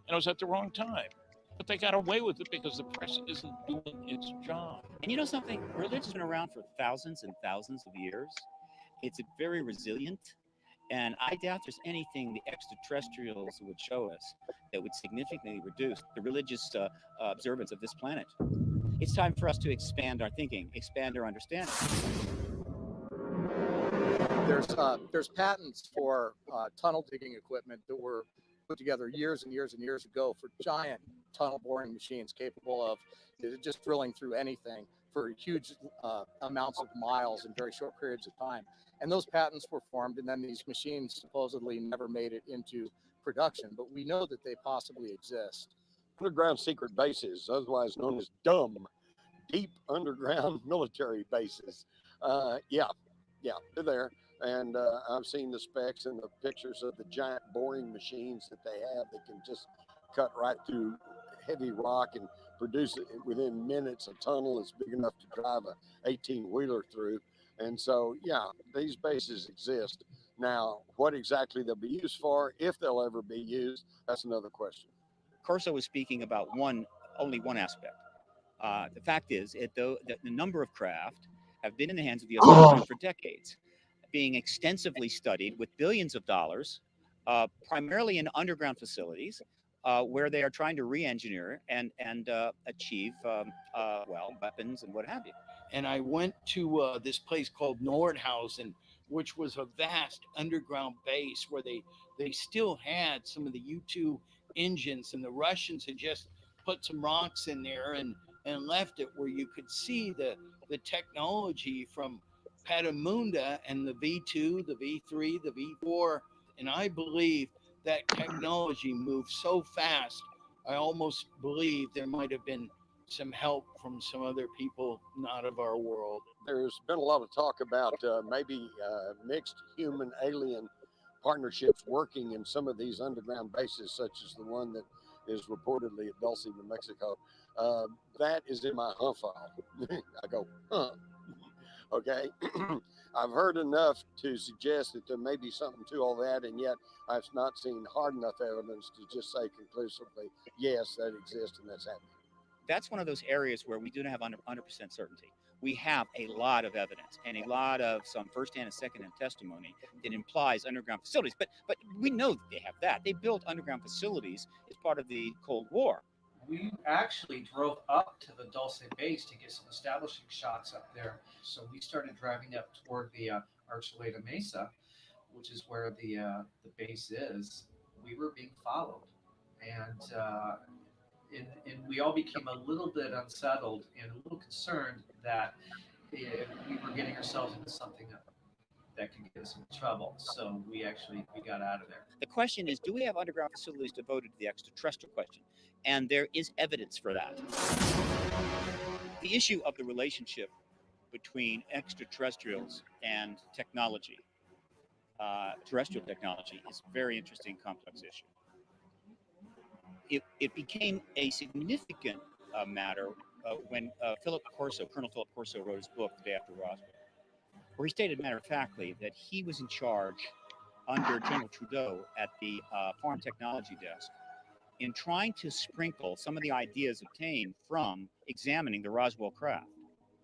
and it was at the wrong time. But they got away with it because the press isn't doing its job. And you know something? Religion's been around for thousands and thousands of years. It's very resilient. And I doubt there's anything the extraterrestrials would show us that would significantly reduce the religious observance of this planet. It's time for us to expand our thinking, expand our understanding. There's patents for tunnel digging equipment that were put together years and years and years ago for giant tunnel boring machines capable of just drilling through anything for huge amounts of miles in very short periods of time. And those patents were formed, and then these machines supposedly never made it into production, but we know that they possibly exist. Underground secret bases, otherwise known as dumb, deep underground military bases. Yeah, they're there. And I've seen the specs and the pictures of the giant boring machines that they have that can just cut right through heavy rock and produce it within minutes. A tunnel is big enough to drive a 18-wheeler through. And so, yeah, these bases exist. Now, what exactly they'll be used for, if they'll ever be used, that's another question. Corso was speaking about only one aspect. The fact is, the number of craft have been in the hands of the U.S. government for decades, being extensively studied with billions of dollars, primarily in underground facilities, where they are trying to re-engineer and achieve, weapons and what have you. And I went to this place called Nordhausen, which was a vast underground base where they still had some of the U-2 engines, and the Russians had just put some rocks in there and left it where you could see the technology from Patamunda and the V2, the V3, the V4. And I believe that technology moved so fast, I almost believe there might have been some help from some other people not of our world. There's been a lot of talk about maybe mixed human alien partnerships working in some of these underground bases, such as the one that is reportedly at Dulce, New Mexico. That is in my file. I go, huh. Okay. I've heard enough to suggest that there may be something to all that, and yet I've not seen hard enough evidence to just say conclusively, yes, that exists and that's happening. That's one of those areas where we do not have 100% certainty. We have a lot of evidence and a lot of some firsthand and secondhand testimony that implies underground facilities. But we know that they have that. They built underground facilities as part of the Cold War. We actually drove up to the Dulce base to get some establishing shots up there. So we started driving up toward the Archuleta Mesa, which is where the base is. we were being followed, and we all became a little bit unsettled and a little concerned that we were getting ourselves into something that could get us in trouble. So we got out of there. The question is, do we have underground facilities devoted to the extraterrestrial question? And there is evidence for that. The issue of the relationship between extraterrestrials and technology, terrestrial technology, is a very interesting, complex issue. It became a significant matter when Colonel Philip Corso wrote his book, The Day After Roswell, where he stated matter-of-factly that he was in charge under General Trudeau at the Foreign Technology Desk in trying to sprinkle some of the ideas obtained from examining the Roswell craft.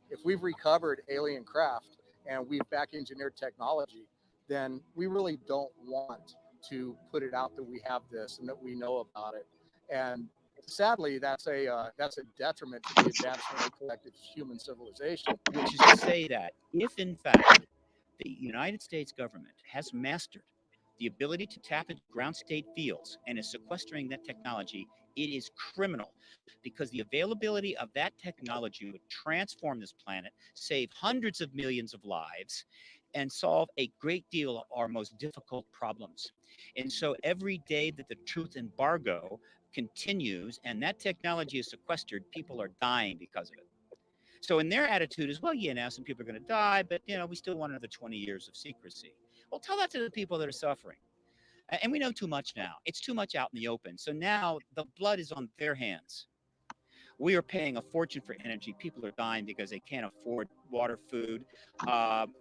If we've recovered alien craft and we've back engineered technology, then we really don't want to put it out that we have this and that we know about it. And sadly, that's a detriment to the advancement of collective human civilization. Which is to say that if, in fact, the United States government has mastered the ability to tap into ground state fields and is sequestering that technology, it is criminal, because the availability of that technology would transform this planet, save hundreds of millions of lives, and solve a great deal of our most difficult problems. And so every day that the truth embargo continues and that technology is sequestered, people are dying because of it. So in their attitude is, well, yeah, now some people are going to die, but we still want another 20 years of secrecy. Well, tell that to the people that are suffering. And we know too much now. It's too much out in the open. So now the blood is on their hands. We are paying a fortune for energy. People are dying because they can't afford water, food.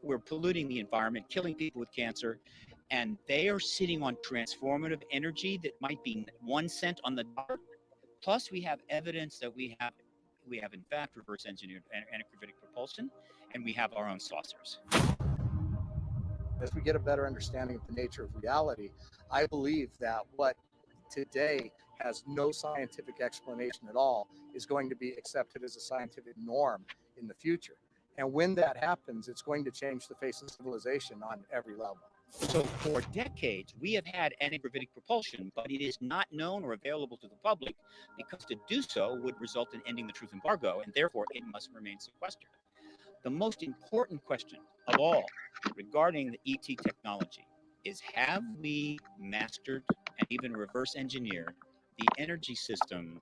We're polluting the environment, killing people with cancer. And they are sitting on transformative energy that might be 1 cent on the dollar. Plus, we have evidence that we have in fact reverse engineered anarchicchic propulsion, and we have our own saucers. As we get a better understanding of the nature of reality, I believe that what today has no scientific explanation at all is going to be accepted as a scientific norm in the future. And when that happens, it's going to change the face of civilization on every level. So for decades, we have had anti-gravitic propulsion, but it is not known or available to the public because to do so would result in ending the truth embargo, and therefore it must remain sequestered. The most important question of all regarding the ET technology is, have we mastered and even reverse engineered the energy system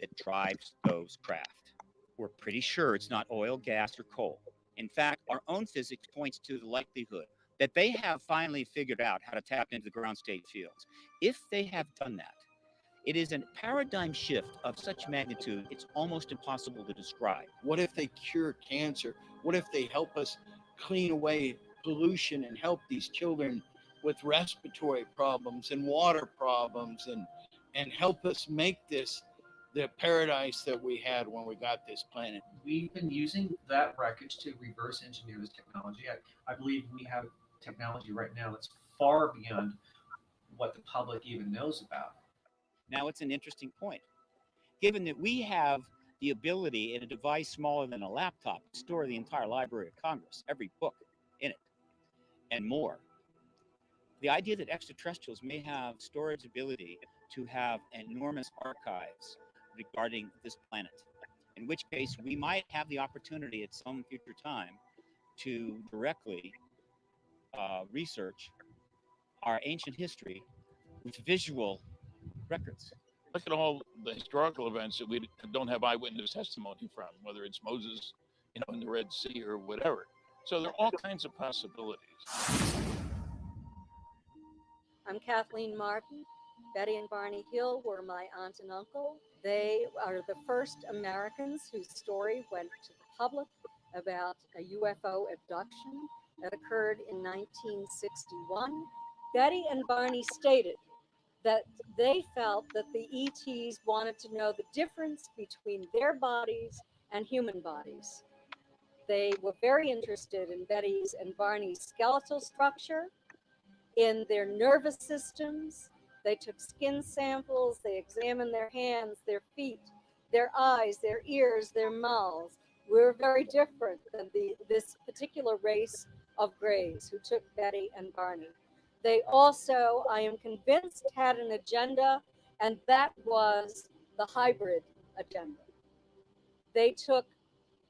that drives those craft? We're pretty sure it's not oil, gas, or coal. In fact, our own physics points to the likelihood that they have finally figured out how to tap into the ground state fields. If they have done that, it is a paradigm shift of such magnitude, it's almost impossible to describe. What if they cure cancer? What if they help us clean away pollution and help these children with respiratory problems and water problems and help us make this the paradise that we had when we got this planet? We've been using that wreckage to reverse engineer this technology. I believe we have technology right now that's far beyond what the public even knows about. Now, it's an interesting point. Given that we have the ability in a device smaller than a laptop to store the entire Library of Congress, every book in it, and more, the idea that extraterrestrials may have storage ability to have enormous archives regarding this planet, in which case we might have the opportunity at some future time to directly research our ancient history with visual records. Look at all the historical events that we don't have eyewitness testimony from, whether it's Moses, in the Red Sea or whatever. So there are all kinds of possibilities. I'm Kathleen Martin. Betty and Barney Hill were my aunt and uncle. They are the first Americans whose story went to the public about a UFO abduction that occurred in 1961. Betty and Barney stated that they felt that the ETs wanted to know the difference between their bodies and human bodies. They were very interested in Betty's and Barney's skeletal structure, in their nervous systems. They took skin samples, they examined their hands, their feet, their eyes, their ears, their mouths. We're very different than this particular race of Greys who took Betty and Barney. They also, I am convinced, had an agenda, and that was the hybrid agenda. They took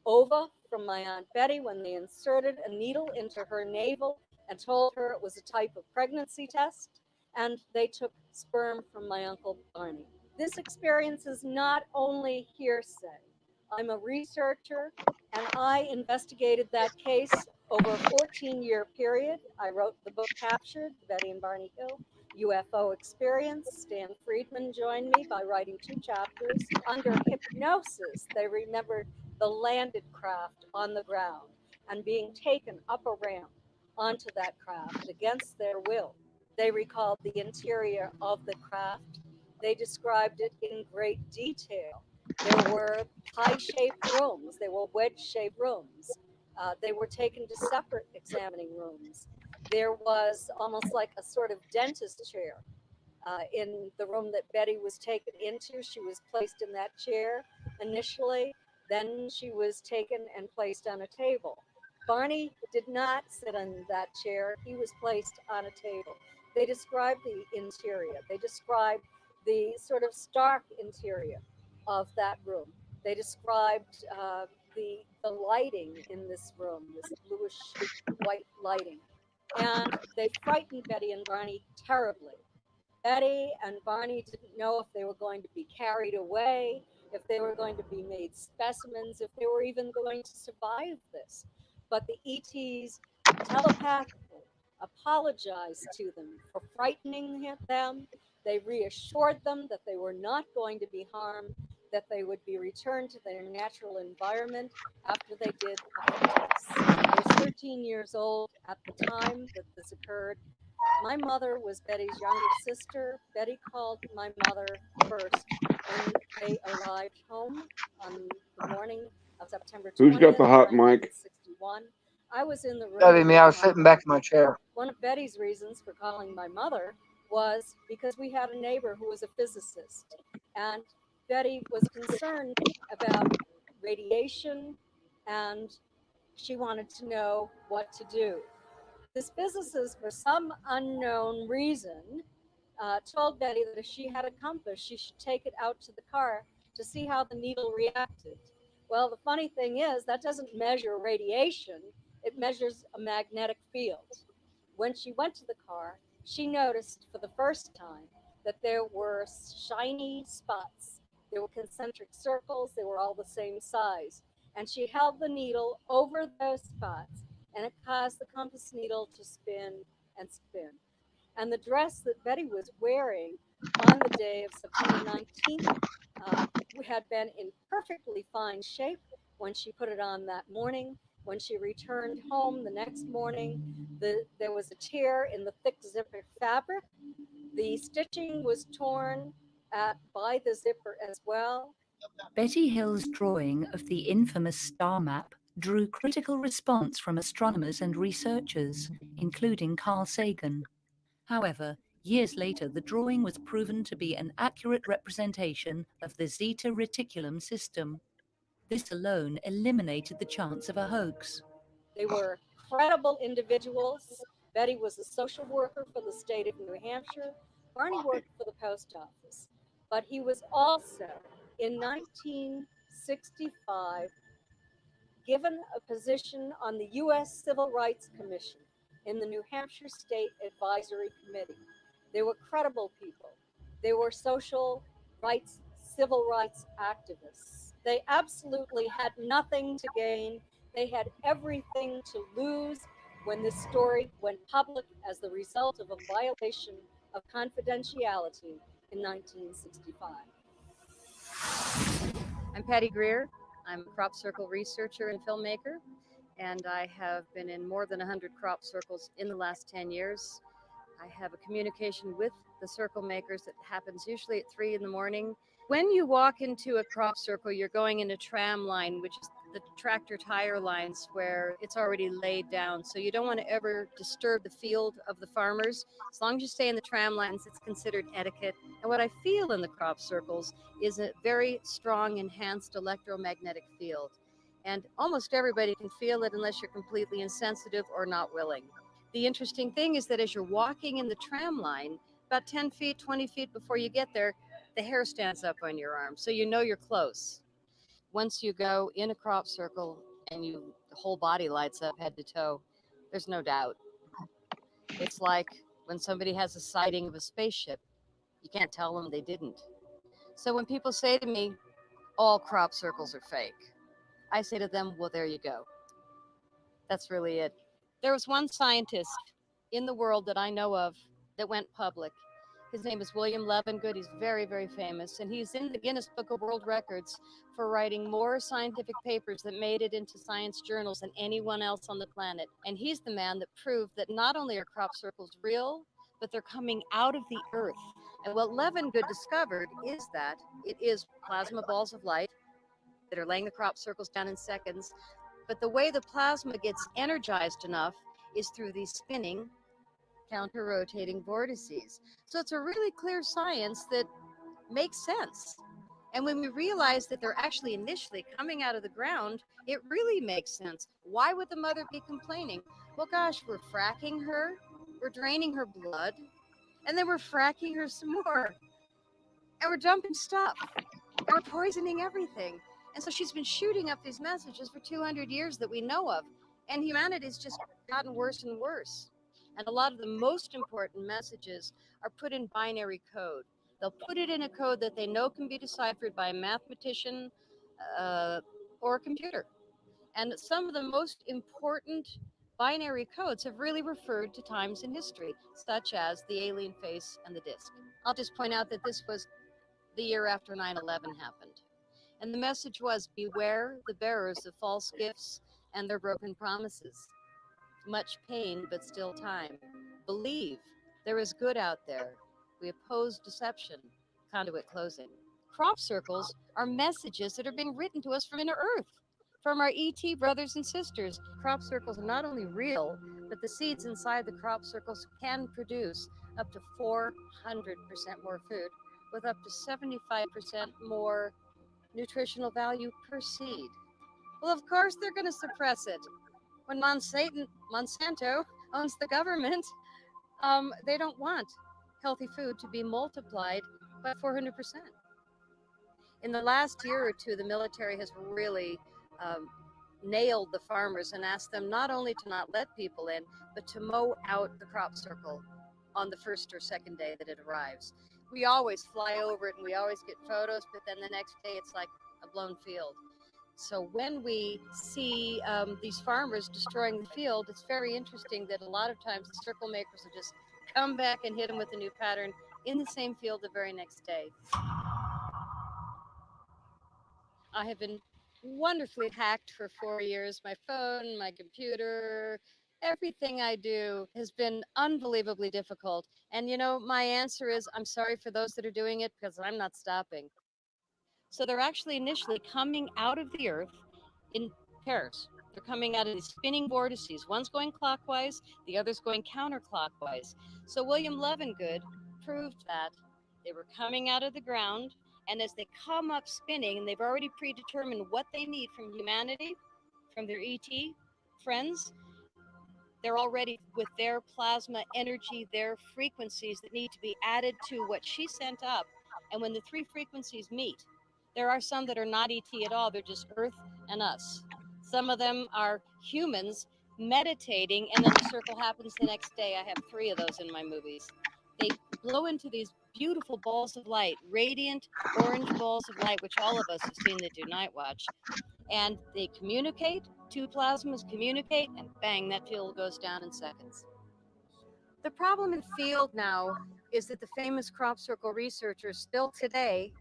ova from my Aunt Betty when they inserted a needle into her navel and told her it was a type of pregnancy test, and they took sperm from my Uncle Barney. This experience is not only hearsay. I'm a researcher, and I investigated that case over a 14-year period. I wrote the book Captured, the Betty and Barney Hill UFO Experience. Stan Friedman joined me by writing 2 chapters. Under hypnosis, they remembered the landed craft on the ground and being taken up a ramp onto that craft against their will. They recalled the interior of the craft. They described it in great detail. There were pie-shaped rooms. There were wedge-shaped rooms. They were taken to separate examining rooms. There was almost like a sort of dentist chair in the room that Betty was taken into. She was placed in that chair initially. Then she was taken and placed on a table. Barney did not sit in that chair. He was placed on a table. They described the interior. They described the sort of stark interior of that room. They described the lighting in this room, this bluish white lighting. And they frightened Betty and Barney terribly. Betty and Barney didn't know if they were going to be carried away, if they were going to be made specimens, if they were even going to survive this. But the ETs telepathically apologized to them for frightening them. They reassured them that they were not going to be harmed, that they would be returned to their natural environment after they did a few tests. I was 13 years old at the time that this occurred. My mother was Betty's younger sister. Betty called my mother first when they arrived home on the morning of September 20th, Who's got the hot mic? 1961. I was in the room. That'd be me. I was sitting back in my chair. One of Betty's reasons for calling my mother was because we had a neighbor who was a physicist, and Betty was concerned about radiation, and she wanted to know what to do. This physicist, for some unknown reason, told Betty that if she had a compass, she should take it out to the car to see how the needle reacted. Well, the funny thing is, that doesn't measure radiation, it measures a magnetic field. When she went to the car, she noticed for the first time that there were shiny spots. There were concentric circles, they were all the same size. And she held the needle over those spots, and it caused the compass needle to spin and spin. And the dress that Betty was wearing on the day of September 19th had been in perfectly fine shape when she put it on that morning. When she returned home the next morning, there was a tear in the thick zipper fabric. The stitching was torn by the zipper as well. Betty Hill's drawing of the infamous star map drew critical response from astronomers and researchers, including Carl Sagan. However, years later, the drawing was proven to be an accurate representation of the Zeta Reticulum system. This alone eliminated the chance of a hoax. They were credible individuals. Betty was a social worker for the state of New Hampshire. Barney worked for the post office. But he was also, in 1965, given a position on the U.S. Civil Rights Commission in the New Hampshire State Advisory Committee. They were credible people. They were social rights, civil rights activists. They absolutely had nothing to gain. They had everything to lose when this story went public as the result of a violation of confidentiality in 1965. I'm Patty Greer. I'm a crop circle researcher and filmmaker, and I have been in more than 100 crop circles in the last 10 years. I have a communication with the circle makers that happens usually at 3 in the morning. When you walk into a crop circle, you're going in a tram line, which is the tractor tire lines where it's already laid down. So you don't want to ever disturb the field of the farmers. As long as you stay in the tram lines, it's considered etiquette. And what I feel in the crop circles is a very strong, enhanced electromagnetic field. And almost everybody can feel it unless you're completely insensitive or not willing. The interesting thing is that as you're walking in the tram line, about 10 feet, 20 feet before you get there, the hair stands up on your arm. So you know you're close. Once you go in a crop circle and the whole body lights up head to toe, there's no doubt. It's like when somebody has a sighting of a spaceship. You can't tell them they didn't. So when people say to me, all crop circles are fake, I say to them, well, there you go. That's really it. There was one scientist in the world that I know of that went public. His name is William Levengood. He's very, very famous, and he's in the Guinness Book of World Records for writing more scientific papers that made it into science journals than anyone else on the planet. And he's the man that proved that not only are crop circles real, but they're coming out of the earth. And what Levengood discovered is that it is plasma balls of light that are laying the crop circles down in seconds. But the way the plasma gets energized enough is through these spinning, counter-rotating vortices. So it's a really clear science that makes sense. And when we realize that they're actually initially coming out of the ground, it really makes sense. Why would the mother be complaining? Well, gosh, we're fracking her, we're draining her blood, and then we're fracking her some more. And we're dumping stuff, and we're poisoning everything. And so she's been shooting up these messages for 200 years that we know of. And humanity's just gotten worse and worse. And a lot of the most important messages are put in binary code. They'll put it in a code that they know can be deciphered by a mathematician or a computer. And some of the most important binary codes have really referred to times in history, such as the alien face and the disc. I'll just point out that this was the year after 9/11 happened. And the message was, beware the bearers of false gifts and their broken promises. Much pain, but still time. Believe there is good out there. We oppose deception. Conduit closing. Crop circles are messages that are being written to us from inner Earth, from our ET brothers and sisters. Crop circles are not only real, but the seeds inside the crop circles can produce up to 400% more food, with up to 75% more nutritional value per seed. Well, of course they're going to suppress it. When Monsanto owns the government, they don't want healthy food to be multiplied by 400%. In the last year or two, the military has really nailed the farmers and asked them not only to not let people in, but to mow out the crop circle on the first or second day that it arrives. We always fly over it and we always get photos, but then the next day it's like a blown field. So when we see these farmers destroying the field, it's very interesting that a lot of times the circle makers will just come back and hit them with a new pattern in the same field the very next day. I have been wonderfully hacked for 4 years. My phone, my computer, everything I do has been unbelievably difficult. And my answer is, I'm sorry for those that are doing it because I'm not stopping. So they're actually initially coming out of the earth in pairs. They're coming out of these spinning vortices. One's going clockwise, the other's going counterclockwise. So William Levengood proved that they were coming out of the ground, and as they come up spinning, and they've already predetermined what they need from humanity, from their ET friends, they're already with their plasma energy, their frequencies that need to be added to what she sent up. And when the three frequencies meet, there are some that are not ET at all. They're just Earth and us. Some of them are humans meditating, and then the circle happens the next day. I have 3 of those in my movies. They blow into these beautiful balls of light, radiant orange balls of light, which all of us have seen that do night watch. And they communicate, 2 plasmas communicate, and bang, that field goes down in seconds. The problem in the field now is that the famous crop circle researchers still today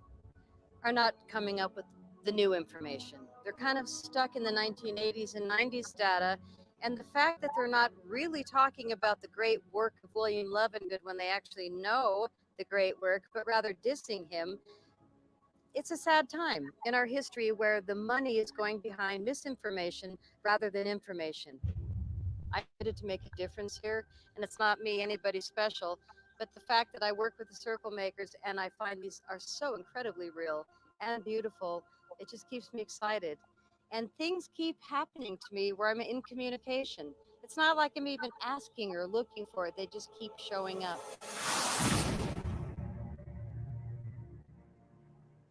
are not coming up with the new information. They're kind of stuck in the 1980s and 90s data, and the fact that they're not really talking about the great work of William Levengood when they actually know the great work, but rather dissing him, it's a sad time in our history where the money is going behind misinformation rather than information. I committed to make a difference here, and it's not me, anybody special, but the fact that I work with the circle makers and I find these are so incredibly real and beautiful, it just keeps me excited. And things keep happening to me where I'm in communication. It's not like I'm even asking or looking for it. They just keep showing up.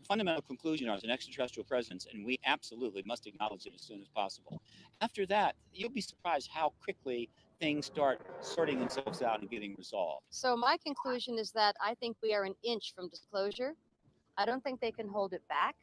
Fundamental conclusion is an extraterrestrial presence, and we absolutely must acknowledge it as soon as possible. After that, you'll be surprised how quickly things start sorting themselves out and getting resolved. So my conclusion is that I think we are an inch from disclosure. I don't think they can hold it back.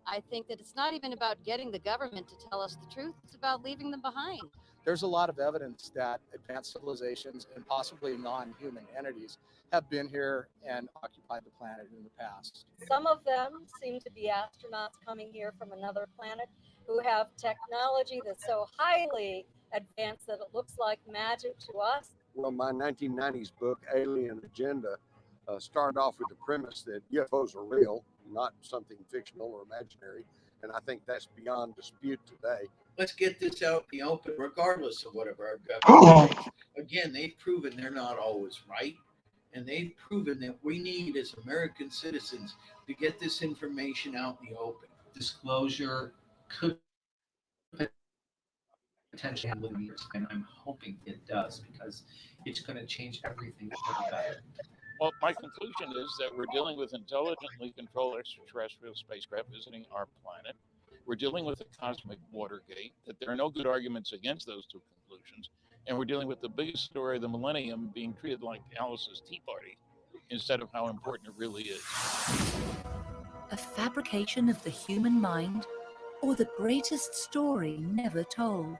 I think that it's not even about getting the government to tell us the truth. It's about leaving them behind. There's a lot of evidence that advanced civilizations and possibly non-human entities have been here and occupied the planet in the past. Some of them seem to be astronauts coming here from another planet who have technology that's so highly advanced that it looks like magic to us. Well, my 1990s book, Alien Agenda, started off with the premise that UFOs are real, not something fictional or imaginary. And I think that's beyond dispute today. Let's get this out in the open, regardless of whatever our government thinks. Again, they've proven they're not always right. And they've proven that we need, as American citizens, to get this information out in the open. Disclosure could potentially happen within years, and I'm hoping it does, because it's going to change everything for the better. Well, my conclusion is that we're dealing with intelligently controlled extraterrestrial spacecraft visiting our planet. We're dealing with a cosmic Watergate, that there are no good arguments against those two conclusions. And we're dealing with the biggest story of the millennium being treated like Alice's Tea Party instead of how important it really is. A fabrication of the human mind, or the greatest story never told?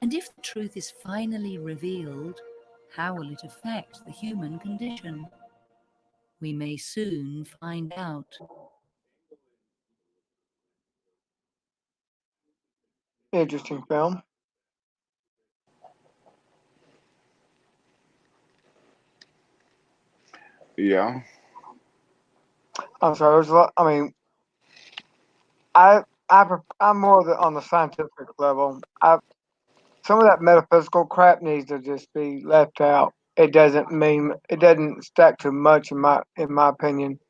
And if the truth is finally revealed, how will it affect the human condition? We may soon find out. Interesting film. Yeah. I'm sorry. There's a lot. I mean, I'm more on the scientific level. Some of that metaphysical crap needs to just be left out. It doesn't stack to much in my opinion.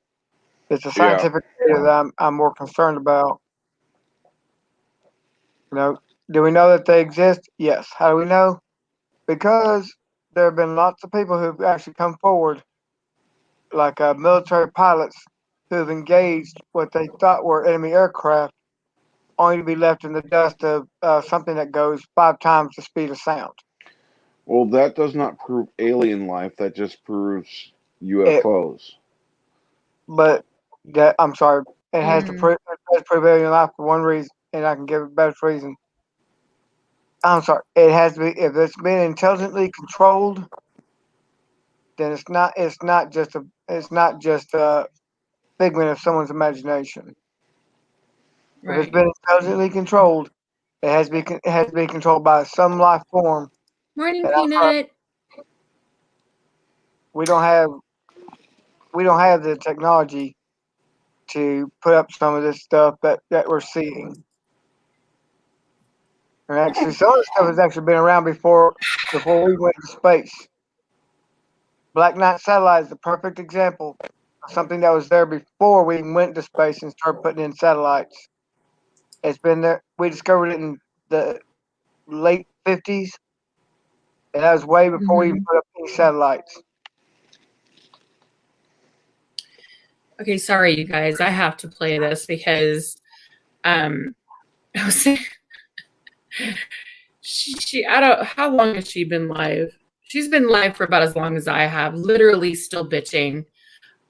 It's the scientific data that I'm more concerned about. You know, do we know that they exist? Yes. How do we know? Because there have been lots of people who've actually come forward, like military pilots who've engaged what they thought were enemy aircraft, only to be left in the dust of something that goes 5 times the speed of sound. Well, that does not prove alien life. That just proves UFOs. I'm sorry. It has to prove alien life for one reason, and I can give a better reason. I'm sorry. It has to be, if it's been intelligently controlled, then it's not just a figment of someone's imagination. Right. If it's been intelligently controlled, it has to be controlled by some life form. Morning, Peanut. We don't have the technology to put up some of this stuff that we're seeing. And actually, some of the stuff has actually been around before we went to space. Black Knight satellite is the perfect example of something that was there before we went to space and started putting in satellites. It's been there. We discovered it in the late 50s, and that was way before we even put up any satellites. Okay, sorry, you guys. I have to play this because how long has she been live? She's been live for about as long as I have, literally still bitching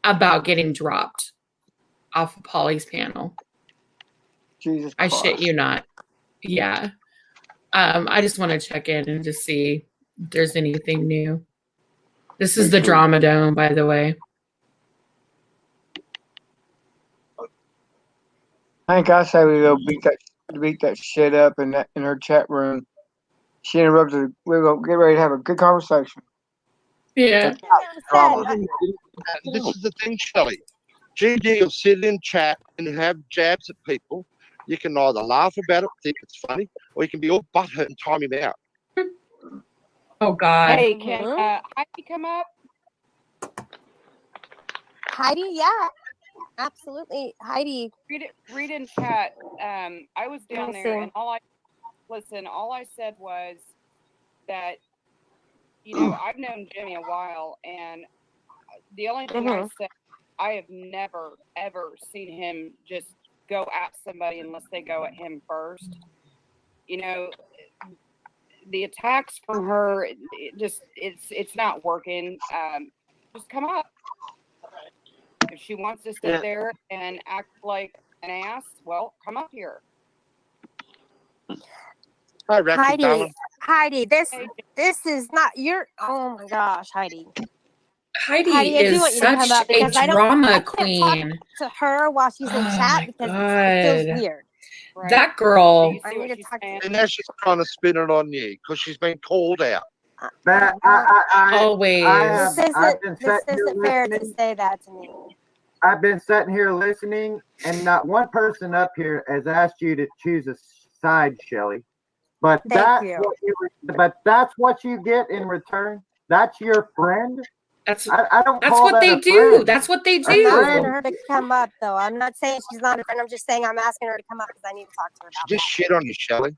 about getting dropped off of Polly's panel. Jesus I Christ. shit you not. Yeah. I just want to check in and just see if there's anything new. This is the Drama Dome, by the way. I think I say we go beat that shit up in her chat room. She interrupted. We're gonna get ready to have a good conversation. Yeah. This is the thing, Shelley. GD will sit in chat and have jabs at people. You can either laugh about it, think it's funny, or you can be all butthurt and time him out. Oh God. Hey, can Heidi come up? Heidi, yeah, absolutely. Heidi, Read in chat. I was down there, and all I said was, that, you know, I've known Jimmy a while, and the only thing I say, I have never, ever seen him just go at somebody unless they go at him first. You know, the attacks from her, it's not working. Just come up. If she wants to sit there and act like an ass, well, come up here. Hi, Rex, Heidi, darling. Heidi, this is not your. Oh my gosh, Heidi. Heidi I do is want you to come such up a because I drama can't talk queen. to her while she's in Oh chat my because it feels God. weird. That girl. I need to talk to And now she's trying to spin it on you because she's been called out. But Always. I've been This sitting here isn't fair to listening. say that to me. I've been sitting here listening, and not one person up here has asked you to choose a side, Shelley. But Thank you. that's what you get in return. That's your friend. That's I don't that's call what that they a do. friend. That's what they A I'm asking friend. her to come up, though. I'm not saying she's not a friend. I'm just saying I'm asking her to come up because I need to talk to her about Just shit on you, Shelley.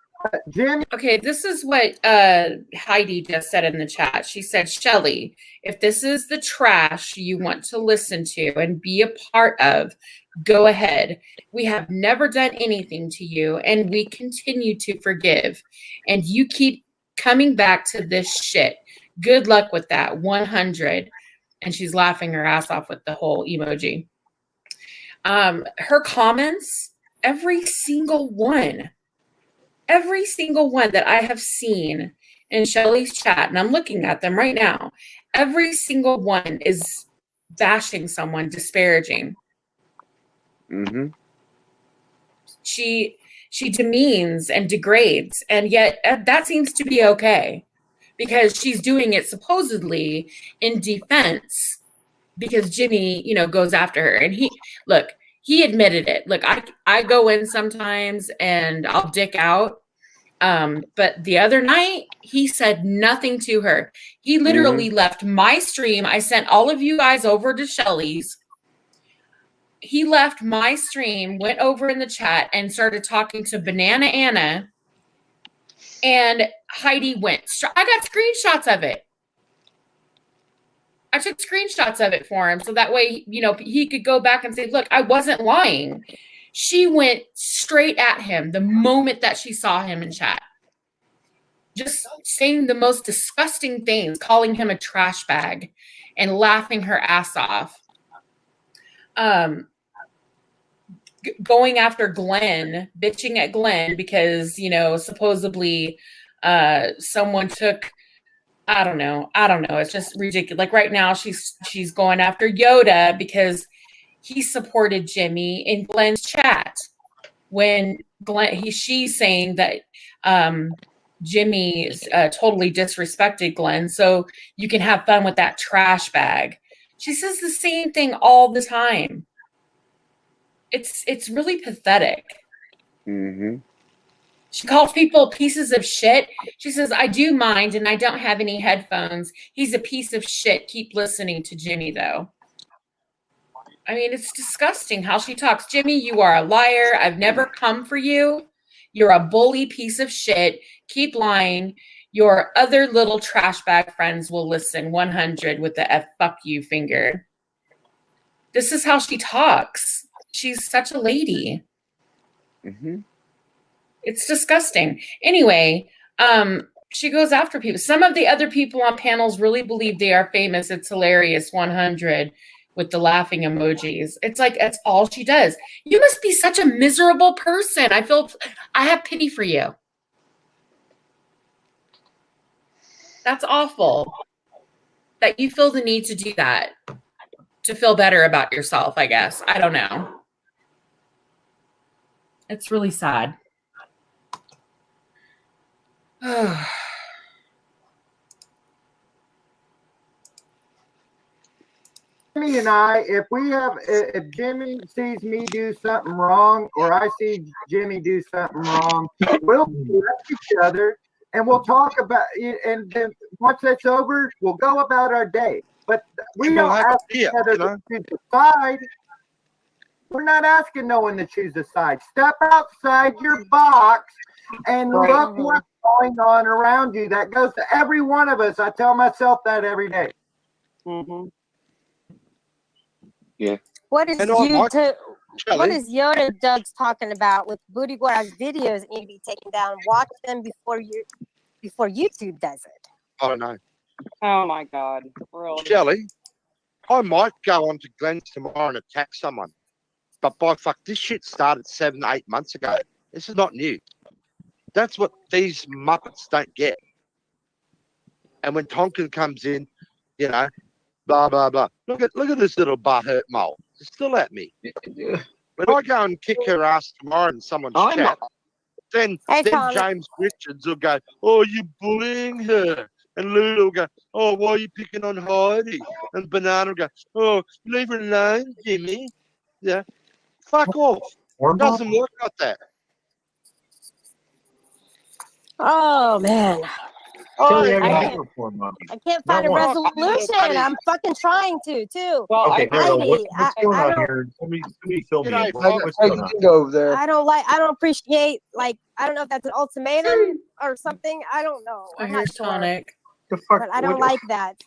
Jimmy. Okay, this is what Heidi just said in the chat. She said, Shelley, if this is the trash you want to listen to and be a part of, go ahead. We have never done anything to you, and we continue to forgive. And you keep coming back to this shit. Good luck with that. 100. And she's laughing her ass off with the whole emoji. Her comments, every single one that I have seen in Shelley's chat, and I'm looking at them right now, every single one is bashing someone, disparaging. Mm-hmm. She demeans and degrades, and yet that seems to be okay because she's doing it supposedly in defense because Jimmy, goes after her. And he admitted it. Look, I go in sometimes and I'll dick out. But the other night, he said nothing to her. He literally left my stream. I sent all of you guys over to Shelley's. He left my stream, went over in the chat, and started talking to Banana Anna. And Heidi went. I got screenshots of it. I took screenshots of it for him so that way, he could go back and say, look, I wasn't lying. She went straight at him the moment that she saw him in chat. Just saying the most disgusting things, calling him a trash bag and laughing her ass off. Going after Glenn, bitching at Glenn because, supposedly someone took, I don't know. It's just ridiculous. Like right now she's going after Yoda because he supported Jimmy in Glenn's chat when she's saying that Jimmy totally disrespected Glenn. So you can have fun with that trash bag. She says the same thing all the time. It's really pathetic. Mm-hmm. She calls people pieces of shit. She says, I do mind and I don't have any headphones. He's a piece of shit. Keep listening to Jimmy, though. I mean, it's disgusting how she talks. Jimmy, you are a liar. I've never come for you. You're a bully piece of shit. Keep lying. Your other little trash bag friends will listen. 100 with the F fuck you finger. This is how she talks. She's such a lady. Mm-hmm. It's disgusting. Anyway, she goes after people. Some of the other people on panels really believe they are famous. It's hilarious. 100 with the laughing emojis. It's like, that's all she does. You must be such a miserable person. I have pity for you. That's awful that you feel the need to do that to feel better about yourself, I guess. I don't know. It's really sad. Jimmy and I, if Jimmy sees me do something wrong or I see Jimmy do something wrong, we'll correct each other and we'll talk about it. And then once that's over, we'll go about our day. But we don't ask each other to choose a side. We're not asking no one to choose a side. Step outside your box and look what going on around you. That goes to every one of us. I tell myself that every day. Mm-hmm. Yeah. What is what is Yoda Doug's talking about with Booty Guard's videos that need to be taken down? Watch them before YouTube does it. Oh no. Oh my God. Really? Shelley, I might go on to Glenn's tomorrow and attack someone. But by fuck, this shit started 7-8 months ago. This is not new. That's what these Muppets don't get. And when Tonkin comes in, you know, blah blah blah. Look at this little butthurt mole. It's still at me. When I go and kick her ass tomorrow in someone's chat, then James Richards will go, "Oh, you're bullying her," and Lulu will go, "Oh, why are you picking on Heidi?" And Banana will go, "Oh, leave her alone, Jimmy." Yeah, fuck off. It doesn't work like that. Oh man. I can't find a resolution. I'm fucking trying to too. Well, okay, what's going on here? Somebody fill me in. What's going on? Go there. I don't appreciate, like, I don't know if that's an ultimatum or something. I don't know. I'm not sure. Tonic. The fuck? But I don't like that.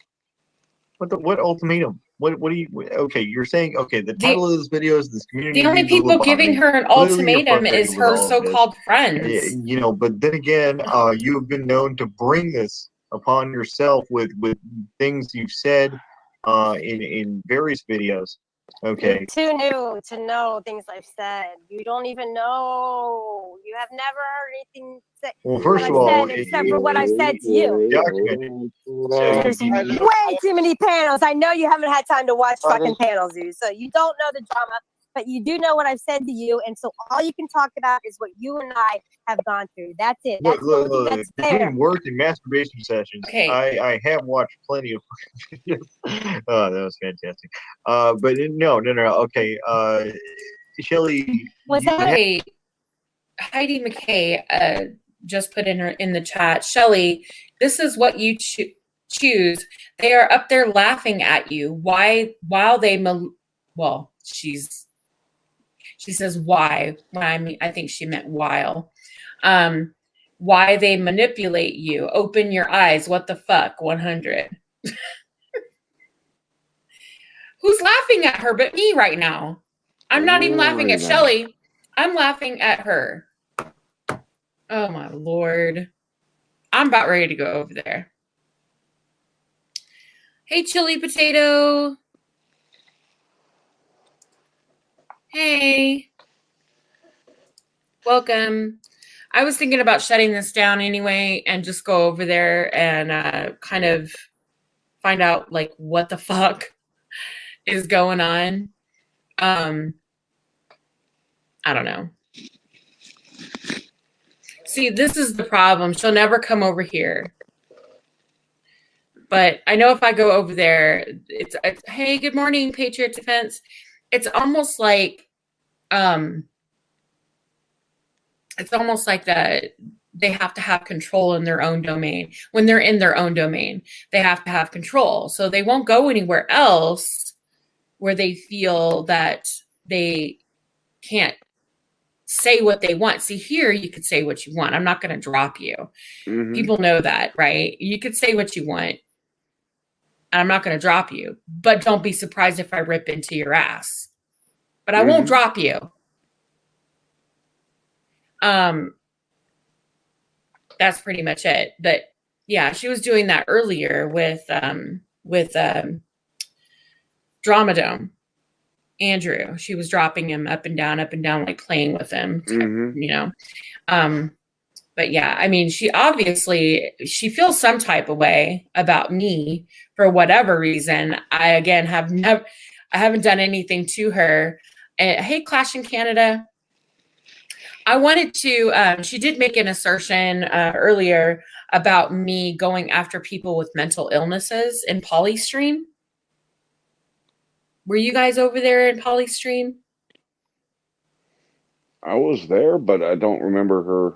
What ultimatum? What do you? Okay, you're saying the title of this video is this community. The only people giving her an ultimatum is her so-called friends. You know, but then again, you've been known to bring this upon yourself with things you've said in various videos. Okay. You're too new to know things I've said. You don't even know. You have never heard anything said. Well, first of all, except for what I've said to you. There's way too many panels. I know you haven't had time to watch fucking panels, dude. So you don't know the drama, but you do know what I've said to you, and so all you can talk about is what you and I have gone through. That's it. That's Look, fair. between work and masturbation sessions, okay. I have watched plenty of videos. Oh, that was fantastic. But no. Okay, Shelley. Heidi McKay just put in the chat. Shelley, this is what you choose. They are up there laughing at you. Why? While they she says why. I think she meant while. Why they manipulate you. Open your eyes. What the fuck? 100. Who's laughing at her but me right now? I'm not even laughing at Shelley. I'm laughing at her. Oh my Lord. I'm about ready to go over there. Hey, Chili Potato. Hey. Welcome. I was thinking about shutting this down anyway and just go over there and kind of find out like what the fuck is going on. I don't know. See, this is the problem. She'll never come over here. But I know if I go over there, it's hey, good morning, Patriot Defense. It's almost like that they have to have control in their own domain. When they're in their own domain, they have to have control. So they won't go anywhere else where they feel that they can't say what they want. See, here you could say what you want. I'm not going to drop you. Mm-hmm. People know that, right? You could say what you want. And I'm not going to drop you. But don't be surprised if I rip into your ass. But I won't drop you. That's pretty much it. But yeah, she was doing that earlier with Dramadome. Andrew, she was dropping him up and down, like playing with him, you know. But yeah, I mean, she feels some type of way about me for whatever reason. I again I haven't done anything to her. Hey, Clash in Canada. I wanted to, she did make an assertion earlier about me going after people with mental illnesses in Polystream. Were you guys over there in Polystream? I was there, but I don't remember her.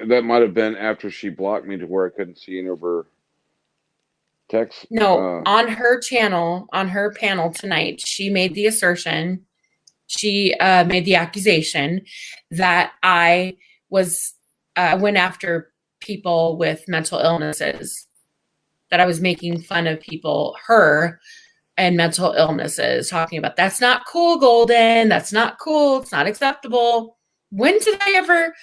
That might have been after she blocked me to where I couldn't see any of her texts. No, on her channel, on her panel tonight, she made the assertion, she made the accusation that I was went after people with mental illnesses, that I was making fun of people, her and mental illnesses, talking about that's not cool, Golden. That's not cool. It's not acceptable. When did I ever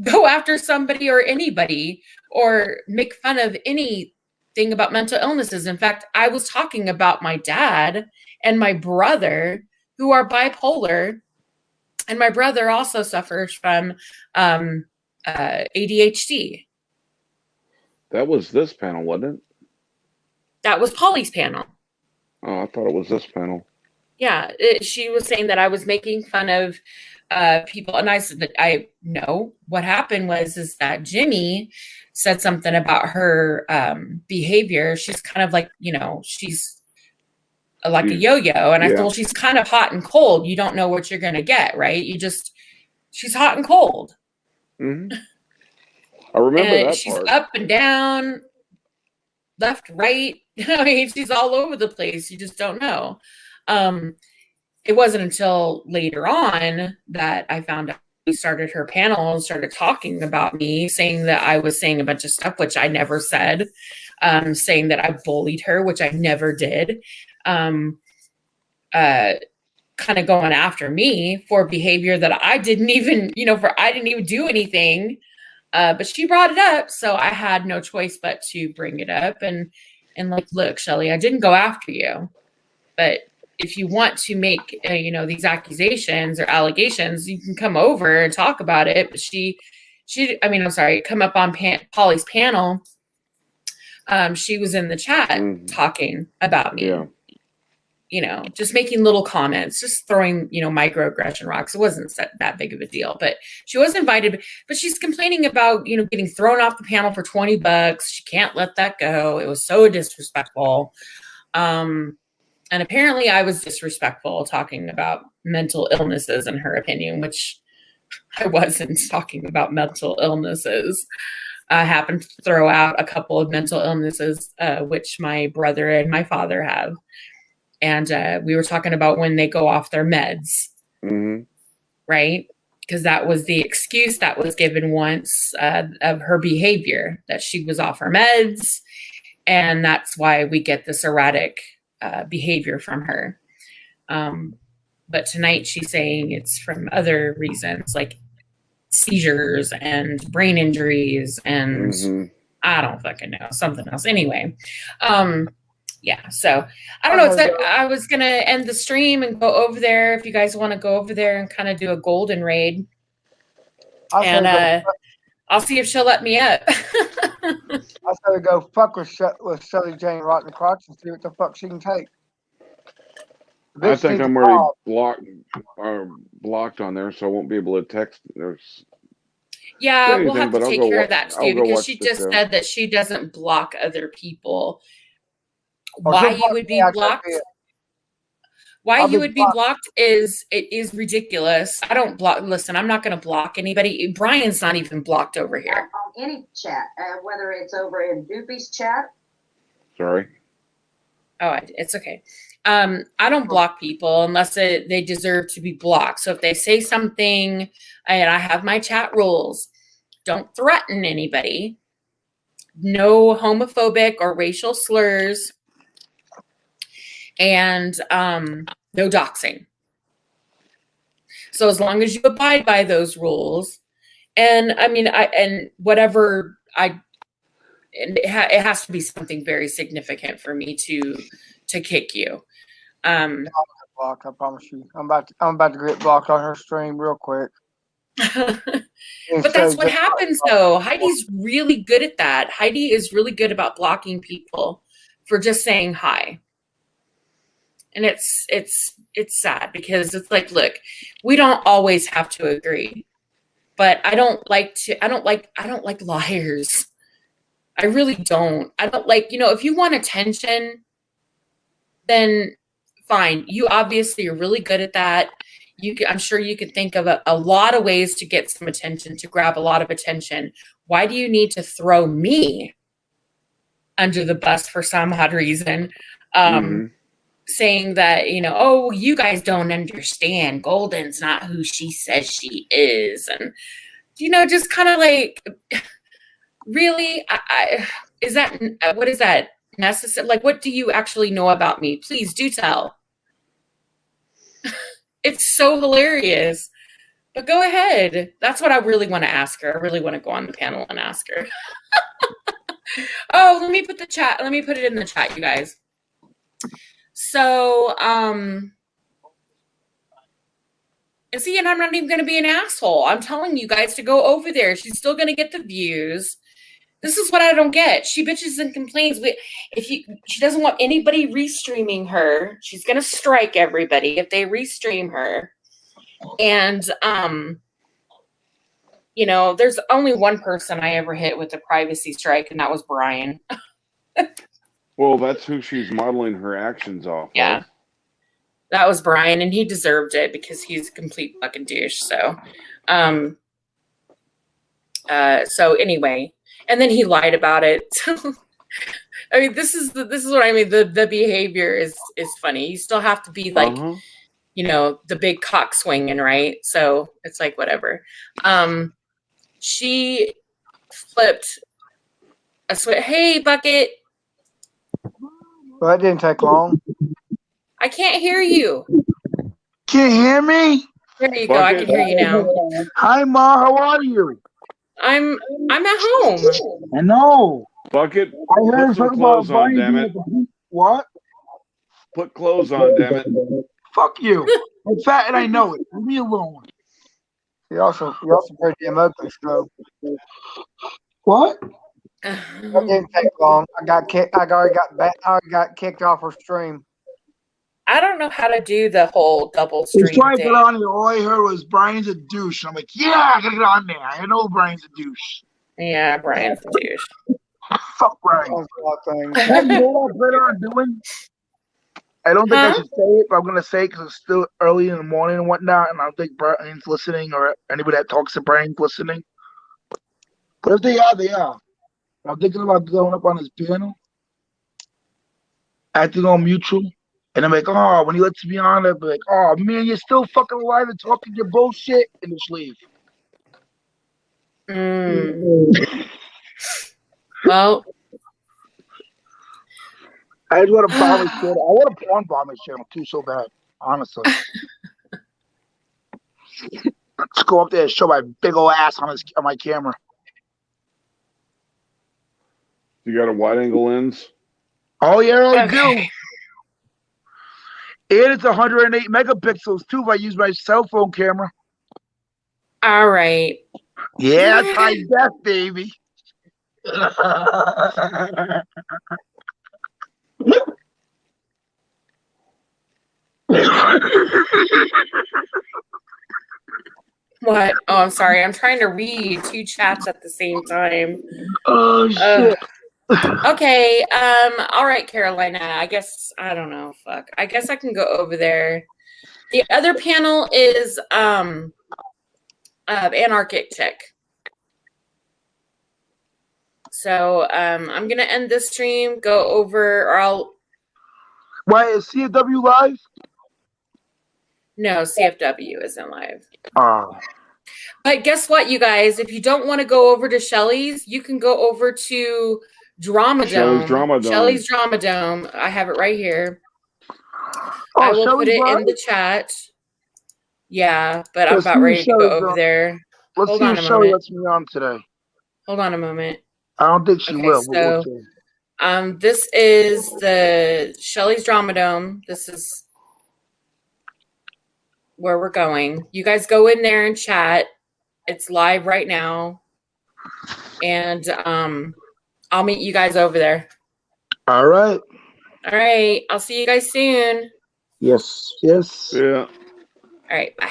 go after somebody or anybody or make fun of anything about mental illnesses? In fact, I was talking about my dad and my brother who are bipolar, and my brother also suffers from ADHD. That was this panel, wasn't it? That was Polly's panel. Oh, I thought it was this panel. Yeah, she was saying that I was making fun of people, and I said that I know what happened is that Jimmy said something about her behavior. She's kind of like, she's like a yo-yo, and I said, well, she's kind of hot and cold. You don't know what you're gonna get, right? She's hot and cold. Mm-hmm. I remember and that she's part. up and down, left, right. I mean, she's all over the place. You just don't know. It wasn't until later on that I found out she started her panel and started talking about me, saying that I was saying a bunch of stuff, which I never said, saying that I bullied her, which I never did, kind of going after me for behavior that I didn't even, I didn't even do anything. But she brought it up, so I had no choice but to bring it up and like, look, Shelley, I didn't go after you, but if you want to make these accusations or allegations, you can come over and talk about it. But come up on Polly's panel. She was in the chat talking about me. Yeah. Just making little comments, just throwing, microaggression rocks. It wasn't that big of a deal, but she was invited, but she's complaining about, getting thrown off the panel for $20. She can't let that go. It was so disrespectful. And apparently I was disrespectful talking about mental illnesses in her opinion, which I wasn't talking about mental illnesses. I happened to throw out a couple of mental illnesses, which my brother and my father have. And we were talking about when they go off their meds, right? Because that was the excuse that was given once of her behavior, that she was off her meds. And that's why we get this erratic behavior from her. But tonight she's saying it's from other reasons, like seizures and brain injuries and I don't fucking know, something else. Anyway, yeah, so I don't know. I was going to end the stream and go over there if you guys want to go over there and kind of do a golden raid. I'll see if she'll let me up. I said to go fuck with Shelley Jane Rotten Crotch and see what the fuck she can take. I think I'm already blocked on there, so I won't be able to text. Yeah, we'll have to take care of that too, because she just said that she doesn't block other people. Why you would be blocked? Why you would be blocked is ridiculous. I don't block. Listen, I'm not going to block anybody. Brian's not even blocked over here. On any chat, whether it's over in Doopy's chat. Sorry. Oh, it's okay. I don't block people unless they deserve to be blocked. So if they say something, and I have my chat rules, don't threaten anybody. No homophobic or racial slurs. And no doxing. So as long as you abide by those rules, and it has to be something very significant for me to kick you. Blocked, I promise you. I'm about to get blocked on her stream real quick. But that's what happens though. Heidi's really good at that. Heidi is really good about blocking people for just saying hi. And it's sad because it's like, look, we don't always have to agree, but I don't like liars. I really don't. I don't like, if you want attention, then fine. You obviously are really good at that. I'm sure you can think of a lot of ways to get some attention, to grab a lot of attention. Why do you need to throw me under the bus for some odd reason? Saying that, oh, you guys don't understand. Golden's not who she says she is. And just kind of like, really, is that, what is that necessary? Like, what do you actually know about me? Please do tell. It's so hilarious. But go ahead. That's what I really want to ask her. I really want to go on the panel and ask her. Oh, let me put it in the chat, you guys. So, and see, and I'm not even going to be an asshole. I'm telling you guys to go over there. She's still going to get the views. This is what I don't get. She bitches and complains. She doesn't want anybody restreaming her. She's going to strike everybody if they restream her. And, there's only one person I ever hit with a privacy strike, and that was Brian. Well, that's who she's modeling her actions off of. That was Brian, and he deserved it because he's a complete fucking douche. So, so anyway, and then he lied about it. I mean, this is what I mean. The behavior is funny. You still have to be like, the big cock swinging, right? So it's like whatever. She flipped a switch. Hey, Bucket. Well, that didn't take long. I can't hear you. Can't hear me? There you go. I can hear you now. Hi, Ma. How are you? I'm at home. I know. Bucket, I heard put some something about clothes on, damn it. What? Put clothes on, damn it. Fuck you. I'm fat and I know it. Leave me alone. You also pretty damn ugly, so. What? That didn't take long. I already got kicked off her stream. I don't know how to do the whole double stream He's trying to thing. get on here. All I heard was Brian's a douche. I'm like, yeah, I gotta get on there. I know Brian's a douche. Yeah, Brian's a douche. Fuck Brian. Hey, you know what I plan on doing? I don't think I should say it, but I'm gonna say it because it's still early in the morning and whatnot, and I don't think Brian's listening or anybody that talks to Brian's listening. But if they are, they are. I'm thinking about going up on his panel, acting all mutual, and I'm like, oh, when he lets me on, I'll be like, oh man, you're still fucking alive and talking your bullshit, and just leave. Well, I just want to bomb his channel. I want to porn bomb his channel too, so bad, honestly. Let's go up there and show my big old ass on my camera. You got a wide angle lens? Oh yeah, I do. And it's 108 megapixels too if I use my cell phone camera. All right. Yeah, that's high def, baby. What? Oh, I'm sorry. I'm trying to read two chats at the same time. Oh shit. Okay. All right, Carolina. I guess I don't know. Fuck. I guess I can go over there. The other panel is Anarchicchic. So I'm gonna end this stream. Go over, or I'll. Why is CFW live? No, CFW isn't live. Oh. But guess what, you guys? If you don't want to go over to Shelley's, you can go over to Drama Dome. Shelley's Drama Dome. I have it right here. Oh, I will Shelley's put it live? in the chat. Yeah, but I'm Let's about see ready if to go Shelley's over on. there. Let's Hold see on if a Shelley moment. lets me on today. Hold on a moment. I don't think she will. But So, we'll see. this is the Shelley's Drama Dome. This is where we're going. You guys go in there and chat. It's live right now. And I'll meet you guys over there. All right. All right. I'll see you guys soon. Yes. Yes. Yeah. All right. Bye.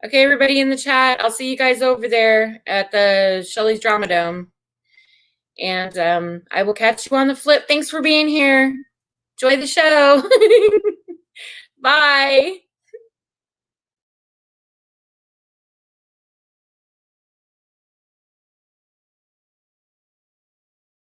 Okay, everybody in the chat. I'll see you guys over there at the Shelley's Drama Dome. And I will catch you on the flip. Thanks for being here. Enjoy the show. Bye.